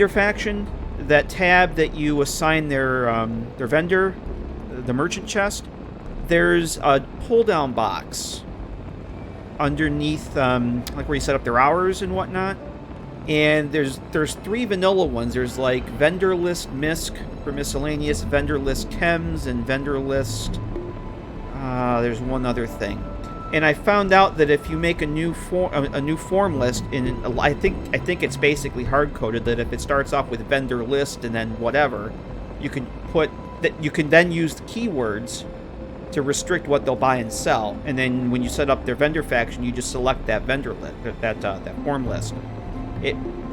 faction, that tab that you assign their vendor, the merchant chest, there's a pull-down box underneath, like where you set up their hours and whatnot. And there's 3 vanilla ones. There's like vendor list MISC for miscellaneous, vendor list chems, and vendor list. There's one other thing. And I found out that if you make a new form list, I think it's basically hard coded that if it starts off with vendor list and then whatever, you can put that you can then use the keywords to restrict what they'll buy and sell. And then when you set up their vendor faction, you just select that vendor list, that form list.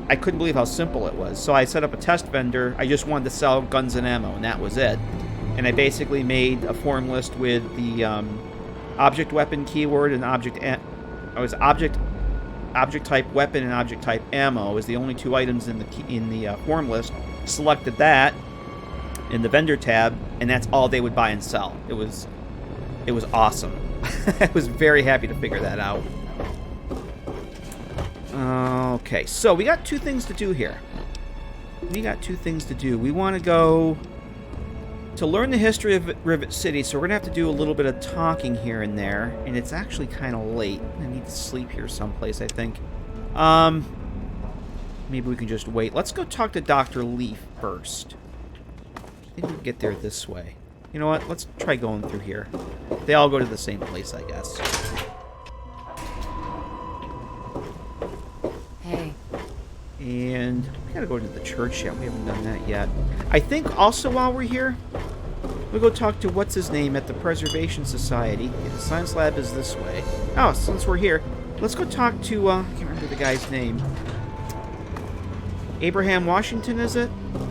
I couldn't believe how simple it was. So I set up a test vendor. I just wanted to sell guns and ammo, and that was it. And I basically made a form list with the object weapon keyword and object type weapon and object type ammo is the only 2 items in the form list. Selected that in the vendor tab, and that's all they would buy and sell. It was awesome. I was very happy to figure that out. Okay, so we got 2 things to do here. We want to go to learn the history of Rivet City, so we're going to have to do a little bit of talking here and there, and it's actually kind of late. I need to sleep here someplace, I think. Maybe we can just wait. Let's go talk to Dr. Leaf first. I think we can get there this way. You know what? Let's try going through here. They all go to the same place, I guess. Hey. And we gotta go to the church yet. We haven't done that yet. I think also while we're here, we'll go talk to what's his name at the Preservation Society. Yeah, the science lab is this way. Oh, since we're here, let's go talk to, I can't remember the guy's name. Abraham Washington, is it?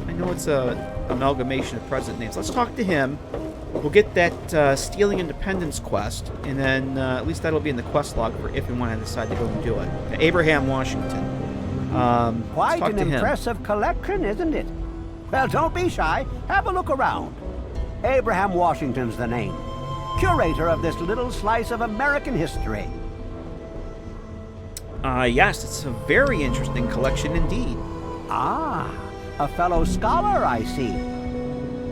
I know it's a amalgamation of president names. Let's talk to him. We'll get that Stealing Independence quest, and then at least that'll be in the quest log for if and when I decide to go and do it. Abraham Washington. Quite an impressive collection, isn't it? Well, don't be shy. Have a look around. Abraham Washington's the name. Curator of this little slice of American history. Yes, it's a very interesting collection indeed. Ah, a fellow scholar, I see.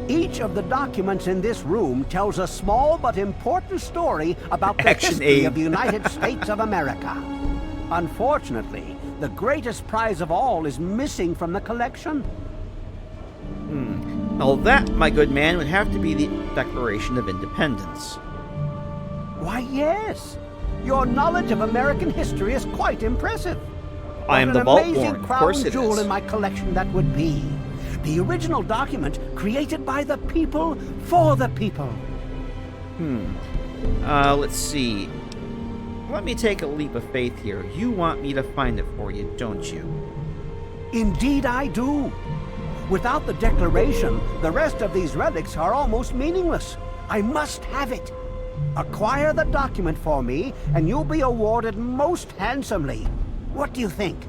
Each of the documents in this room tells a small but important story about the history of the United States of America. Unfortunately, the greatest prize of all is missing from the collection. Well, that, my good man, would have to be the Declaration of Independence. Why, yes. Your knowledge of American history is quite impressive. I am the Vault-Born, of course it is. An amazing crown jewel in my collection that would be. The original document created by the people for the people. Let's see. Let me take a leap of faith here. You want me to find it for you, don't you? Indeed I do. Without the declaration, the rest of these relics are almost meaningless. I must have it. Acquire the document for me, and you'll be awarded most handsomely. What do you think?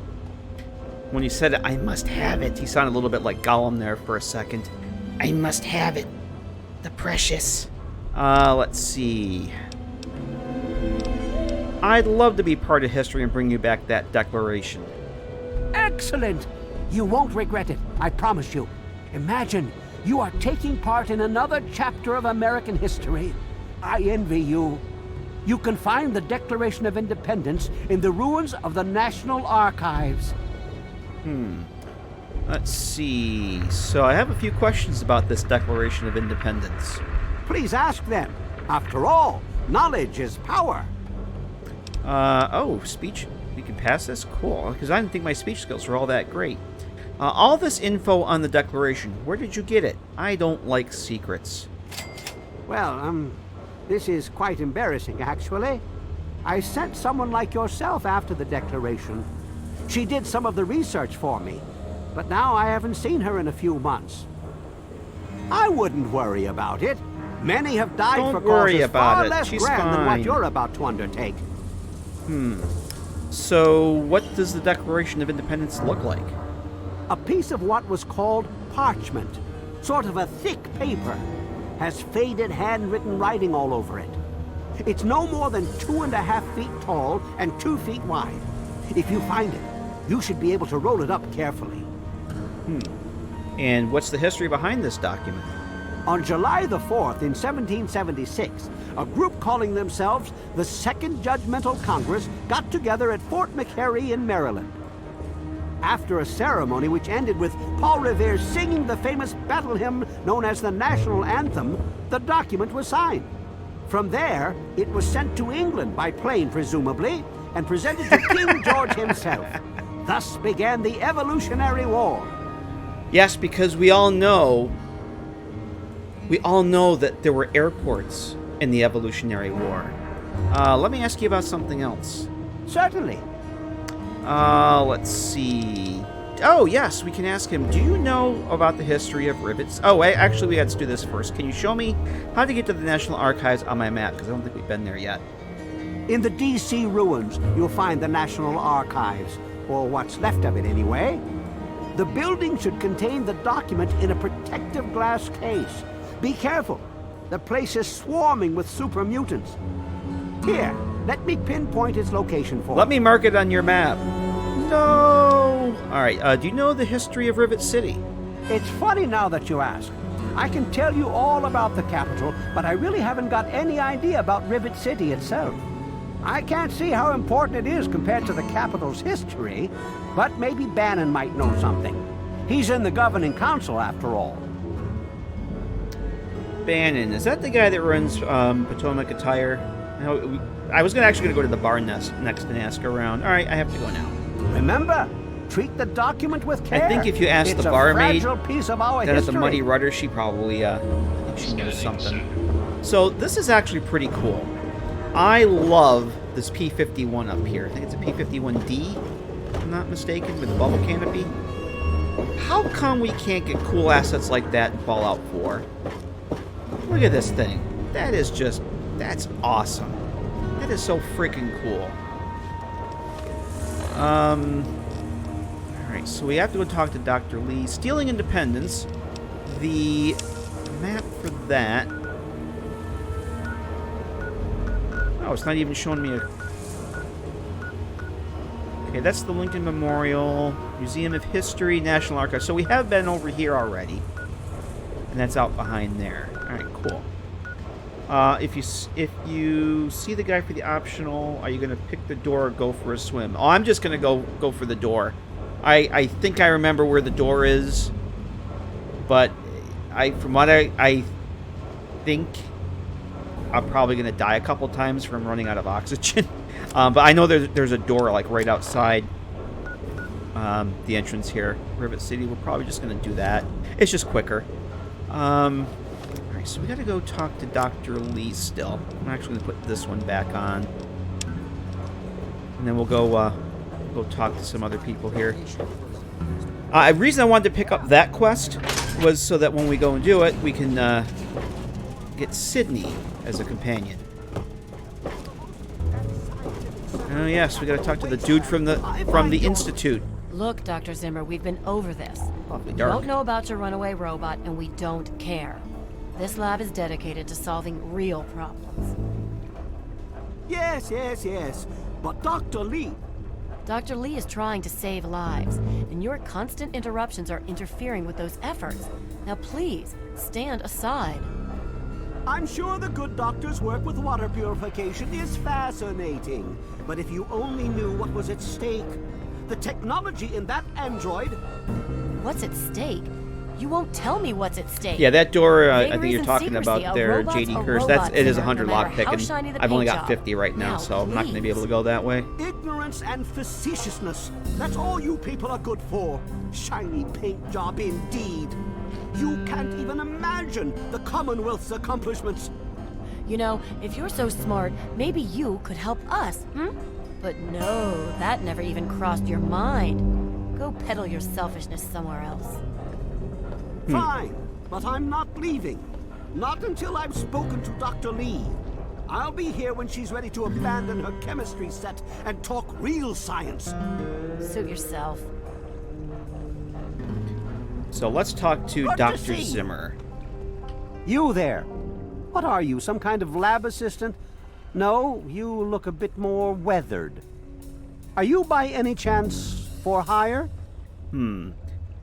When he said I must have it, he sounded a little bit like Gollum there for a second. I must have it. The precious. Let's see. I'd love to be part of history and bring you back that declaration. Excellent! You won't regret it, I promise you. Imagine, you are taking part in another chapter of American history. I envy you. You can find the Declaration of Independence in the ruins of the National Archives. Let's see. So I have a few questions about this Declaration of Independence. Please ask them. After all, knowledge is power. Oh, speech. We can pass this? Cool. Because I didn't think my speech skills were all that great. All this info on the Declaration, where did you get it? I don't like secrets. Well, this is quite embarrassing, actually. I sent someone like yourself after the Declaration. She did some of the research for me, but now I haven't seen her in a few months. I wouldn't worry about it. Many have died for causes far less grand than what you're about to undertake. So, what does the Declaration of Independence look like? A piece of what was called parchment, sort of a thick paper, has faded handwritten writing all over it. It's no more than 2.5 feet tall and 2 feet wide. If you find it, you should be able to roll it up carefully. And what's the history behind this document? On July the 4th in 1776, a group calling themselves the Second Judgmental Congress got together at Fort McHenry in Maryland. After a ceremony which ended with Paul Revere singing the famous battle hymn known as the National Anthem, the document was signed. From there, it was sent to England by plane, presumably, and presented to King George himself. Thus began the Evolutionary War. Yes, because we all know that there were airports in the Evolutionary War. Let me ask you about something else. Certainly. Let's see. Oh, yes, we can ask him. Do you know about the history of rivets? Oh, actually, we had to do this first. Can you show me how to get to the National Archives on my map? Because I don't think we've been there yet. In the D.C. ruins, you'll find the National Archives, or what's left of it anyway. The building should contain the document in a protective glass case. Be careful. The place is swarming with super mutants. Here, let me pinpoint its location for you. Let me mark it on your map. No! Alright, do you know the history of Rivet City? It's funny now that you ask. I can tell you all about the capital, but I really haven't got any idea about Rivet City itself. I can't see how important it is compared to the capital's history, but maybe Bannon might know something. He's in the governing council, after all. Bannon, is that the guy that runs Potomac Attire? I was actually going to go to the bar next and ask around. All right, I have to go now. Remember, treat the document with care. I think if you ask the barmaid piece of our that at the Muddy Rudder, she probably I think she knows something. So this is actually pretty cool. I love this P-51 up here. I think it's a P-51D, if I'm not mistaken, with the bubble canopy. How come we can't get cool assets like that in Fallout 4? Look at this thing. That's awesome. That is so freaking cool. Alright, so we have to go talk to Dr. Lee. Stealing Independence. The map for that. Oh, it's not even showing me a... Okay, that's the Lincoln Memorial, Museum of History, National Archives. So we have been over here already. And that's out behind there. Alright, cool. If you see the guy for the optional, are you going to pick the door or go for a swim? Oh, I'm just going to go for the door. I think I remember where the door is. But from what I think... I'm probably going to die a couple times from running out of oxygen. But I know there's a door like right outside the entrance here. Rivet City, we're probably just going to do that. It's just quicker. Alright, so we got to go talk to Dr. Lee still. I'm actually going to put this one back on. And then we'll go talk to some other people here. The reason I wanted to pick up that quest was so that when we go and do it, we can get Sydney as a companion. Oh yes, we gotta talk to the dude from the Institute. Look, Dr. Zimmer, we've been over this. Awfully We dark. don't know about your runaway robot, and we don't care. This lab is dedicated to solving real problems. Yes. But Dr. Lee... Dr. Lee is trying to save lives, and your constant interruptions are interfering with those efforts. Now please, stand aside. I'm sure the good doctor's work with water purification is fascinating. But if you only knew what was at stake, the technology in that android... What's at stake? You won't tell me what's at stake. Yeah, that door I think Vagaries you're and talking secrecy. about A there, robot's JD a Curse. robot, It is Zimmer, 100 no matter lockpick, how and shiny the I've only paint got job. 50 right now, so I'm not going to be able to go that way. Ignorance and facetiousness. That's all you people are good for. Shiny paint job indeed. You can't even imagine the Commonwealth's accomplishments. You know, if you're so smart, maybe you could help us, But no, that never even crossed your mind. Go peddle your selfishness somewhere else. Fine, but I'm not leaving. Not until I've spoken to Dr. Lee. I'll be here when she's ready to abandon her chemistry set and talk real science. Suit yourself. So let's talk to Good to Dr. see you. Zimmer. You there. What are you, some kind of lab assistant? No, you look a bit more weathered. Are you by any chance for hire?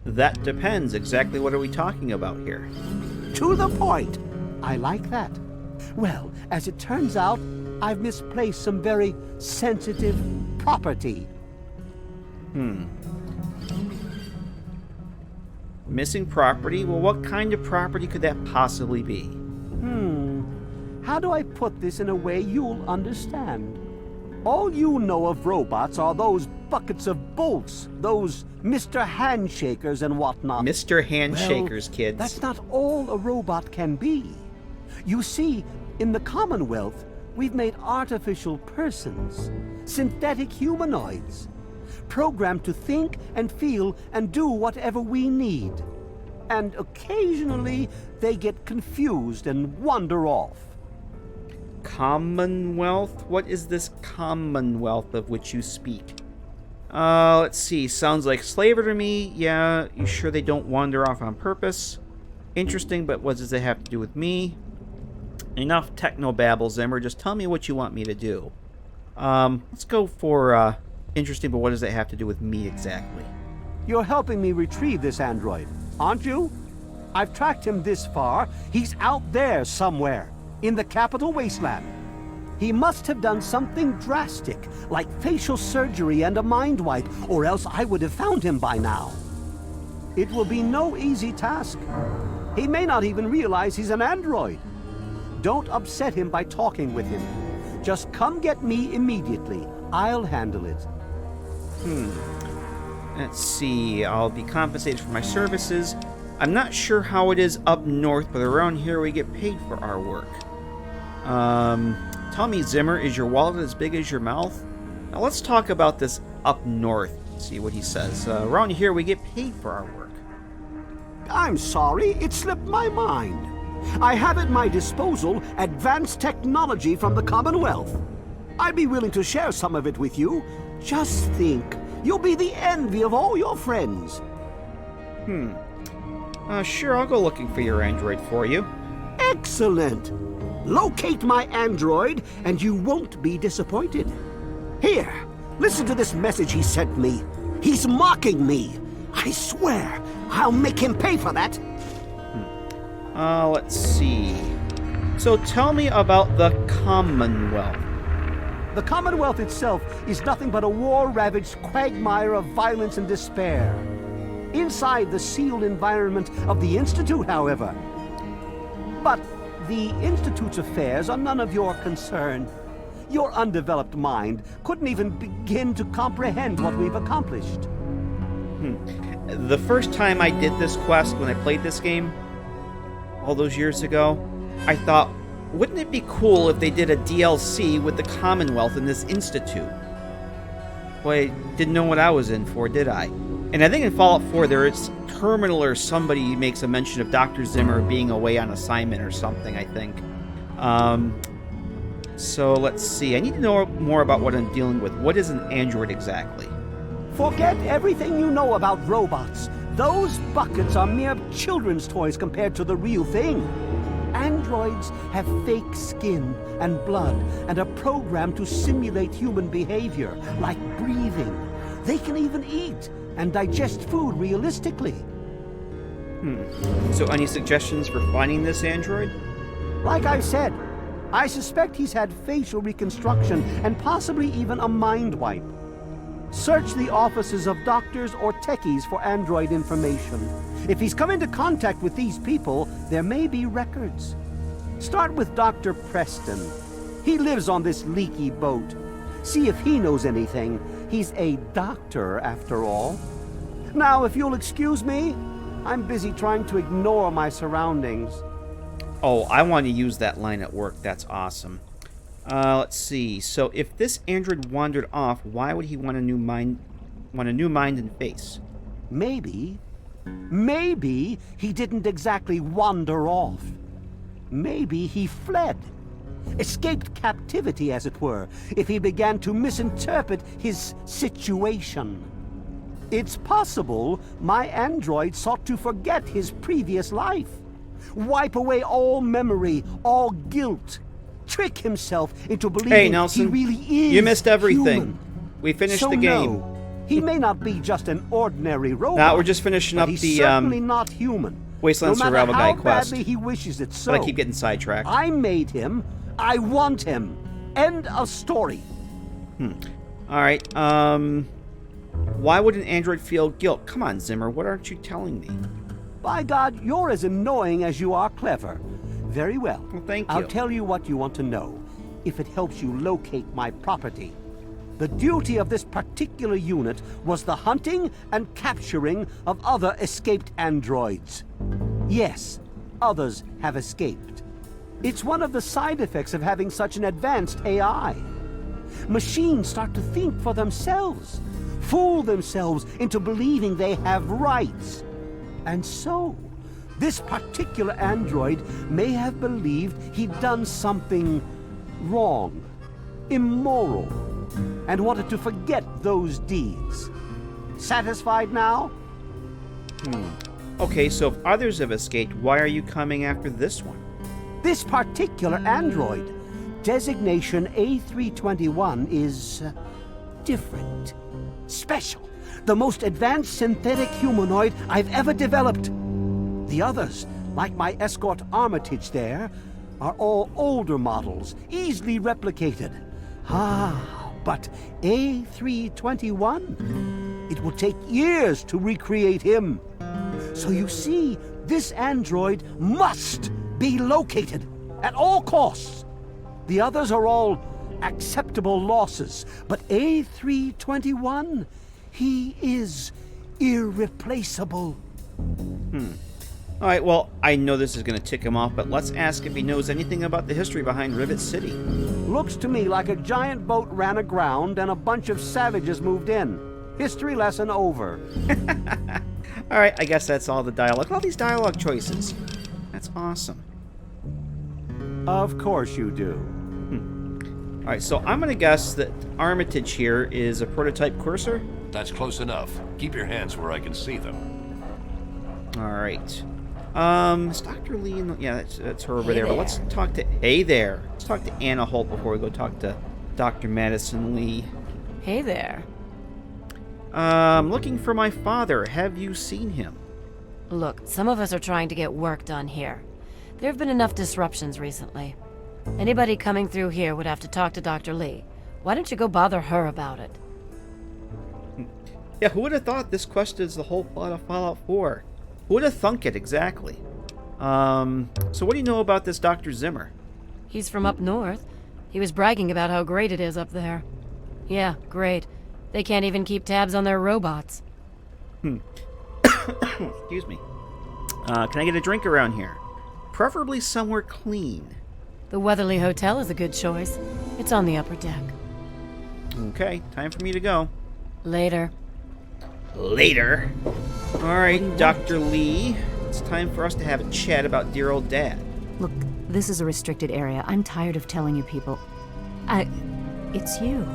That depends. Exactly what are we talking about here? To the point. I like that. Well, as it turns out, I've misplaced some very sensitive property. Missing property? Well, what kind of property could that possibly be? How do I put this in a way you'll understand? All you know of robots are those buckets of bolts, those Mr. Handshakers and whatnot. Mr. Handshakers, Well, kids. That's not all a robot can be. You see, in the Commonwealth, we've made artificial persons, synthetic humanoids, programmed to think and feel and do whatever we need. And occasionally, they get confused and wander off. Commonwealth? What is this Commonwealth of which you speak? Let's see. Sounds like slavery to me. Yeah, you sure they don't wander off on purpose? Interesting, but what does it have to do with me? Enough technobabble, Zimmer. Just tell me what you want me to do. Let's go for, interesting, but what does it have to do with me exactly? You're helping me retrieve this android, aren't you? I've tracked him this far. He's out there somewhere, in the Capital Wasteland. He must have done something drastic, like facial surgery and a mind wipe, or else I would have found him by now. It will be no easy task. He may not even realize he's an android. Don't upset him by talking with him. Just come get me immediately. I'll handle it. Let's see. I'll be compensated for my services. I'm not sure how it is up north, but around here we get paid for our work. Tell me, Zimmer, is your wallet as big as your mouth? Now let's talk about this up north. See what he says. Around here we get paid for our work. I'm sorry, it slipped my mind. I have at my disposal advanced technology from the Commonwealth. I'd be willing to share some of it with you. Just think, you'll be the envy of all your friends. Sure, I'll go looking for your android for you. Excellent! Locate my android, and you won't be disappointed. Here, listen to this message he sent me. He's mocking me. I swear, I'll make him pay for that. Let's see. So tell me about the Commonwealth. The Commonwealth itself is nothing but a war-ravaged quagmire of violence and despair. Inside the sealed environment of the Institute, however. But the Institute's affairs are none of your concern. Your undeveloped mind couldn't even begin to comprehend what we've accomplished. The first time I did this quest, when I played this game, all those years ago, I thought, wouldn't it be cool if they did a DLC with the Commonwealth in this institute? Boy, I didn't know what I was in for, did I? And I think in Fallout 4, there is Terminal or somebody makes a mention of Dr. Zimmer being away on assignment or something, I think. So let's see. I need to know more about what I'm dealing with. What is an android exactly? Forget everything you know about robots. Those buckets are mere children's toys compared to the real thing. Androids have fake skin and blood and are programmed to simulate human behavior, like breathing. They can even eat and digest food realistically. So any suggestions for finding this android? Like I said, I suspect he's had facial reconstruction and possibly even a mind wipe. Search the offices of doctors or techies for android information. If he's come into contact with these people, there may be records. Start with Dr. Preston. He lives on this leaky boat. See if he knows anything. He's a doctor, after all. Now, if you'll excuse me, I'm busy trying to ignore my surroundings. Oh, I want to use that line at work. That's awesome. Let's see. So, if this android wandered off, why would he want a new mind and face? Maybe he didn't exactly wander off. Maybe he fled. Escaped captivity, as it were, if he began to misinterpret his situation. It's possible my android sought to forget his previous life. Wipe away all memory, all guilt. Trick himself into believing he really is you missed everything. Human. We finished So the game. No, he may not be just an ordinary robot. Now we're just finishing up he's the certainly not human. Wasteland Survival Guide quest. Badly he wishes it so. But I keep getting sidetracked. I made him. I want him. End of story. All right. Why would an android feel guilt? Come on, Zimmer. What aren't you telling me? By God, you're as annoying as you are clever. Very well. Well, thank you. I'll tell you what you want to know, if it helps you locate my property. The duty of this particular unit was the hunting and capturing of other escaped androids. Yes, others have escaped. It's one of the side effects of having such an advanced AI. Machines start to think for themselves, fool themselves into believing they have rights. And so, this particular android may have believed he'd done something wrong, immoral, and wanted to forget those deeds. Satisfied now? Okay, so if others have escaped, why are you coming after this one? This particular android, designation A321, is different, special, the most advanced synthetic humanoid I've ever developed. The others, like my escort Armitage there, are all older models, easily replicated. But A321, it will take years to recreate him. So you see, this android must be located at all costs. The others are all acceptable losses, but A321, he is irreplaceable. All right, well, I know this is going to tick him off, but let's ask if he knows anything about the history behind Rivet City. Looks to me like a giant boat ran aground and a bunch of savages moved in. History lesson over. All right, I guess that's all the dialogue. All these dialogue choices. That's awesome. Of course you do. All right, so I'm going to guess that Armitage here is a prototype Cursor. That's close enough. Keep your hands where I can see them. All right. Is Dr. Lee in the, yeah, that's her over there. But let's talk to... Hey there. Let's talk to Anna Holt before we go talk to Dr. Madison Lee. Hey there. Looking for my father. Have you seen him? Look, some of us are trying to get work done here. There have been enough disruptions recently. Anybody coming through here would have to talk to Dr. Lee. Why don't you go bother her about it? Yeah, who would have thought this quest is the whole plot of Fallout 4? Who would have thunk it, exactly? So what do you know about this Dr. Zimmer? He's from up north. He was bragging about how great it is up there. Yeah, great. They can't even keep tabs on their robots. Excuse me. Can I get a drink around here? Preferably somewhere clean. The Weatherly Hotel is a good choice. It's on the upper deck. Okay, time for me to go. Later. Later. Alright, Dr. Lee. It's time for us to have a chat about dear old Dad. Look, this is a restricted area. I'm tired of telling you people. It's you.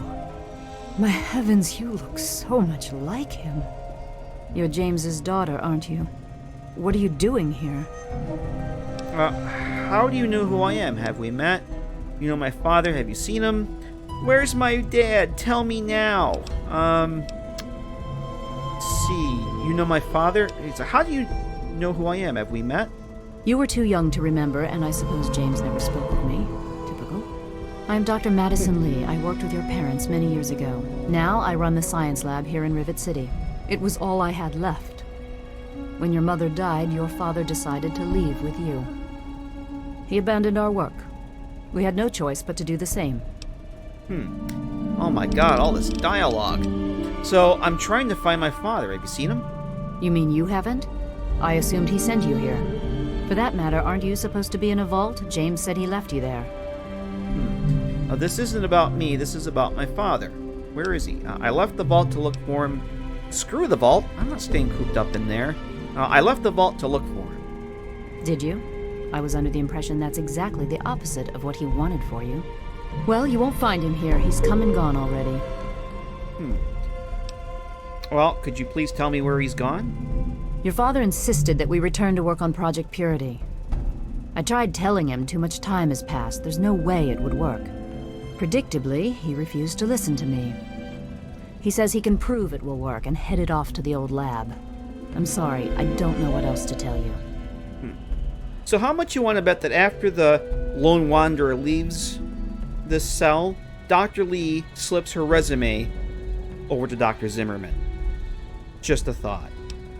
My heavens, you look so much like him. You're James's daughter, aren't you? What are you doing here? How do you know who I am? Have we met? You know my father? Have you seen him? Where's my dad? Tell me now. Let's see. You know my father? How do you know who I am? Have we met? You were too young to remember, and I suppose James never spoke with me. Typical. I'm Dr. Madison Lee. I worked with your parents many years ago. Now I run the science lab here in Rivet City. It was all I had left. When your mother died, your father decided to leave with you. He abandoned our work. We had no choice but to do the same. Oh my god, all this dialogue. So, I'm trying to find my father. Have you seen him? You mean you haven't? I assumed he sent you here. For that matter, aren't you supposed to be in a vault? James said he left you there. This isn't about me, this is about my father. Where is he? I left the vault to look for him. Screw the vault. I'm not staying cooped up in there. I left the vault to look for him. Did you? I was under the impression that's exactly the opposite of what he wanted for you. Well, you won't find him here. He's come and gone already. Well, could you please tell me where he's gone? Your father insisted that we return to work on Project Purity. I tried telling him too much time has passed. There's no way it would work. Predictably, he refused to listen to me. He says he can prove it will work and headed off to the old lab. I'm sorry, I don't know what else to tell you. So how much you want to bet that after the Lone Wanderer leaves this cell, Dr. Lee slips her resume over to Dr. Zimmerman? Just a thought.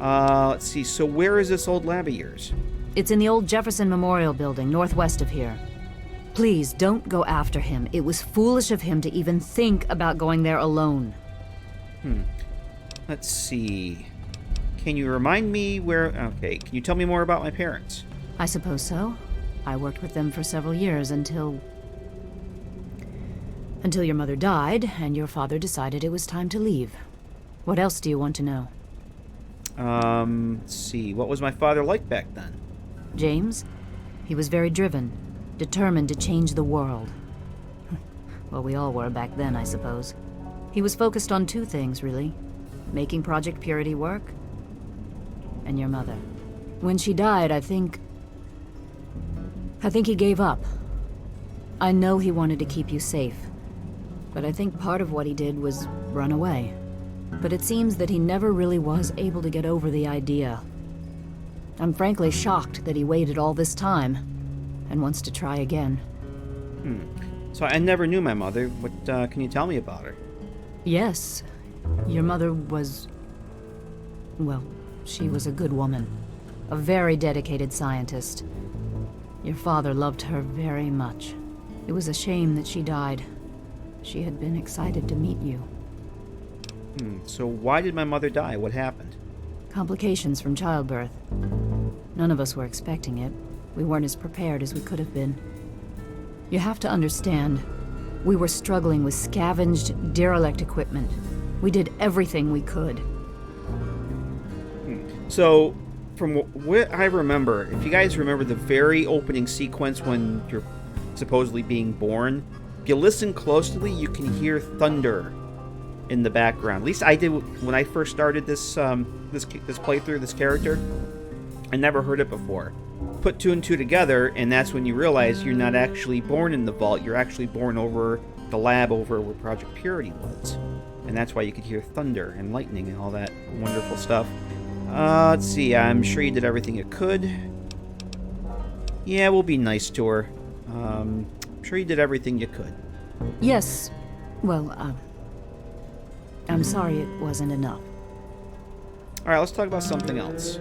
Let's see, so where is this old lab of yours? It's in the old Jefferson Memorial Building, northwest of here. Please, don't go after him. It was foolish of him to even think about going there alone. Let's see. Can you remind me where... Okay, can you tell me more about my parents? I suppose so. I worked with them for several years until your mother died, and your father decided it was time to leave. What else do you want to know? Let's see. What was my father like back then? James? He was very driven, determined to change the world. Well, we all were back then, I suppose. He was focused on two things, really. Making Project Purity work, and your mother. When she died, I think he gave up. I know he wanted to keep you safe, but I think part of what he did was run away. But it seems that he never really was able to get over the idea. I'm frankly shocked that he waited all this time and wants to try again. So I never knew my mother. What can you tell me about her? Yes, your mother was... well, she was a good woman. A very dedicated scientist. Your father loved her very much. It was a shame that she died. She had been excited to meet you. So why did my mother die? What happened? Complications from childbirth. None of us were expecting it. We weren't as prepared as we could have been. You have to understand, we were struggling with scavenged, derelict equipment. We did everything we could. So, from what I remember, if you guys remember the very opening sequence when you're supposedly being born, if you listen closely, you can hear thunder in the background. At least I did when I first started this playthrough, this character. I never heard it before. Put two and two together, and that's when you realize you're not actually born in the vault. You're actually born over the lab over where Project Purity was. And that's why you could hear thunder and lightning and all that wonderful stuff. Let's see. I'm sure you did everything you could. Yeah, we'll be nice to her. I'm sure you did everything you could. Yes. Well, I'm sorry it wasn't enough. Alright, let's talk about something else.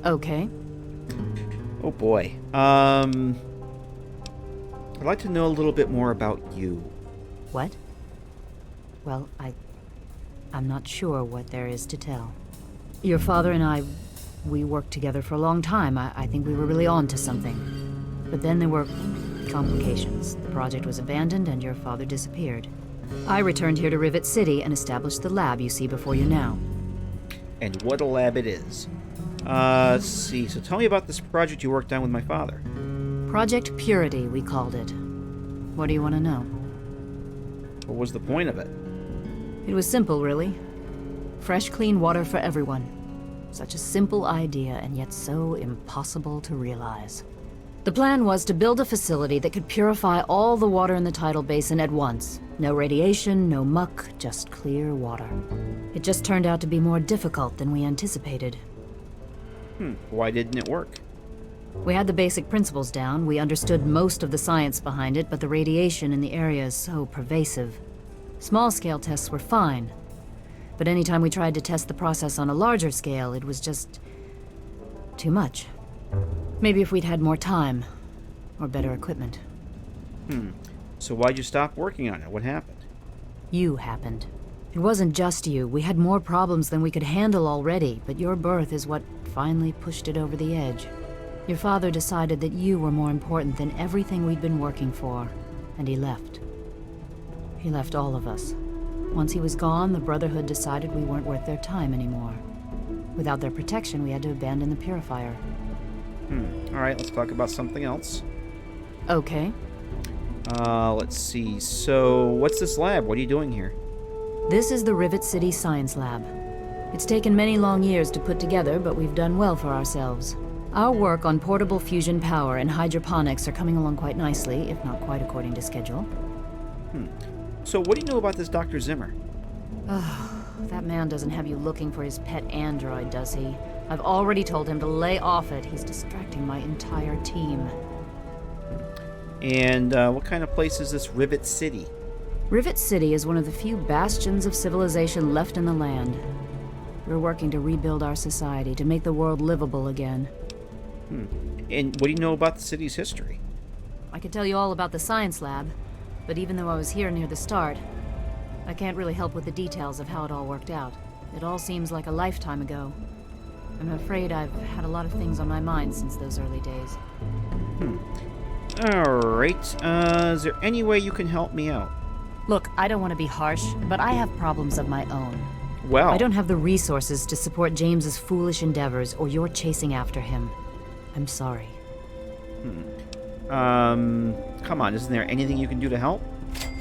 Okay. Oh boy. I'd like to know a little bit more about you. What? Well, I'm not sure what there is to tell. Your father and I, we worked together for a long time. I think we were really on to something. But then there were complications. The project was abandoned and your father disappeared. I returned here to Rivet City and established the lab you see before you now. And what a lab it is. Let's see. So tell me about this project you worked on with my father. Project Purity, we called it. What do you want to know? What was the point of it? It was simple, really. Fresh, clean water for everyone. Such a simple idea, and yet so impossible to realize. The plan was to build a facility that could purify all the water in the tidal basin at once. No radiation, no muck, just clear water. It just turned out to be more difficult than we anticipated. Why didn't it work? We had the basic principles down, we understood most of the science behind it, but the radiation in the area is so pervasive. Small-scale tests were fine, but anytime we tried to test the process on a larger scale, it was just too much. Maybe if we'd had more time, or better equipment. So why'd you stop working on it? What happened? You happened. It wasn't just you. We had more problems than we could handle already, but your birth is what finally pushed it over the edge. Your father decided that you were more important than everything we'd been working for, and he left. He left all of us. Once he was gone, the Brotherhood decided we weren't worth their time anymore. Without their protection, we had to abandon the purifier. Alright, let's talk about something else. Okay. Let's see. So, what's this lab? What are you doing here? This is the Rivet City Science Lab. It's taken many long years to put together, but we've done well for ourselves. Our work on portable fusion power and hydroponics are coming along quite nicely, if not quite according to schedule. So what do you know about this Dr. Zimmer? That man doesn't have you looking for his pet android, does he? I've already told him to lay off it. He's distracting my entire team. And what kind of place is this Rivet City? Rivet City is one of the few bastions of civilization left in the land. We're working to rebuild our society, to make the world livable again. And what do you know about the city's history? I could tell you all about the science lab, but even though I was here near the start, I can't really help with the details of how it all worked out. It all seems like a lifetime ago. I'm afraid I've had a lot of things on my mind since those early days. Alright, is there any way you can help me out? Look, I don't want to be harsh, but I have problems of my own. Well, I don't have the resources to support James's foolish endeavors, or you're chasing after him. I'm sorry. Come on, isn't there anything you can do to help?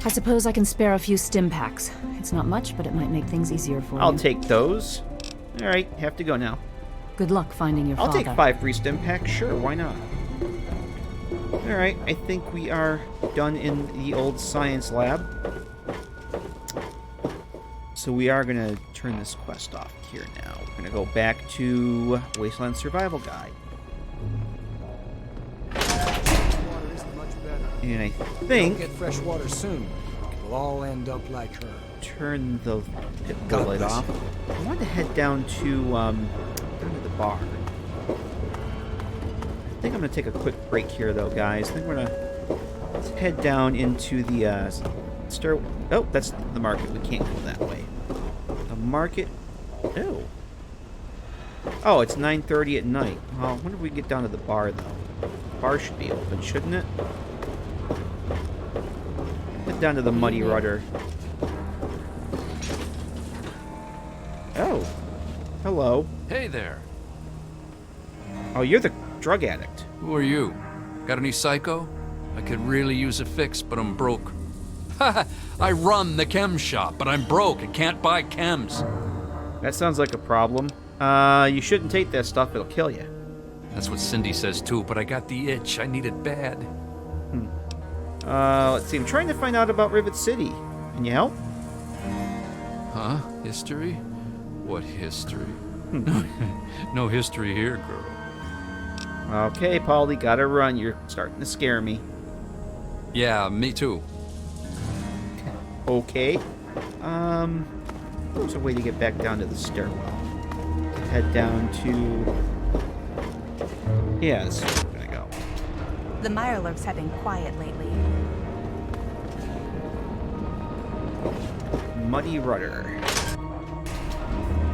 I suppose I can spare a few stim packs. It's not much, but it might make things easier for you. I'll take those. Alright, have to go now. Good luck finding your I'll father. take 5 free stim packs, sure, why not? Alright, I think we are done in the old science lab. So we are going to turn this quest off here now. We're going to go back to Wasteland Survival Guide. And I think... Get fresh water soon. We'll all end up like her. Turn the pit light off. I wanted to head down to the bar. I think I'm going to take a quick break here, though, guys. I think we're going to head down into the store. Oh, that's the market. We can't go that way. The market. Oh. Oh, it's 9:30 at night. Well, when do we get down to the bar, though? The bar should be open, shouldn't it? Head down to the Muddy Rudder. Oh. Hello. Hey there. Oh, you're the drug addict. Who are you? Got any psycho? I could really use a fix, but I'm broke. I run the chem shop, but I'm broke and can't buy chems. That sounds like a problem. You shouldn't take that stuff, it'll kill you. That's what Cindy says too, but I got the itch. I need it bad. Let's see, I'm trying to find out about Rivet City. Can you help? Huh? History? What history? No history here, girl. Okay, Paulie, gotta run. You're starting to scare me. Yeah, me too. Okay. There's a way to get back down to the stairwell. Head down to... Yeah, this is where we're gonna go. The Mirelurks have been quiet lately. Muddy Rudder. There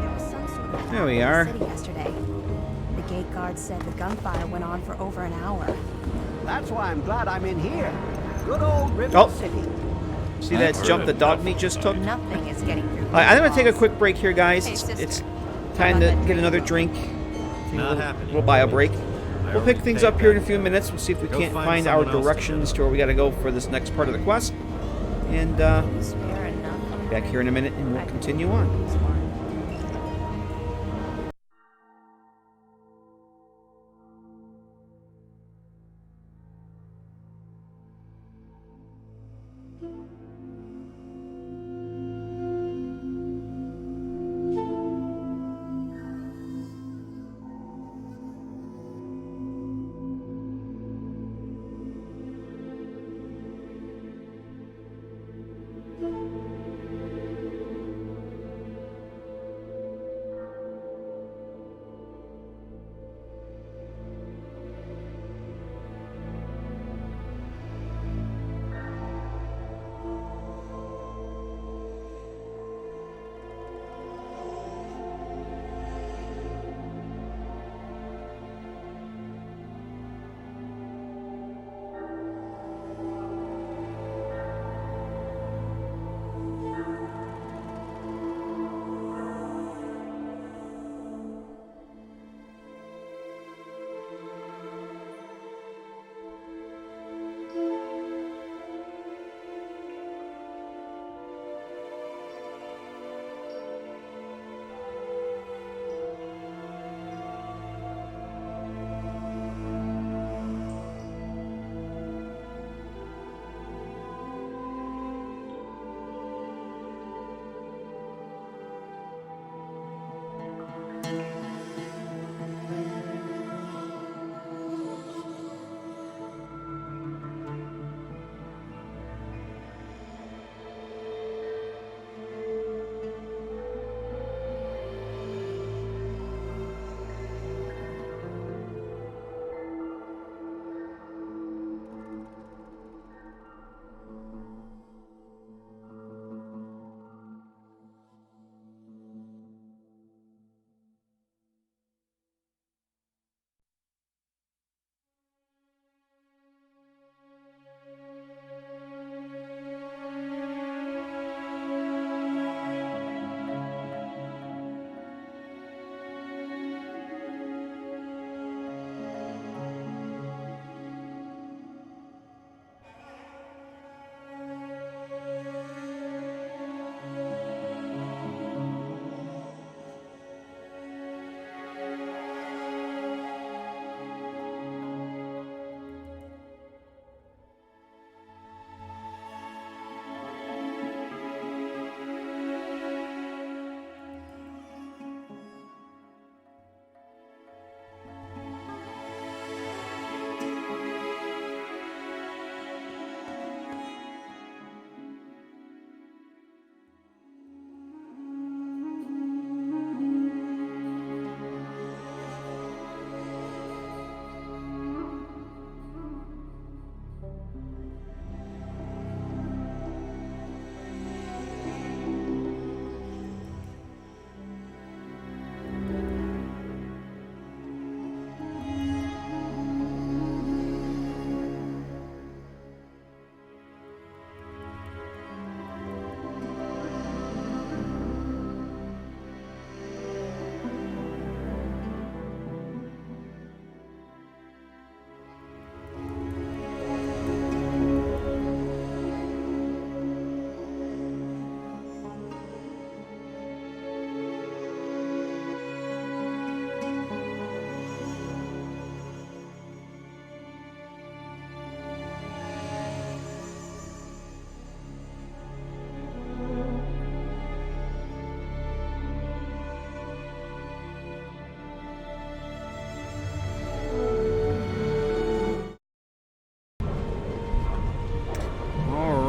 was some sort of There we battle in the are. city yesterday. The gate guard said the gunfire went on for over an hour. That's why I'm glad I'm in here. Good old Rivet City. See that jump the dog meat just took? Nothing is getting through. I'm going to take a quick break here, guys. Hey, sister. It's time to get another drink. Not happening. We'll buy a break. We'll pick things up here in a few minutes. We'll see if we can't find our directions to where we got to go for this next part of the quest. And back here in a minute, and we'll continue on.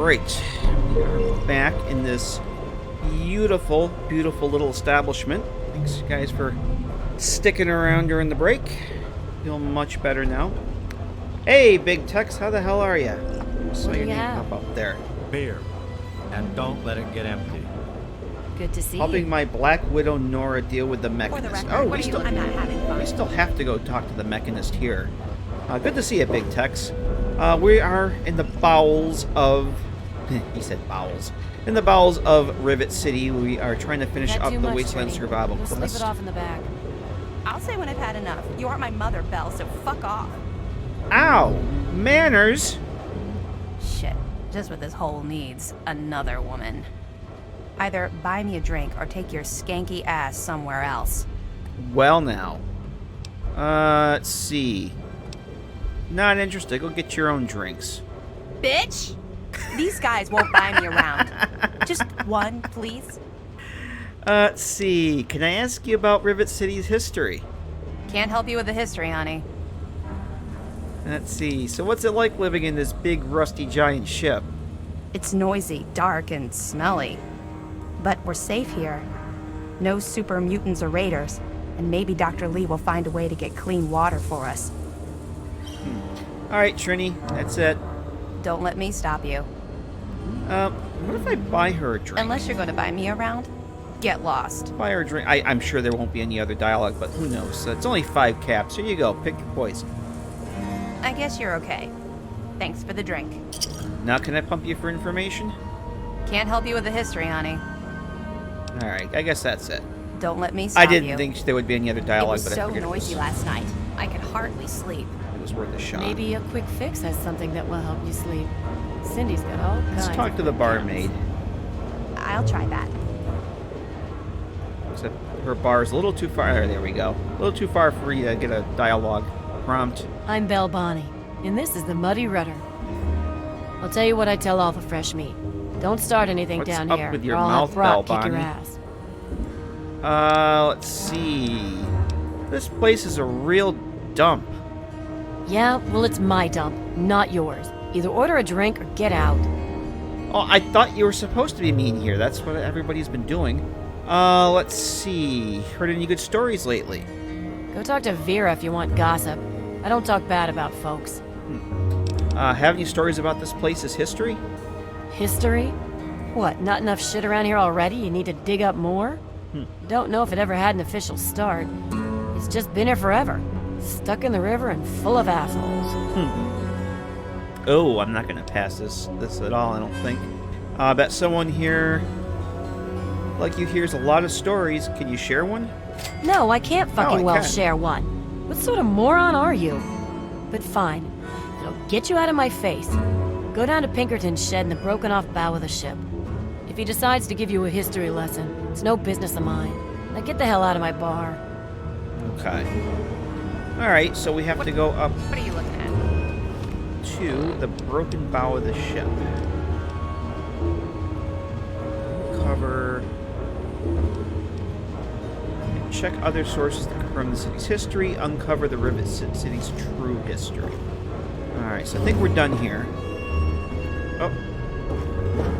Alright, we are back in this beautiful, beautiful little establishment. Thanks, guys, for sticking around during the break. Feel much better now. Hey, Big Tex, how the hell are ya? Saw your name pop up there. Beer. And don't let it get empty. Good to see Helping you. my Black Widow Nora deal with the Mechanist. Oh, we still, I'm not having fun. we still have to go talk to the Mechanist here. Good to see you, Big Tex. We are in the bowels of He said bowels. In the bowels of Rivet City, we are trying to finish up the Wasteland survival We'll quest. sleep it off in the back. I'll say when I've had enough. You aren't my mother, Belle, so fuck off. Ow! Manners! Shit. Just what this hole needs. Another woman. Either buy me a drink or take your skanky ass somewhere else. Well now. Let's see. Not interested. Go get your own drinks. Bitch! These guys won't buy me around. Just one, please. Let's see. Can I ask you about Rivet City's history? Can't help you with the history, honey. Let's see. So what's it like living in this big, rusty, giant ship? It's noisy, dark, and smelly. But we're safe here. No super mutants or raiders. And maybe Dr. Lee will find a way to get clean water for us. Alright, Trini. That's it. Don't let me stop you. What if I buy her a drink? Unless you're going to buy me around, get lost. Buy her a drink. I'm sure there won't be any other dialogue, but who knows? It's only 5 caps. Here you go. Pick your poison. I guess you're okay. Thanks for the drink. Now can I pump you for information? Can't help you with the history, honey. Alright, I guess that's it. Don't let me stop you. I didn't think there would be any other dialogue, it was but I so figured noisy last night. I could hardly sleep. it was worth a shot. Maybe a quick fix has something that will help you sleep. Cindy's got all kinds. Let's talk to the barmaid. I'll try that. Except her bar's a little too far. There we go. A little too far for you to get a dialogue prompt. I'm Belle Bonnie, and this is the Muddy Rudder. I'll tell you what I tell all the fresh meat. Don't start anything What's down up here, with your or I'll mouth, have Brock Belle kick your Bonnie? ass. Let's see. This place is a real dump. Yeah, well, it's my dump, not yours. Either order a drink or get out. Oh, I thought you were supposed to be mean here. That's what everybody's been doing. Let's see. Heard any good stories lately? Go talk to Vera if you want gossip. I don't talk bad about folks. Have any stories about this place's history? History? What, not enough shit around here already? You need to dig up more? Don't know if it ever had an official start. It's just been here forever. Stuck in the river and full of assholes. Oh, I'm not going to pass this at all, I don't think. I bet someone here, like you, hears a lot of stories. Can you share one? No, I can't fucking well can. share one. What sort of moron are you? But fine. It'll get you out of my face. Go down to Pinkerton's shed in the broken off bow of the ship. If he decides to give you a history lesson, it's no business of mine. Now get the hell out of my bar. Okay. Alright, so we have to go up What are you looking at? to the broken bow of the ship. Cover. Check other sources that confirm the city's history. Uncover the Rivet City's true history. Alright, so I think we're done here. Oh.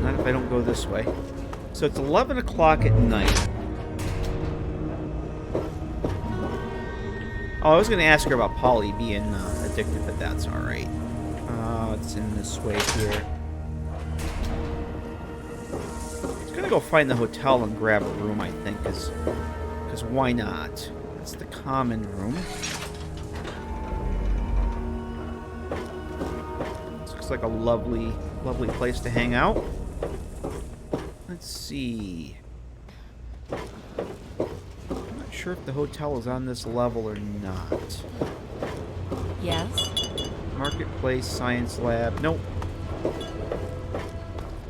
Not if I don't go this way. So it's 11 o'clock at night. Oh, I was going to ask her about Polly being addicted, but that's alright. It's in this way here. I'm going to go find the hotel and grab a room, I think, because why not? That's the common room. This looks like a lovely place to hang out. Let's see. I'm not sure if the hotel is on this level or not. Yes? Marketplace, science lab. Nope.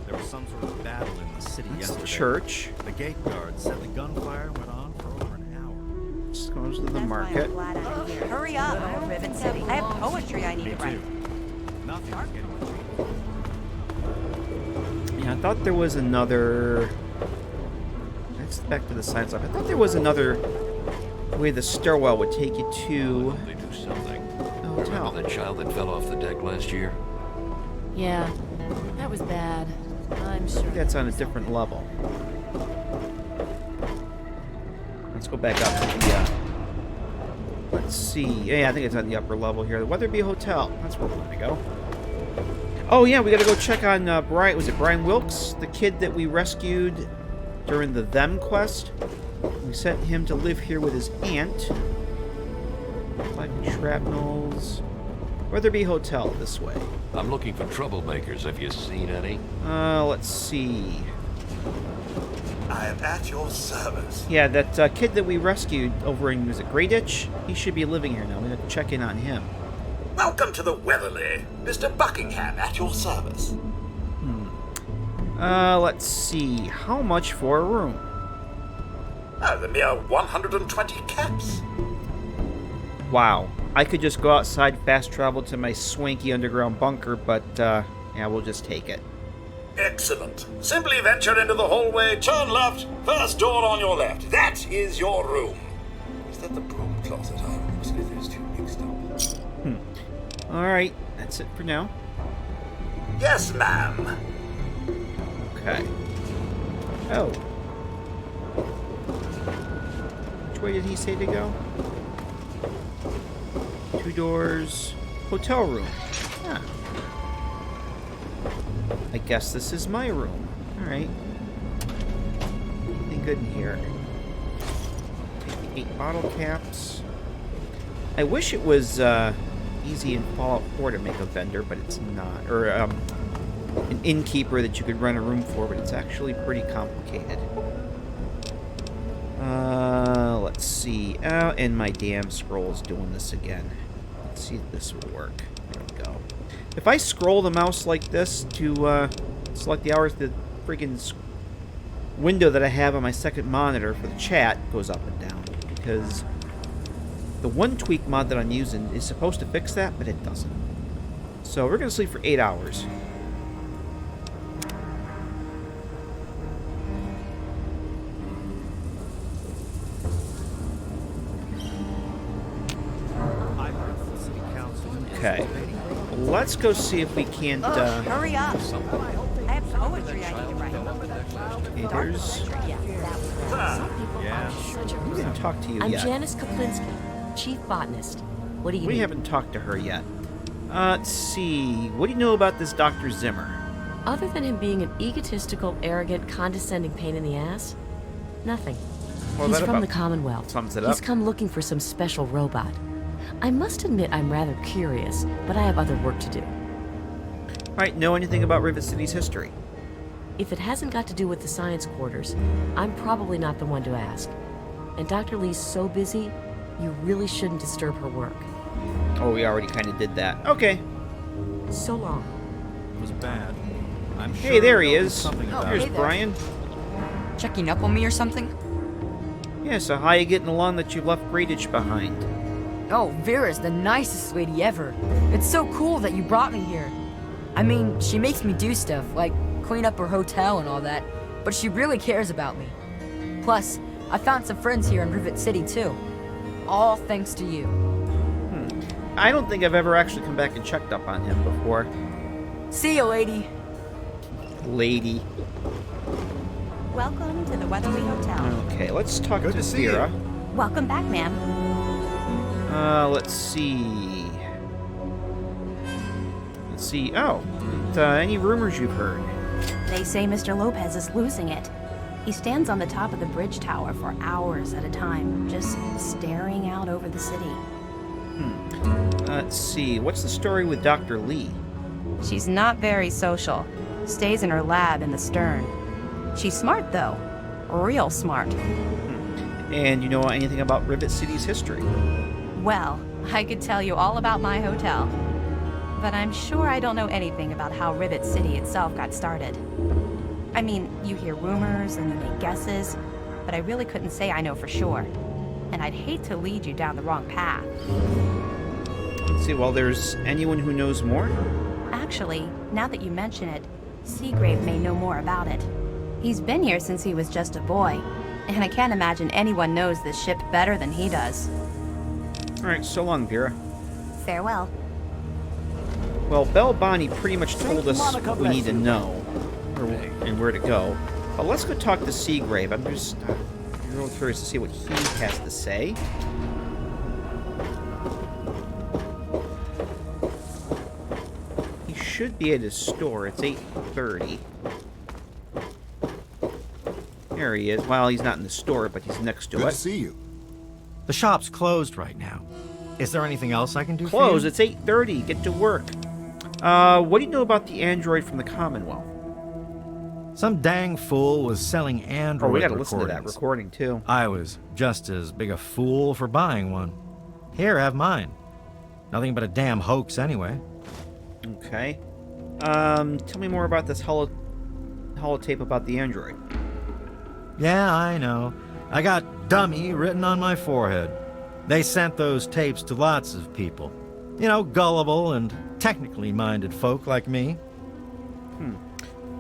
There was some sort of battle in the city That's yesterday. the church. The gate guard said the gunfire went on for over an hour. This goes to the That's market. why I'm glad I'm here. Hurry up, Rivet City. I have poetry I need to write. Nothing's getting Yeah, I thought there was another... Let's back to the science lab. I thought there was another way the stairwell would take you to They do something. the hotel. Remember that child that fell off the deck last year? Yeah. That was bad. I'm sure. That's on a different level. Let's go back up to the... let's see. Yeah, I think it's on the upper level here. The Weatherby Hotel. That's where we're going to go. Oh, yeah, we got to go check on Brian. Was it Brian Wilkes? The kid that we rescued during the Them quest. We sent him to live here with his aunt. Like shrapnels. Weatherby Hotel, this way. I'm looking for troublemakers. Have you seen any? Let's see. I am at your service. Yeah, that kid that we rescued over in, was it Grey Ditch? He should be living here now. We have to check in on him. Welcome to the Weatherly. Mr. Buckingham at your service. Let's see. How much for a room? Oh, the mere 120 caps. Wow. I could just go outside, fast travel to my swanky underground bunker, but, yeah, we'll just take it. Excellent. Simply venture into the hallway, turn left, first door on your left. That is your room. Is that the broom closet? I always get those two mixed up. Alright, that's it for now. Yes, ma'am. Okay. Oh. Which way did he say to go? 2 doors. Hotel room. Huh. I guess this is my room. Alright. Anything good in here? Take the 8 bottle caps. I wish it was easy in Fallout 4 to make a vendor, but it's not. Or an innkeeper that you could rent a room for, but it's actually pretty complicated. Let's see. And my damn scroll's doing this again. Let's see if this will work. There we go. If I scroll the mouse like this to select the hours, the friggin' window that I have on my second monitor for the chat goes up and down. Because the one tweak mod that I'm using is supposed to fix that, but it doesn't. So we're going to sleep for 8 hours. Okay. Let's go see if we can't, hurry up. I have poetry I need to write. Okay, there's... Yeah. We didn't talk to you I'm yet. Janice Kaplinski, chief botanist. What do you We need? haven't talked to her yet. Let's see. What do you know about this Dr. Zimmer? Other than him being an egotistical, arrogant, condescending pain in the ass, nothing. Well, He's that from about the Commonwealth. sums it He's up. come looking for some special robot. I must admit I'm rather curious, but I have other work to do. Alright, know anything about Rivet City's history? If it hasn't got to do with the science quarters, I'm probably not the one to ask. And Dr. Lee's so busy, you really shouldn't disturb her work. Oh, we already kind of did that. Okay. So long. It was bad. I'm sure Hey, there he there'll be is. something about Here's it. Brian. Checking up on me or something? Yeah, so how you getting along that you left Grey Ditch behind? Oh, Vera's the nicest lady ever. It's so cool that you brought me here. I mean, she makes me do stuff, like clean up her hotel and all that, but she really cares about me. Plus, I found some friends here in Rivet City, too. All thanks to you. I don't think I've ever actually come back and checked up on him before. See you, lady. Lady. Welcome to the Weatherly Hotel. Okay, let's talk to Vera. Welcome back, ma'am. Let's see. Let's see. Oh, any rumors you've heard? They say Mr. Lopez is losing it. He stands on the top of the bridge tower for hours at a time, just staring out over the city. Let's see. What's the story with Dr. Lee? She's not very social. Stays in her lab in the stern. She's smart, though. Real smart. And you know anything about Rivet City's history? Well, I could tell you all about my hotel. But I'm sure I don't know anything about how Rivet City itself got started. I mean, you hear rumors and you make guesses, but I really couldn't say I know for sure. And I'd hate to lead you down the wrong path. Let's see. Well, there's anyone who knows more? Actually, now that you mention it, Seagrave may know more about it. He's been here since he was just a boy, and I can't imagine anyone knows this ship better than he does. Alright, so long, Vera. Farewell. Well, Belle Bonnie pretty much told us what we need to know, and where to go. But let's go talk to Seagrave. I'm just real curious to see what he has to say. He should be at his store. It's 8:30. There he is. Well, he's not in the store, but he's next to it. Good to see you. The shop's closed right now. Is there anything else I can do Close. for you? It's 8:30. Get to work. What do you know about the android from the Commonwealth? Some dang fool was selling android we gotta recordings. listen to that recording, too. I was just as big a fool for buying one. Here, have mine. Nothing but a damn hoax anyway. Okay. Tell me more about this holotape about the android. Yeah, I know. I got dummy written on my forehead. They sent those tapes to lots of people. You know, gullible and technically minded folk like me.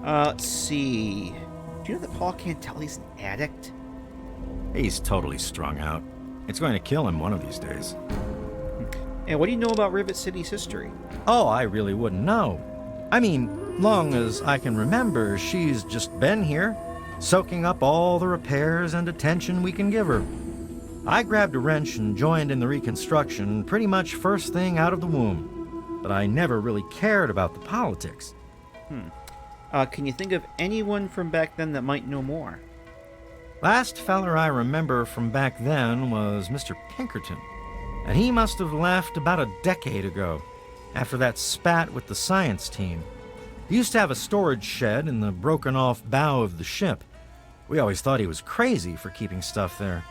Let's see. Do you know that Paul can't tell he's an addict? He's totally strung out. It's going to kill him one of these days. And what do you know about Rivet City's history? Oh, I really wouldn't know. I mean, long as I can remember, she's just been here, soaking up all the repairs and attention we can give her. I grabbed a wrench and joined in the reconstruction pretty much first thing out of the womb. But I never really cared about the politics. Can you think of anyone from back then that might know more? Last feller I remember from back then was Mr. Pinkerton. And he must have left about a decade ago, after that spat with the science team. He used to have a storage shed in the broken-off bow of the ship. We always thought he was crazy for keeping stuff there.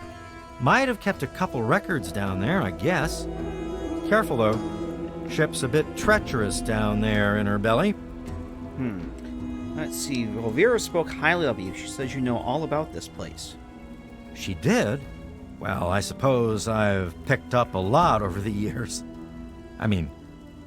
Might have kept a couple records down there, I guess. Careful, though. Ship's a bit treacherous down there in her belly. Let's see. Well, Vera spoke highly of you. She says you know all about this place. She did? Well, I suppose I've picked up a lot over the years. I mean,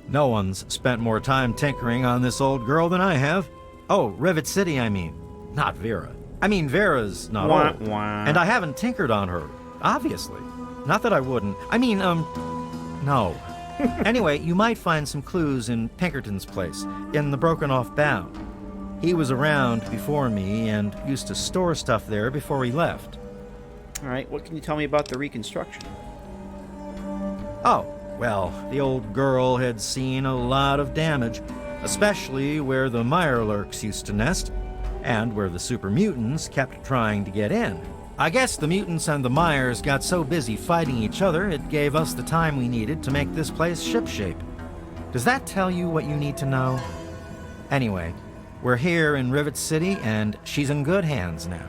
no one's spent more time tinkering on this old girl than I have. Oh, Rivet City, I mean. Not Vera. I mean, Vera's not old. And I haven't tinkered on her, obviously. Not that I wouldn't. I mean, no. Anyway, you might find some clues in Pinkerton's place, in the broken-off bow. He was around before me and used to store stuff there before he left. All right, what can you tell me about the reconstruction? Oh, well, the old girl had seen a lot of damage, especially where the Mirelurks used to nest, and where the super mutants kept trying to get in. I guess the mutants and the Myers got so busy fighting each other, it gave us the time we needed to make this place shipshape. Does that tell you what you need to know? Anyway, we're here in Rivet City, and she's in good hands now.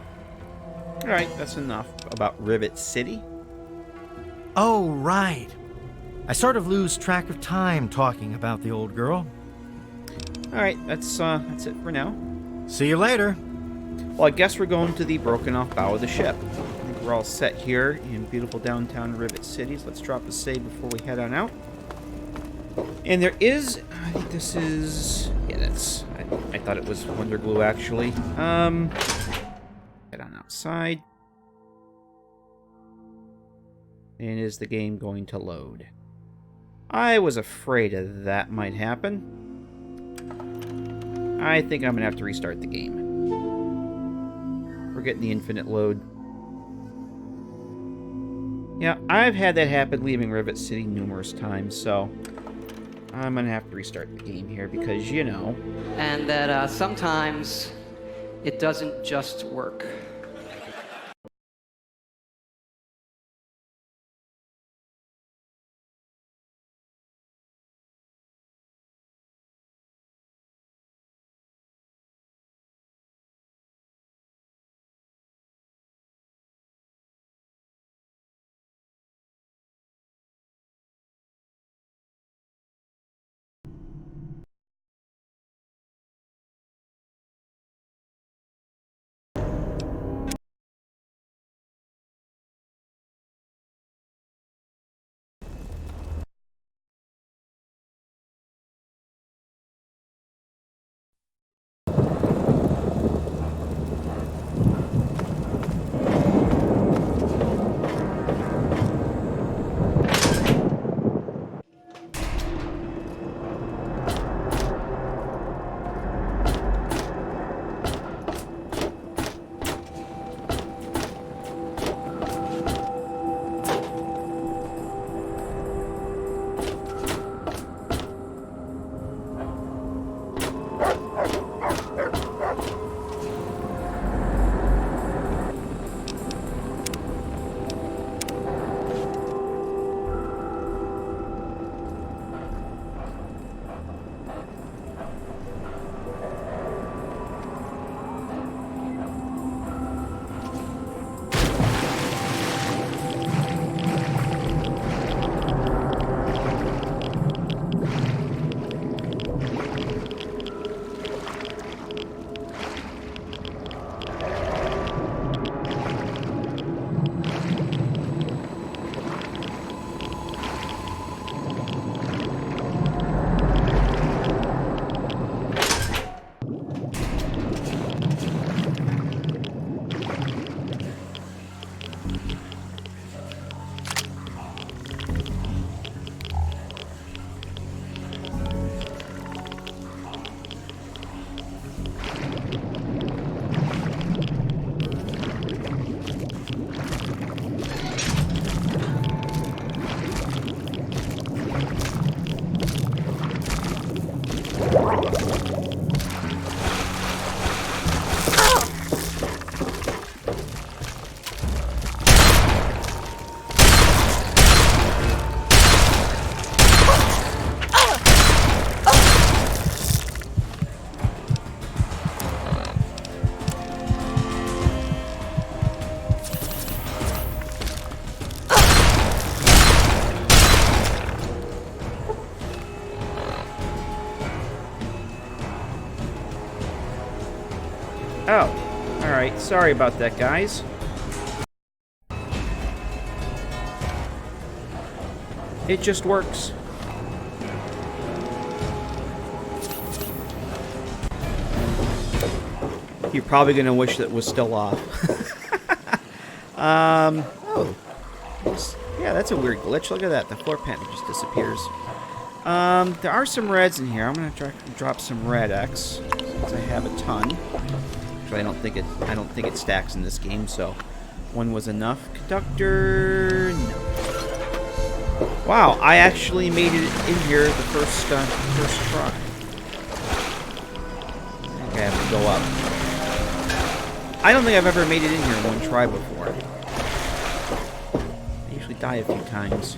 All right, that's enough about Rivet City. Oh, right. I sort of lose track of time talking about the old girl. All right, that's it for now. See you later. Well, I guess we're going to the broken-off bow of the ship. I think we're all set here in beautiful downtown Rivet City. So let's drop a save before we head on out. And there is, I think this is, yeah, that's, I thought it was Wonder Glue, actually. Head on outside. And is the game going to load? I was afraid of that might happen. I think I'm going to have to restart the game. We're getting the infinite load. Yeah, I've had that happen leaving Rivet City numerous times, so I'm going to have to restart the game here because, you know. And that sometimes it doesn't just work. Oh, alright. Sorry about that, guys. It just works. You're probably going to wish that it was still off. Oh. Yeah, that's a weird glitch. Look at that. The floor panel just disappears. There are some reds in here. I'm going to drop some red X since I have a ton. Actually, I don't think it stacks in this game, so one was enough. Conductor, no. Wow, I actually made it in here the first try. I think I have to go up. I don't think I've ever made it in here in one try before. I usually die a few times.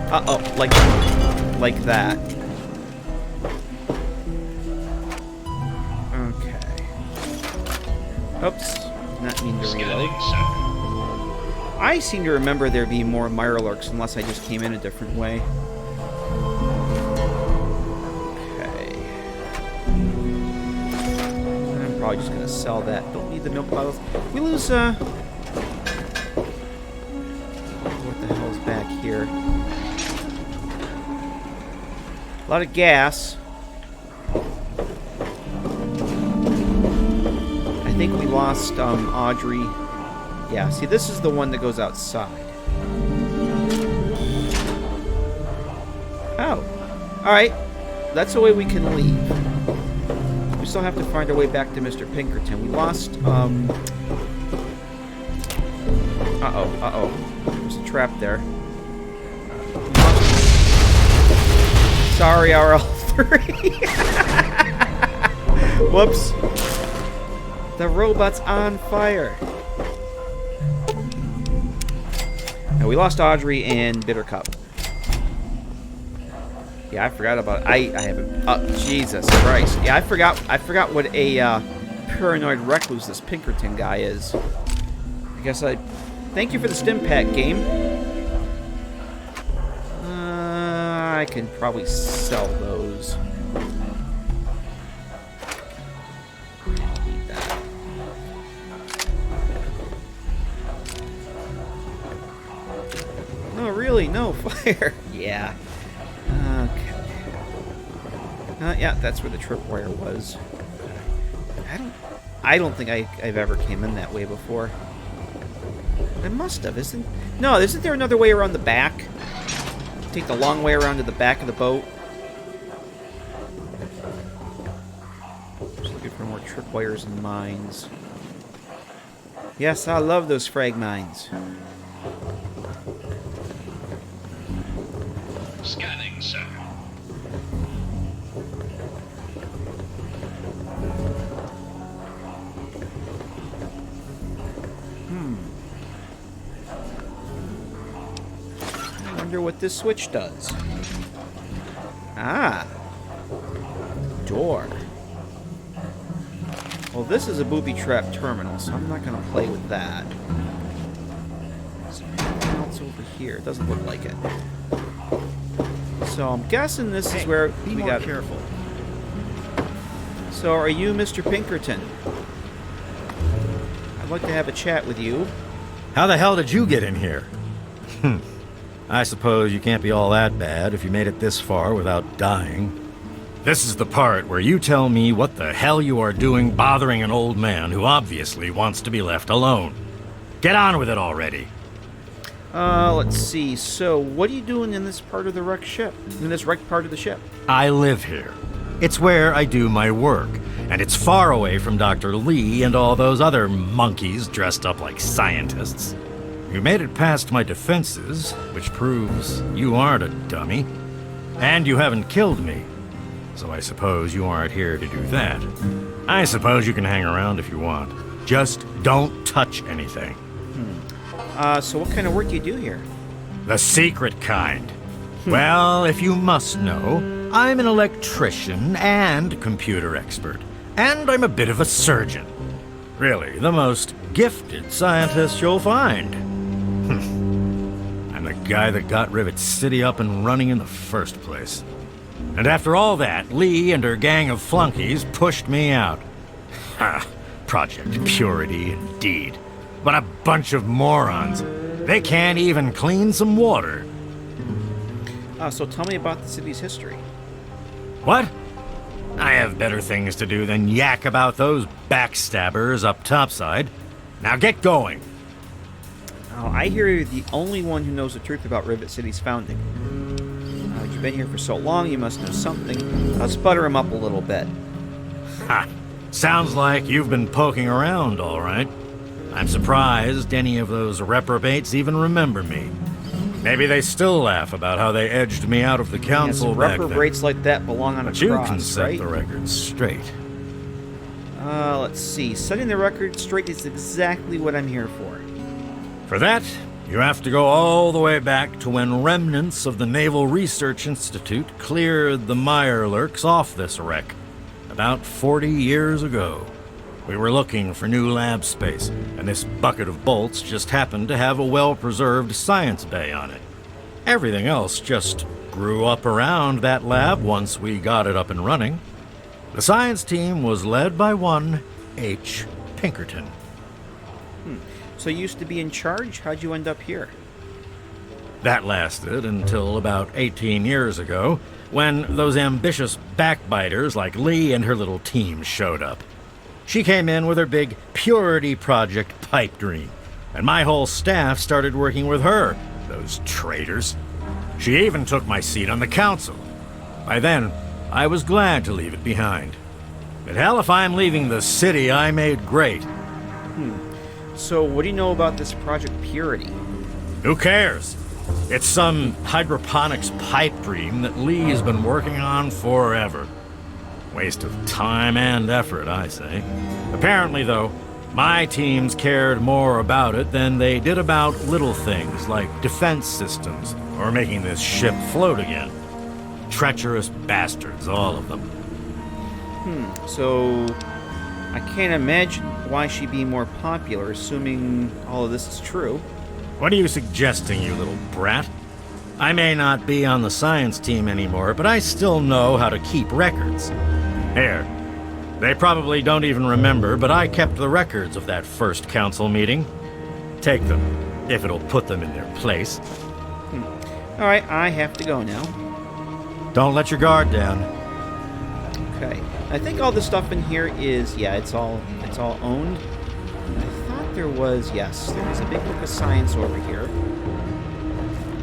Uh-oh, like that. Okay. Oops, not mean to reload. I seem to remember there being more Mirelurks unless I just came in a different way. Okay. I'm probably just gonna sell that. Don't need the milk bottles. We lose, what the hell's back here? A lot of gas. I think we lost, Audrey. Yeah, see, this is the one that goes outside. Oh. Alright. That's the way we can leave. We still have to find our way back to Mr. Pinkerton. We lost, Uh-oh. There's a trap there. Sorry, RL3. Whoops. The robot's on fire. Now, we lost Audrey and Bittercup. Yeah, I forgot about... I haven't... Oh, Jesus Christ. Yeah, I forgot what a paranoid recluse this Pinkerton guy is. I guess I... Thank you for the stim pack, game. I can probably sell those. I don't need that. No, really, no fire. Yeah. Okay. Yeah, that's where the tripwire was. I don't think I've ever came in that way before. I must have, isn't there another way around the back? Take the long way around to the back of the boat. Just looking for more tripwires and mines. Yes, I love those frag mines. Scanning, sir. I wonder what this switch does. Ah. Door. Well, this is a booby-trap terminal, so I'm not going to play with that. Is there anything else over here? It doesn't look like it. So I'm guessing this is where we got... Be more careful. So are you Mr. Pinkerton? I'd like to have a chat with you. How the hell did you get in here? I suppose you can't be all that bad if you made it this far without dying. This is the part where you tell me what the hell you are doing bothering an old man who obviously wants to be left alone. Get on with it already. Let's see. So, what are you doing in this part of the wrecked ship? In this wrecked part of the ship? I live here. It's where I do my work, and it's far away from Dr. Lee and all those other monkeys dressed up like scientists. You made it past my defenses, which proves you aren't a dummy. And you haven't killed me. So I suppose you aren't here to do that. I suppose you can hang around if you want. Just don't touch anything. So what kind of work do you do here? The secret kind. Well, if you must know, I'm an electrician and computer expert. And I'm a bit of a surgeon. Really, the most gifted scientist you'll find. I'm the guy that got Rivet City up and running in the first place. And after all that, Lee and her gang of flunkies pushed me out. Ha! Project Purity, indeed. What a bunch of morons. They can't even clean some water. So tell me about the city's history. What? I have better things to do than yak about those backstabbers up topside. Now get going. Oh, I hear you're the only one who knows the truth about Rivet City's founding. You've been here for so long, you must know something. Let's butter him up a little bit. Ha! Sounds like you've been poking around, all right. I'm surprised any of those reprobates even remember me. Maybe they still laugh about how they edged me out of the council back then. Reprobates like that belong on a cross, But you can set right? the record straight. Let's see. Setting the record straight is exactly what I'm here for. For that, you have to go all the way back to when remnants of the Naval Research Institute cleared the Mirelurks off this wreck. About 40 years ago. We were looking for new lab space, and this bucket of bolts just happened to have a well-preserved science bay on it. Everything else just grew up around that lab once we got it up and running. The science team was led by one H. Pinkerton. So you used to be in charge? How'd you end up here? That lasted until about 18 years ago, when those ambitious backbiters like Lee and her little team showed up. She came in with her big Purity Project pipe dream, and my whole staff started working with her, those traitors. She even took my seat on the council. By then, I was glad to leave it behind. But hell, if I'm leaving the city I made great. So what do you know about this Project Purity? Who cares? It's some hydroponics pipe dream that Lee's been working on forever. Waste of time and effort, I say. Apparently, though, my teams cared more about it than they did about little things like defense systems or making this ship float again. Treacherous bastards, all of them. So I can't imagine why she'd be more popular, assuming all of this is true. What are you suggesting, you little brat? I may not be on the science team anymore, but I still know how to keep records. Here, they probably don't even remember, but I kept the records of that first council meeting. Take them, if it'll put them in their place. All right, I have to go now. Don't let your guard down. Okay. I think all the stuff in here is, it's all owned. I thought there was, yes, there was a big book of science over here.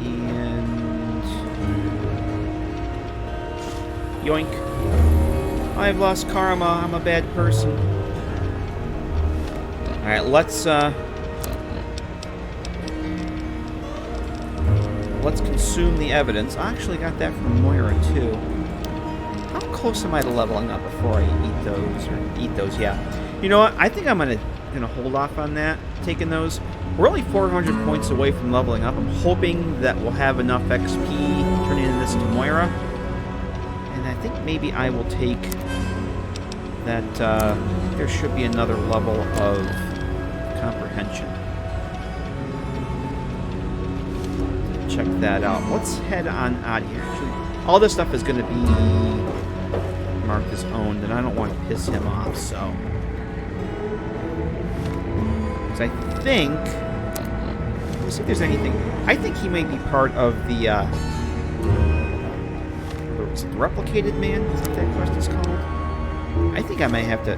And yoink. I've lost karma. I'm a bad person. All right, let's consume the evidence. I actually got that from Moira too. How close am I to leveling up before I eat those? Yeah. You know what? I think I'm gonna hold off on that, taking those. We're only 400 points away from leveling up. I'm hoping that we'll have enough XP turning in this to Moira. And I think maybe I will take that, there should be another level of comprehension. Check that out. Let's head on out of here. Actually, all this stuff is going to be marked as owned, and I don't want to piss him off, so. Because I think, let's see if there's anything. I think he may be part of the, is it the Replicated Man? Is that that quest is called? I think I may have to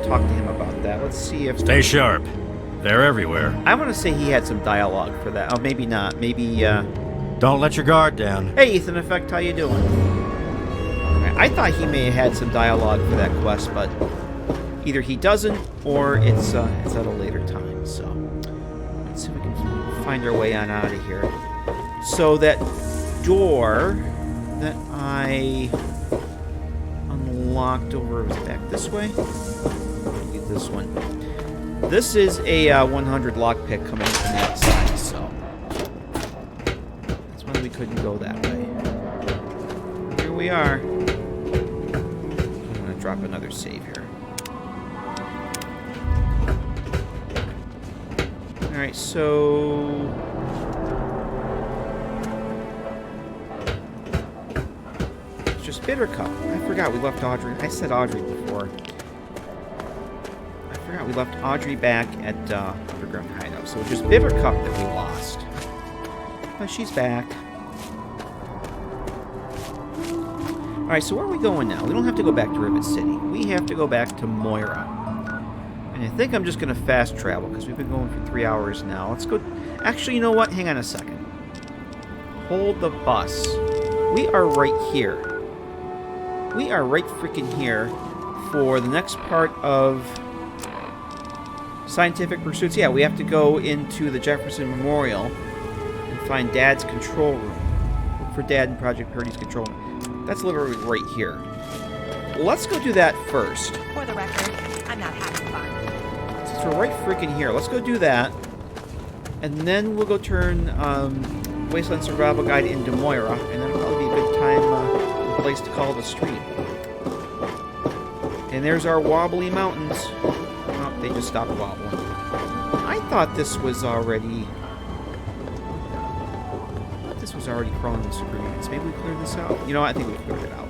talk to him about that. Let's see if... Stay sharp. They're everywhere. I want to say he had some dialogue for that. Oh, maybe not. Maybe, Don't let your guard down. Hey, Ethan Effect, how you doing? I thought he may have had some dialogue for that quest, but either he doesn't, or it's at a later time, so... Let's see if we can find our way on out of here. So that door that I unlocked over... Was it back this way? Maybe this one. This is a 100 lockpick coming from the outside, so... That's why we couldn't go that way. Here we are. I'm gonna drop another save here. Alright, so... Let's Bitter Cup. I forgot we left Audrey. I said Audrey before. I forgot we left Audrey back at Underground Hideout. So it's just Bitter Cup that we lost. But she's back. Alright, so where are we going now? We don't have to go back to Rivet City. We have to go back to Moira. And I think I'm just going to fast travel because we've been going for 3 hours now. Let's go... Actually, you know what? Hang on a second. Hold the bus. We are right here. We are right freaking here for the next part of Scientific Pursuits. Yeah, we have to go into the Jefferson Memorial and find Dad's control room. Look for Dad in Project Purdy's control room. That's literally right here. Let's go do that first. For the record, I'm not having fun. Since we're right freaking here, let's go do that. And then we'll go turn Wasteland Survival Guide into Moira, and that'll probably be a good time, place to call the stream. And there's our wobbly mountains. Oh, they just stopped wobbling. I thought this was already... crawling with super units. Maybe we cleared this out. You know what? I think we cleared it out.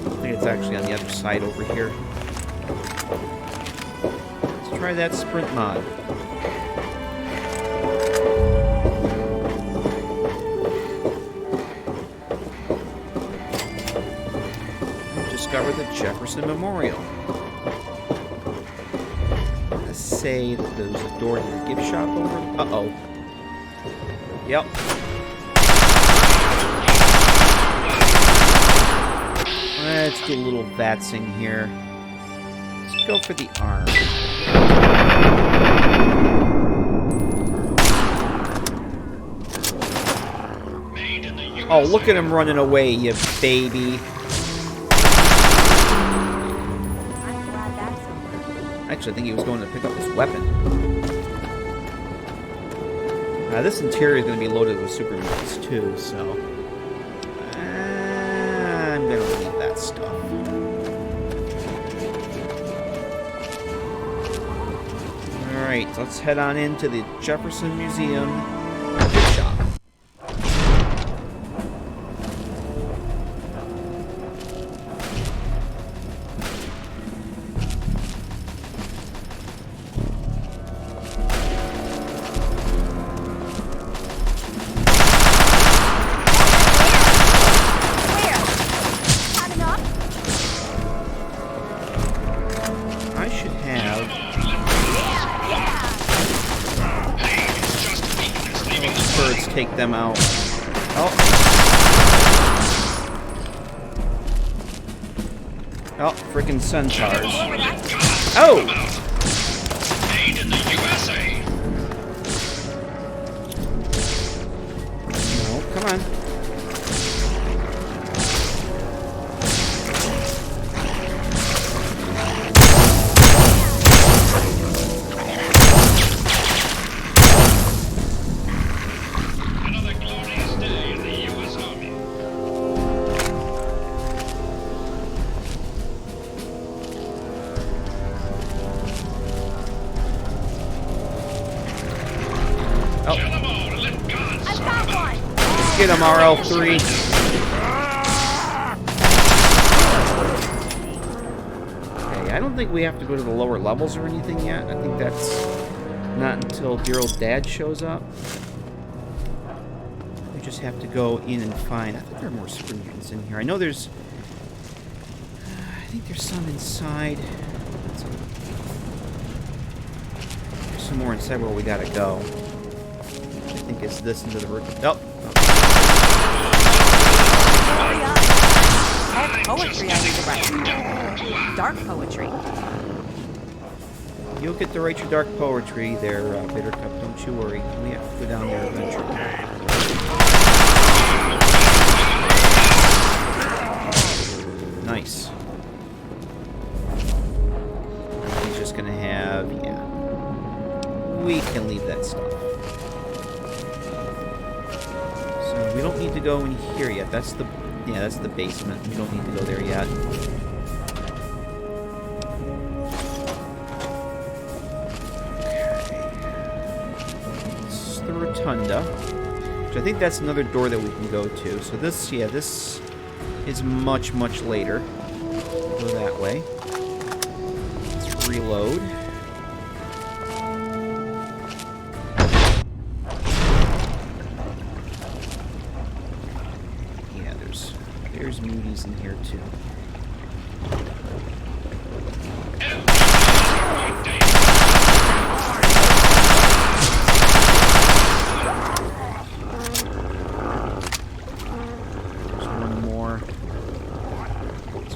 I think it's actually on the other side over here. Let's try that sprint mod. Discover the Jefferson Memorial. Say that there's a door to the gift shop over. Uh-oh. Yep. Let's do a little vatsing here. Let's go for the arm. Oh, look at him running away, you baby. Actually, I think he was going to pick up his weapon. Now, this interior is going to be loaded with super units, too, so... I'm going to leave that stuff. Alright, let's head on into the Jefferson Museum gift shop. Take them out. Oh. Oh, freaking centaurs. Oh! Made in the USA. No, come on. Get him, RL3. Okay, I don't think we have to go to the lower levels or anything yet. I think that's not until dear old Dad shows up. We just have to go in and find... I think there are more super mutants in here. I know there's... I think there's some inside. There's some more inside where we gotta go. Which I think is this into the roof. Oh. Poetry I need to write. Dark poetry. You'll get to write your dark poetry there, Bitter Cup. Don't you worry. We have to go down there eventually. Nice. He's just gonna have... yeah. We can leave that stuff. So we don't need to go in here yet. That's the... yeah, that's the basement. We don't need to go there yet. Okay. rotunda, which I think that's another door that we can go to. So this, yeah, this is much, much later. Go that way. Let's reload. Yeah, there's muties in here too.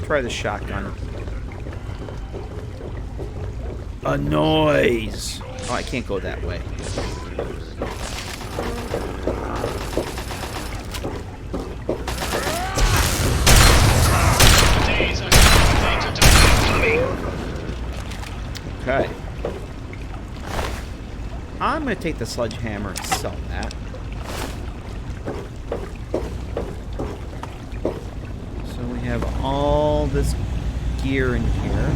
Try the shotgun. A noise! Oh, I can't go that way. Okay. I'm gonna take the sledgehammer and sell that. Have all this gear in here,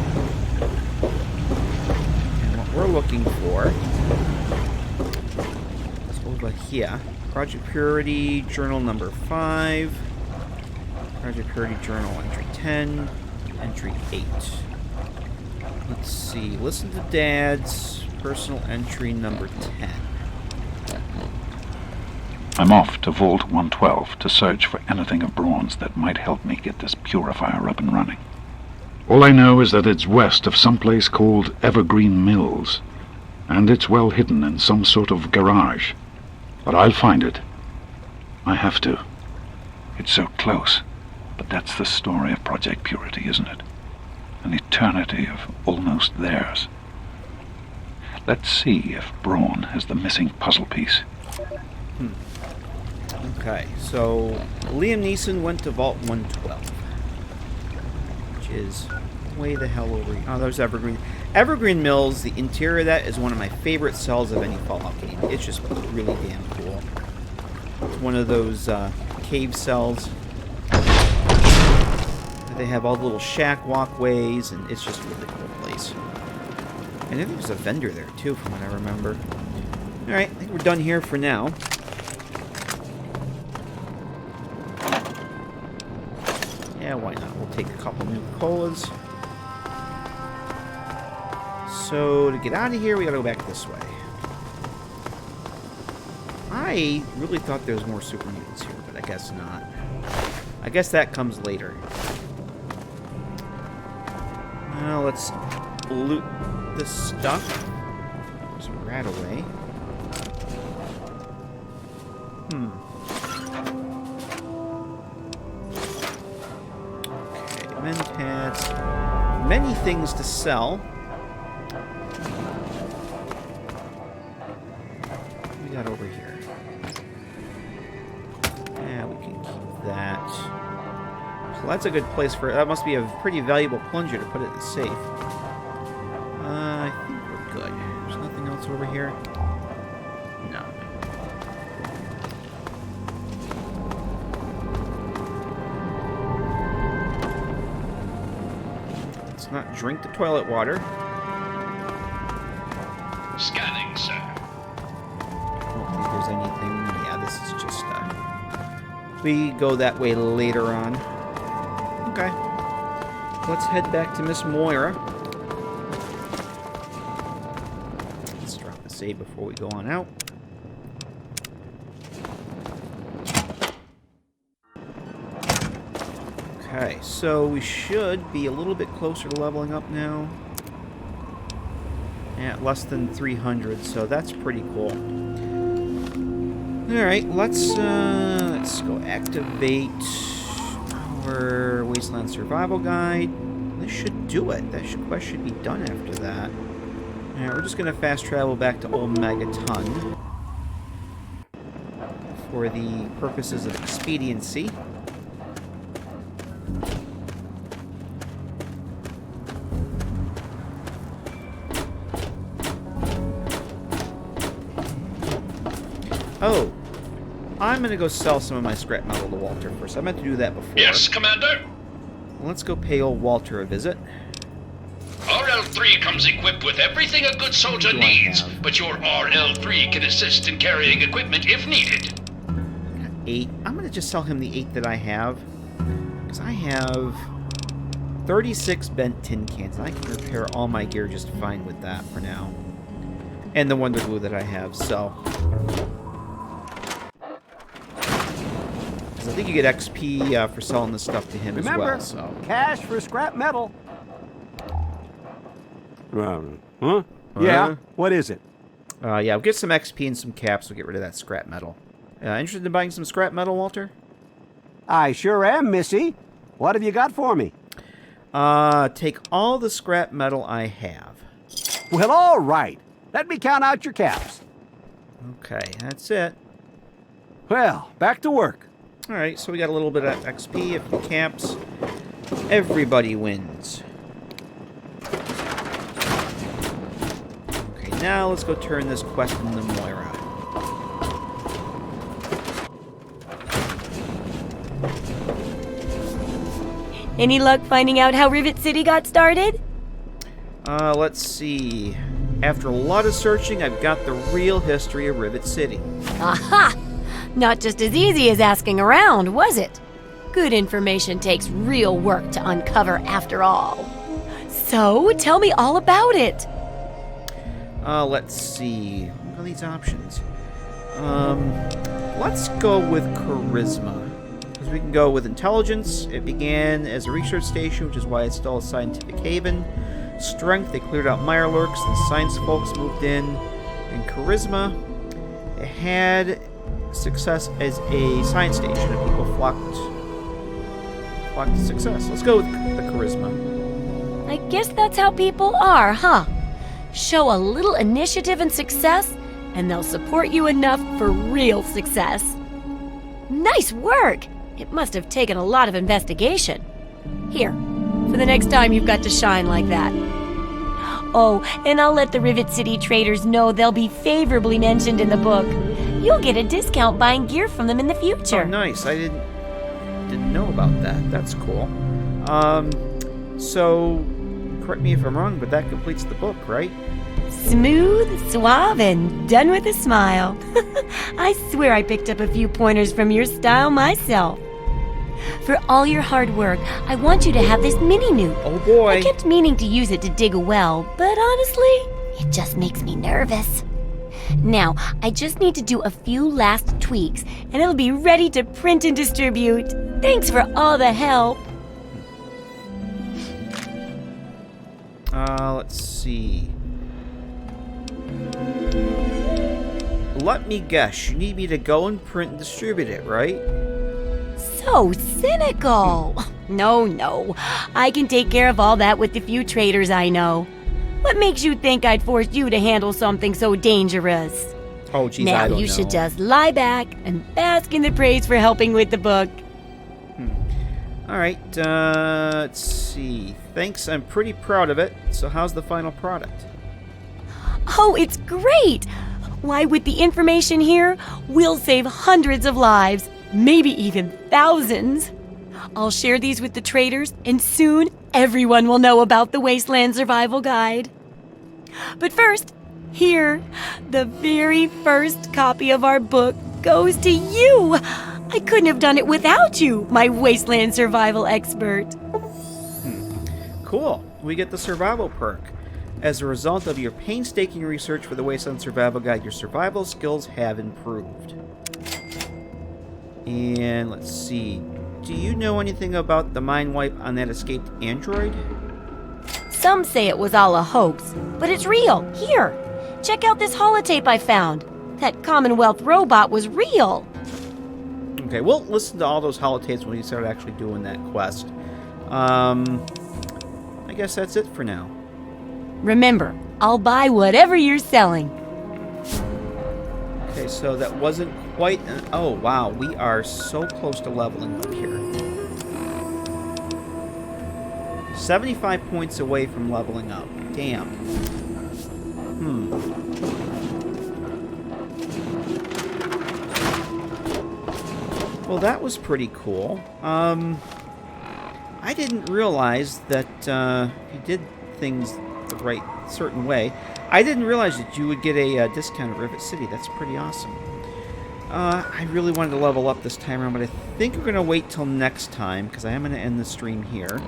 and what we're looking for is over here. Project Purity Journal number 5, Project Purity Journal entry 10, entry 8. Let's see, listen to Dad's personal entry number 10. I'm off to Vault 112 to search for anything of bronze that might help me get this purifier up and running. All I know is that it's west of some place called Evergreen Mills, and it's well hidden in some sort of garage. But I'll find it. I have to. It's so close, but that's the story of Project Purity, isn't it? An eternity of almost theirs. Let's see if Braun has the missing puzzle piece. Okay, so Liam Neeson went to Vault 112, which is way the hell over here. Oh, there's Evergreen. Evergreen Mills, the interior of that is one of my favorite cells of any Fallout game. It's just really damn cool. It's one of those cave cells. They have all the little shack walkways, and it's just a really cool place. And I think there's a vendor there, too, from what I remember. Alright, I think we're done here for now. Yeah, why not? We'll take a couple new colas. So, to get out of here, we gotta go back this way. I really thought there was more super mutants here, but I guess not. I guess that comes later. Well, let's loot this stuff. There's a rat away. Mentats. Many things to sell. What do we got over here? Yeah, we can keep that. So that's a good place for it. That must be a pretty valuable plunger to put it in the safe. I think we're good. There's nothing else over here? No. Let's not drink the toilet water. Scanning, sir. I don't think there's anything. Yeah, this is just, we go that way later on. Okay. Let's head back to Miss Moira. Let's drop the save before we go on out. Okay, so we should be a little bit closer to leveling up now. Yeah, less than 300, so that's pretty cool. Alright, let's go activate our Wasteland Survival Guide. This should do it. That quest should be done after that. Alright, we're just going to fast travel back to Old Megaton for the purposes of expediency. Oh, I'm going to go sell some of my scrap metal to Walter first. I meant to do that before. Yes, Commander. Let's go pay old Walter a visit. RL3 comes equipped with everything a good soldier needs, but your RL3 can assist in carrying equipment if needed. 8. I'm going to just sell him the 8 that I have, because I have 36 bent tin cans, and I can repair all my gear just fine with that for now. And the Wonder Glue that I have, so... I think you get XP for selling this stuff to him as well, so... cash for scrap metal. Huh? Yeah? What is it? Yeah, we'll get some XP and some caps. We'll get rid of that scrap metal. Interested in buying some scrap metal, Walter? I sure am, Missy. What have you got for me? Take all the scrap metal I have. Well, all right. Let me count out your caps. Okay, that's it. Well, back to work. All right, so we got a little bit of XP, a few caps. Everybody wins. Okay, now let's go turn this quest into Moira. Any luck finding out how Rivet City got started? Let's see. After a lot of searching, I've got the real history of Rivet City. Aha! Not just as easy as asking around, was it? Good information takes real work to uncover after all. So, tell me all about it. Let's see. What are these options? Let's go with charisma. Because we can go with intelligence. It began as a research station, which is why it's still a scientific haven. Strength, they cleared out mirelurks, and science folks moved in. And charisma, it had success as a science station, and people flocked to success. Let's go with the charisma. I guess that's how people are, huh? Show a little initiative and success, and they'll support you enough for real success. Nice work! It must have taken a lot of investigation. Here, for the next time you've got to shine like that. Oh, and I'll let the Rivet City traders know they'll be favorably mentioned in the book. You'll get a discount buying gear from them in the future. Oh, nice. I didn't know about that. That's cool. So, correct me if I'm wrong, but that completes the book, right? Smooth, suave, and done with a smile. I swear I picked up a few pointers from your style myself. For all your hard work, I want you to have this mini-newt. Oh boy. I kept meaning to use it to dig a well, but honestly, it just makes me nervous. Now, I just need to do a few last tweaks, and it'll be ready to print and distribute. Thanks for all the help. Let's see. Let me guess, you need me to go and print and distribute it, right? So cynical. No. I can take care of all that with the few traders I know. What makes you think I'd force you to handle something so dangerous? Oh, geez, now I don't know. You should just lie back and bask in the praise for helping with the book. All right, let's see. Thanks, I'm pretty proud of it. So how's the final product? Oh, it's great! Why, with the information here, we'll save hundreds of lives, maybe even thousands. I'll share these with the traders, and soon everyone will know about the Wasteland Survival Guide. But first, here, the very first copy of our book goes to you. I couldn't have done it without you, my Wasteland Survival expert. Cool. We get the survival perk. As a result of your painstaking research for the Wasteland Survival Guide, your survival skills have improved. And let's see. Do you know anything about the mind wipe on that escaped android? Some say it was all a hoax, but it's real. Here, check out this holotape I found. That Commonwealth robot was real. Okay, we'll listen to all those holotapes when we start actually doing that quest. I guess that's it for now. Remember, I'll buy whatever you're selling. Okay, so that wasn't quite an... Oh, wow, we are so close to leveling up here. 75 points away from leveling up. Damn. Well, that was pretty cool. I didn't realize that you did things the right certain way. I didn't realize that you would get a discount at Rivet City. That's pretty awesome. I really wanted to level up this time around, but I think we're going to wait till next time, because I am going to end the stream here.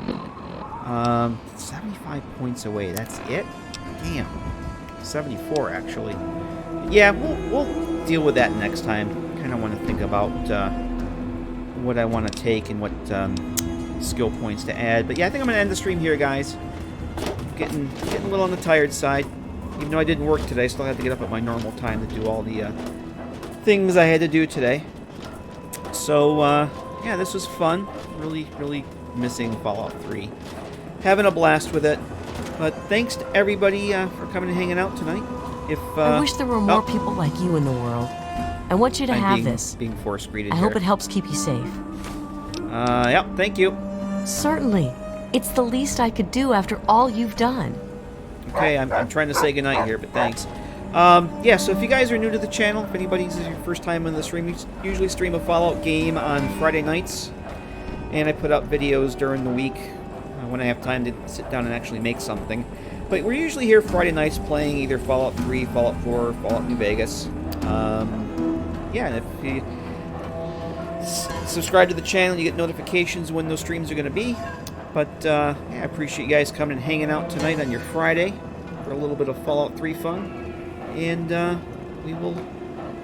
75 points away. That's it? Damn. 74, actually. Yeah, we'll deal with that next time. Kind of want to think about what I want to take and what skill points to add. But yeah, I think I'm going to end the stream here, guys. Getting a little on the tired side. Even though I didn't work today, I still had to get up at my normal time to do all the things I had to do today. So, yeah, this was fun. Really, really missing Fallout 3. Having a blast with it. But thanks to everybody for coming and hanging out tonight. I wish there were more people like you in the world. I want you to have this. Being force greeted I hope it helps keep you safe. Yep, thank you. Certainly. It's the least I could do after all you've done. Okay, I'm trying to say goodnight here, but thanks. Yeah, so if you guys are new to the channel, if anybody's your first time on the stream, we usually stream a Fallout game on Friday nights. And I put up videos during the week when I have time to sit down and actually make something. But we're usually here Friday nights playing either Fallout 3, Fallout 4, or Fallout New Vegas. Yeah, and if you subscribe to the channel, you get notifications when those streams are going to be. But, yeah, I appreciate you guys coming and hanging out tonight on your Friday for a little bit of Fallout 3 fun. And, we will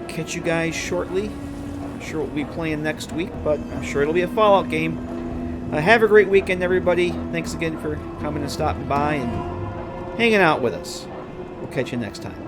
catch you guys shortly. I'm sure we'll be playing next week, but I'm sure it'll be a Fallout game. Have a great weekend, everybody. Thanks again for coming and stopping by and hanging out with us. We'll catch you next time.